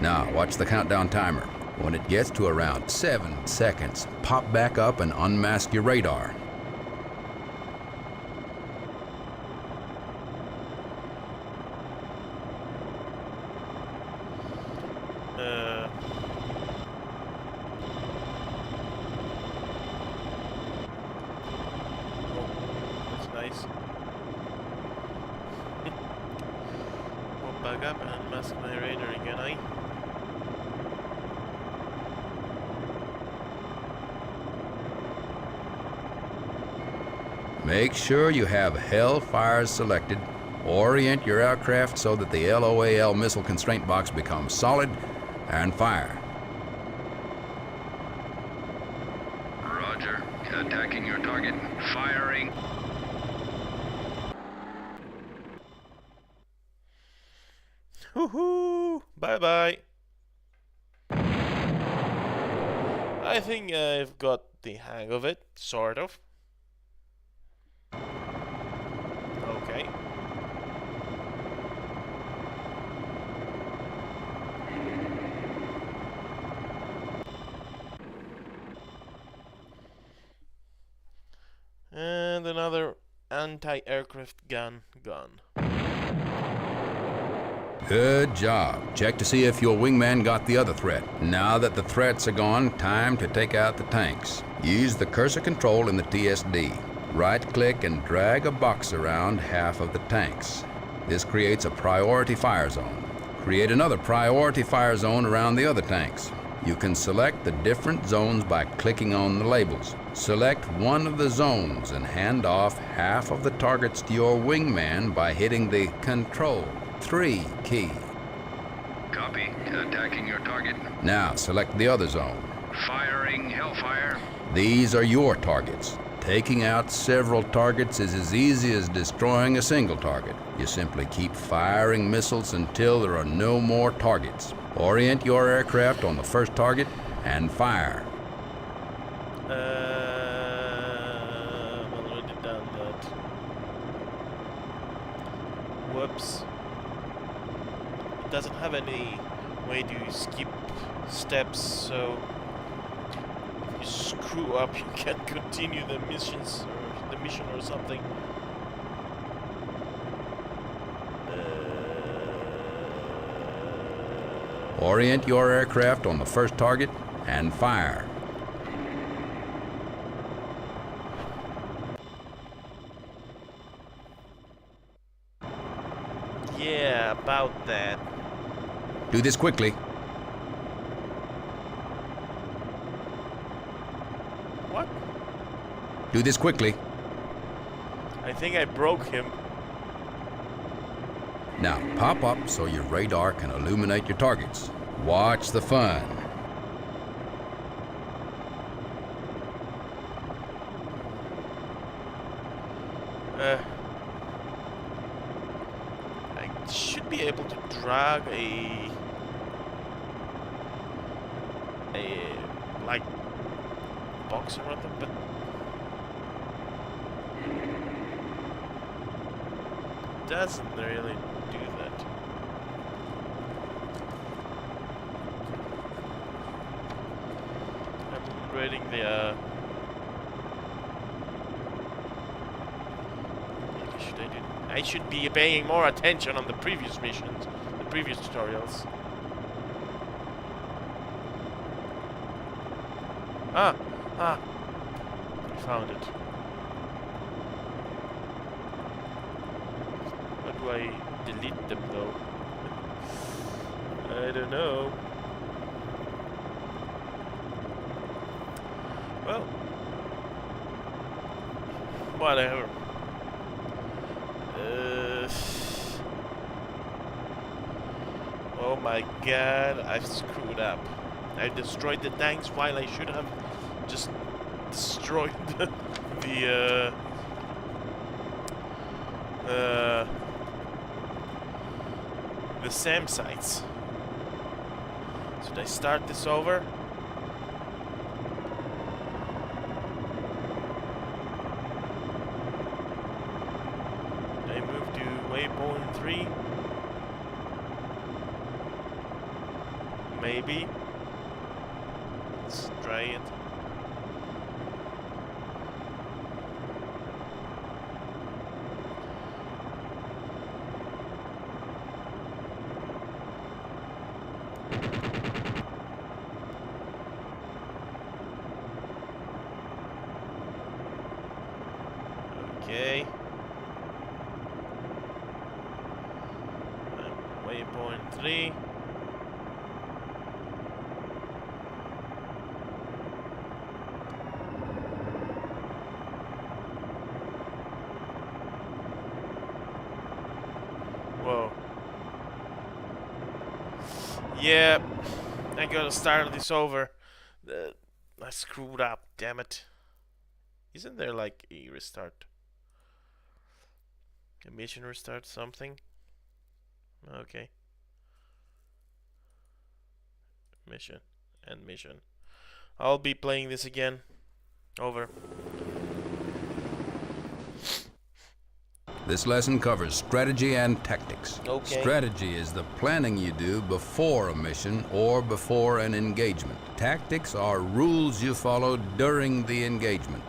Now watch the countdown timer. When it gets to around 7 seconds, pop back up and unmask your radar.
That's nice. Pop back up and unmask my radar again, eh?
Make sure you have Hellfire selected. Orient your aircraft so that the LOAL missile constraint box becomes solid, and fire.
Roger. Attacking your target. Firing.
Woohoo! Bye-bye. I think I've got the hang of it, sort of. Okay. And another anti-aircraft gun gone.
Good job. Check to see if your wingman got the other threat. Now that the threats are gone, time to take out the tanks. Use the cursor control in the TSD. Right-click and drag a box around half of the tanks. This creates a priority fire zone. Create another priority fire zone around the other tanks. You can select the different zones by clicking on the labels. Select one of the zones and hand off half of the targets to your wingman by hitting the Control 3 key.
Copy. Attacking your target.
Now select the other zone.
Firing Hellfire.
These are your targets. Taking out several targets is as easy as destroying a single target. You simply keep firing missiles until there are no more targets. Orient your aircraft on the first target and fire.
I've already done that. Whoops. It doesn't have any way to skip steps, so if you screw up, you can't continue the missions or the mission or something.
Orient your aircraft on the first target and fire.
Yeah, about that.
Do this quickly.
What?
Do this quickly.
I think I broke him.
Now, pop up so your radar can illuminate your targets. Watch the fun.
I should be able to drag a like box around them, but doesn't really do that. I'm reading the maybe should I do? I should be paying more attention on the previous missions, the previous tutorials. Ah! I found it. How do I delete them though? I don't know. Well, whatever. Oh my god, I've screwed up. I destroyed the tanks while I should have just destroyed the SAM sites. Should I start this over? I move to waypoint 3. Maybe. Let's try it. Okay. Waypoint 3. Whoa. Yeah, I gotta start this over. I screwed up, damn it. Isn't there like a restart? A mission restart something? Okay. Mission and mission. I'll be playing this again. Over.
This lesson covers strategy and tactics.
Okay.
Strategy is the planning you do before a mission or before an engagement. Tactics are rules you follow during the engagement.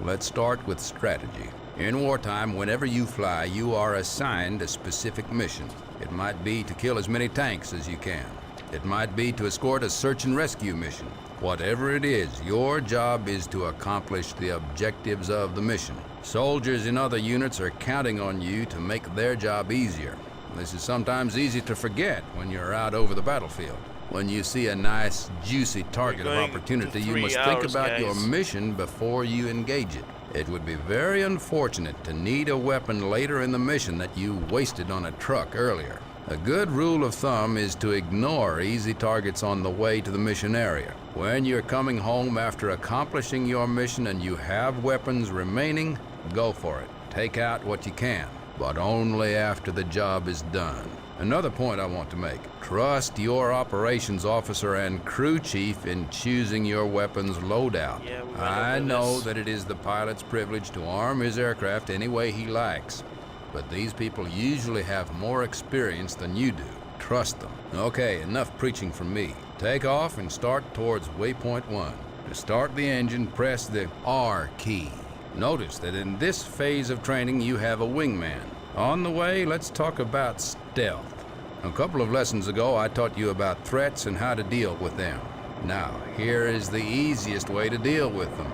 Let's start with strategy. In wartime, whenever you fly, you are assigned a specific mission. It might be to kill as many tanks as you can. It might be to escort a search and rescue mission. Whatever it is, your job is to accomplish the objectives of the mission. Soldiers in other units are counting on you to make their job easier. This is sometimes easy to forget when you're out over the battlefield. When you see a nice, juicy target of opportunity, you must think about your mission before you engage it. It would be very unfortunate to need a weapon later in the mission that you wasted on a truck earlier. A good rule of thumb is to ignore easy targets on the way to the mission area. When you're coming home after accomplishing your mission and you have weapons remaining, go for it. Take out what you can, but only after the job is done. Another point I want to make: trust your operations officer and crew chief in choosing your weapons loadout. I know that it is the pilot's privilege to arm his aircraft any way he likes, but these people usually have more experience than you do. trust them. Okay, enough preaching from me. Take off and start towards waypoint 1. To start the engine, press the R key. Notice that in this phase of training, you have a wingman. On the way, let's talk about stealth. A couple of lessons ago, I taught you about threats and how to deal with them. Now, here is the easiest way to deal with them.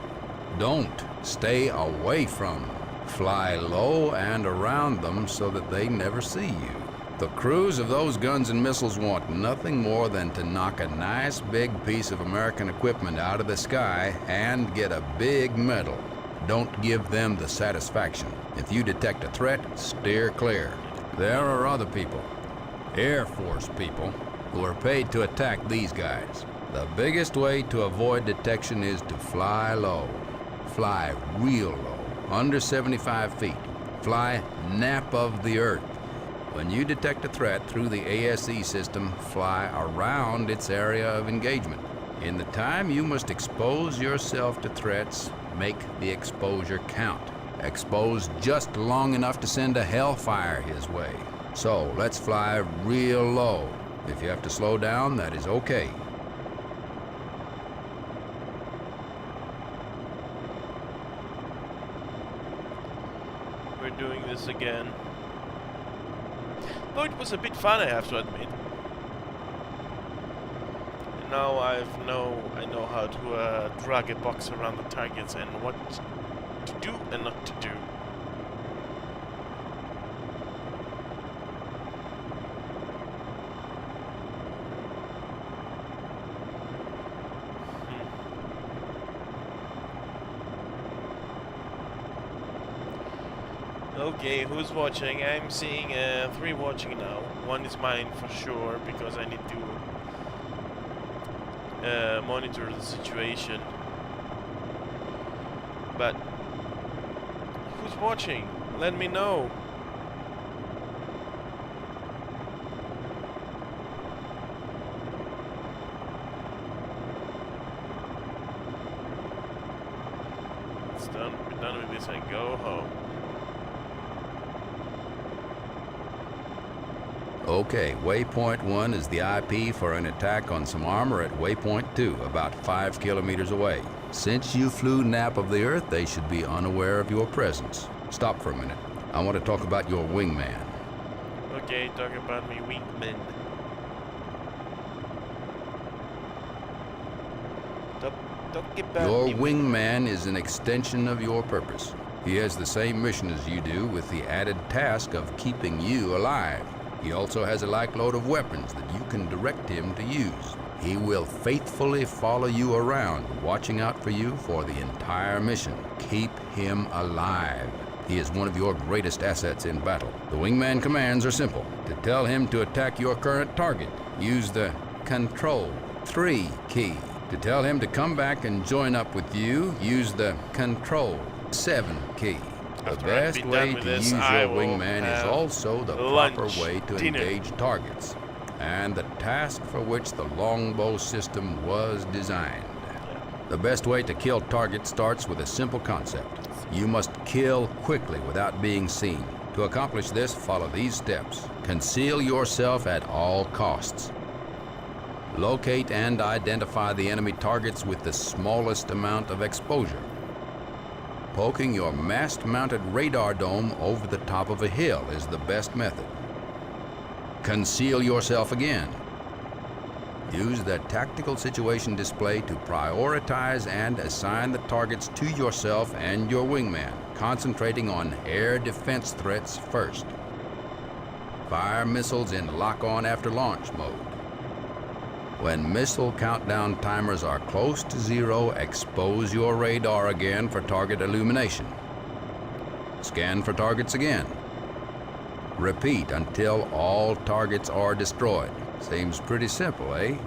Don't stay away from them. Fly low and around them so that they never see you. The crews of those guns and missiles want nothing more than to knock a nice big piece of American equipment out of the sky and get a big medal. Don't give them the satisfaction. If you detect a threat, steer clear. There are other people, Air Force people, who are paid to attack these guys. The biggest way to avoid detection is to fly low. Fly real low, under 75 feet. Fly nap of the earth. When you detect a threat through the ASE system, fly around its area of engagement. In the time you must expose yourself to threats, make the exposure count. Expose just long enough to send a hellfire his way. So let's fly real low. If you have to slow down, that is okay.
We're doing this again. Though it was a bit fun, I have to admit. And now I know how to drag a box around the targets and what to do and not to do. Okay, who's watching? I'm seeing 3 watching now. 1 is mine for sure, because I need to monitor the situation. But who's watching? Let me know. It's done. Be done with this and go home.
Okay, waypoint 1 is the IP for an attack on some armor at waypoint 2, about 5 kilometers away. Since you flew nap of the earth, they should be unaware of your presence. Stop for a minute. I want to talk about your wingman.
Okay, talk about me wingman. Talk about
Your
me
wingman is an extension of your purpose. He has the same mission as you do, with the added task of keeping you alive. He also has a like load of weapons that you can direct him to use. He will faithfully follow you around, watching out for you for the entire mission. Keep him alive. He is one of your greatest assets in battle. The wingman commands are simple. To tell him to attack your current target, use the Control 3 key. To tell him to come back and join up with you, use the Control 7 key. The best way to use your wingman is also the proper way to engage targets, and the task for which the Longbow system was designed. The best way to kill targets starts with a simple concept. You must kill quickly without being seen. To accomplish this, follow these steps. Conceal yourself at all costs. Locate and identify the enemy targets with the smallest amount of exposure. Poking your mast-mounted radar dome over the top of a hill is the best method. Conceal yourself again. Use the tactical situation display to prioritize and assign the targets to yourself and your wingman, concentrating on air defense threats first. Fire missiles in lock-on after launch mode. When missile countdown timers are close to 0, expose your radar again for target illumination. Scan for targets again. Repeat until all targets are destroyed. Seems pretty simple, eh?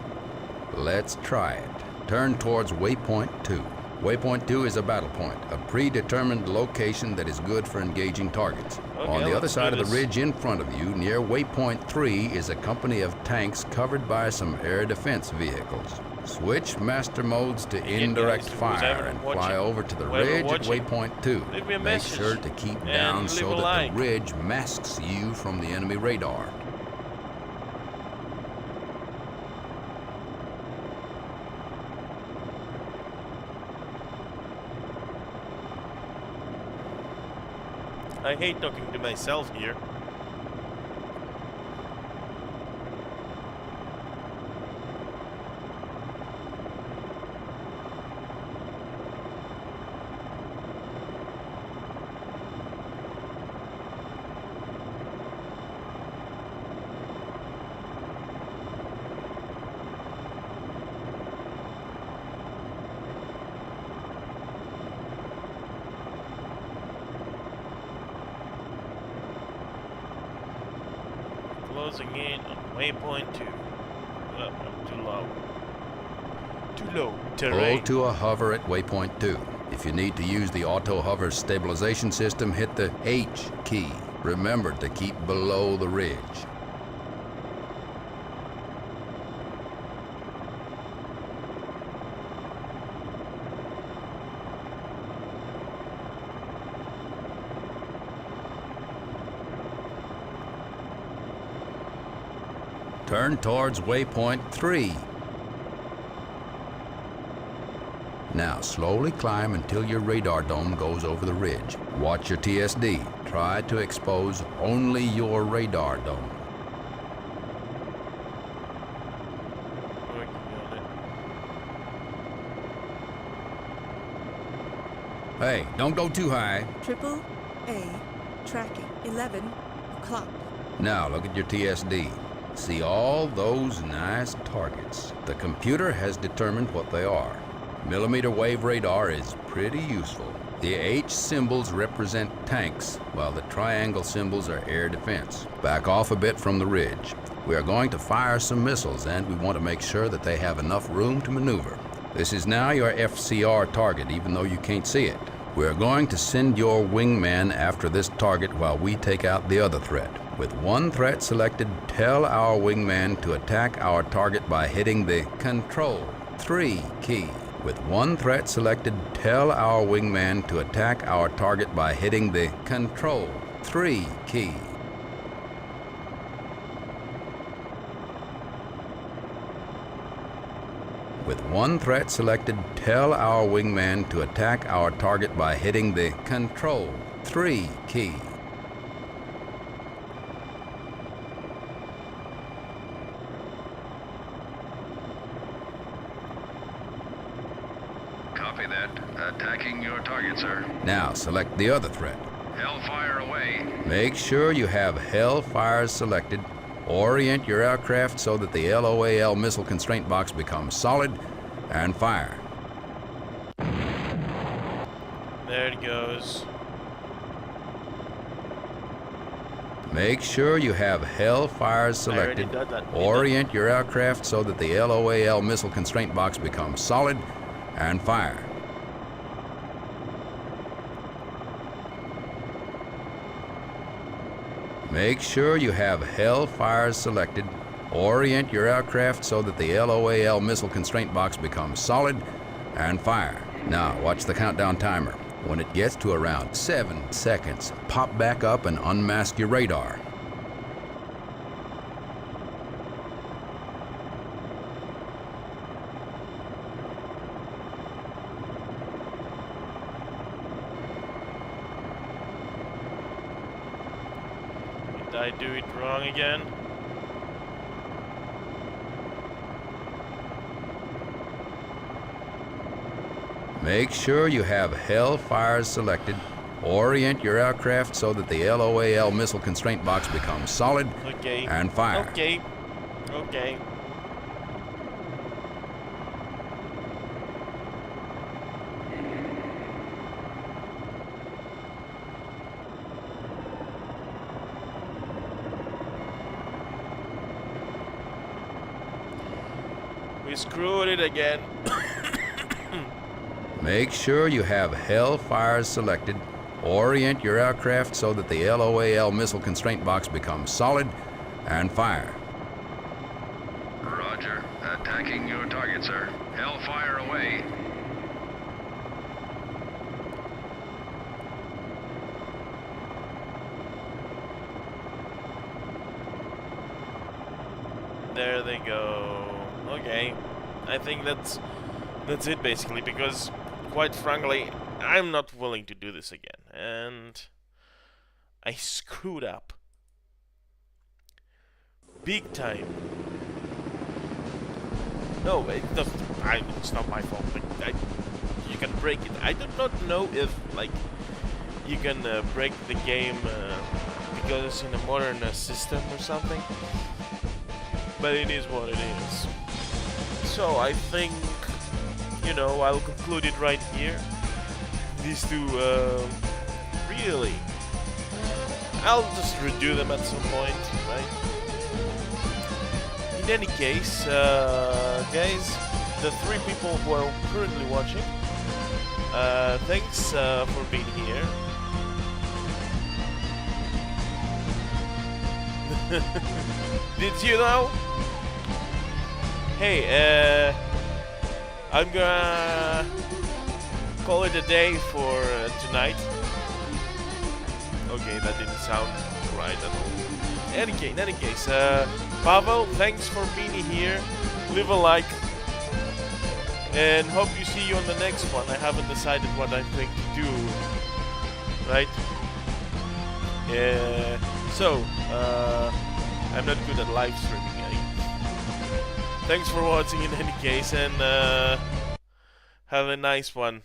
Let's try it. Turn towards waypoint 2. Waypoint 2 is a battle point, a predetermined location that is good for engaging targets.
Okay,
on the other side of the ridge in front of you, near waypoint 3, is a company of tanks covered by some air defense vehicles. Switch master modes to indirect fire and fly over to the ridge at waypoint 2. Make sure to keep down so that the ridge masks you from the enemy radar.
I hate talking to myself here. Closing in on waypoint 2. Too low. Too low. Terrain.
Pull to a hover at waypoint 2. If you need to use the auto hover stabilization system, hit the H key. Remember to keep below the ridge. Turn towards waypoint 3. Now slowly climb until your radar dome goes over the ridge. Watch your TSD. Try to expose only your radar dome.
Working on it.
Hey, don't go too high.
Triple A tracking 11 o'clock.
Now look at your TSD. See all those nice targets. The computer has determined what they are. Millimeter wave radar is pretty useful. The H symbols represent tanks, while the triangle symbols are air defense. Back off a bit from the ridge. We are going to fire some missiles, and we want to make sure that they have enough room to maneuver. This is now your FCR target, even though you can't see it. We are going to send your wingman after this target while we take out the other threat. With one threat selected, tell our wingman to attack our target by hitting the Control 3 key. With one threat selected, tell our wingman to attack our target by hitting the Control 3 key. With one threat selected, tell our wingman to attack our target by hitting the Control 3 key.
Copy that. Attacking your target, sir.
Now select the other threat.
Hellfire away.
Make sure you have Hellfire selected. Orient your aircraft so that the LOAL missile constraint box becomes solid, and fire.
There it goes.
Make sure you have Hellfire selected.
did that.
Orient your aircraft so that the LOAL missile constraint box becomes solid, and fire. Make sure you have Hellfire selected. Orient your aircraft so that the LOAL missile constraint box becomes solid, and fire. Now watch the countdown timer. When it gets to around 7 seconds, pop back up and unmask your radar.
Did I do it wrong again?
Make sure you have Hellfire selected. Orient your aircraft so that the LOAL missile constraint box becomes solid,
Okay.
and fire.
Okay. Okay. We screwed it again.
Make sure you have Hellfire selected. Orient your aircraft so that the LOAL missile constraint box becomes solid, and fire.
Roger. Attacking your target, sir. Hellfire away.
There they go. Okay. I think that's it basically, because quite frankly, I'm not willing to do this again. And I screwed up. Big time. No, it's not my fault. Like, you can break it. I do not know if like you can break the game because it's in a modern system or something. But it is what it is. So I think, you know, I'll conclude it right here. These two, really, I'll just redo them at some point, right? In any case, guys, the 3 people who are currently watching, thanks for being here. Did you know? Hey, I'm gonna call it a day for tonight. Okay, that didn't sound right at all. In any case, Pavel, thanks for being here. Leave a like. And hope you see you on the next one. I haven't decided what I think to do. Right? So, I'm not good at live streaming. Thanks for watching in any case, and have a nice one.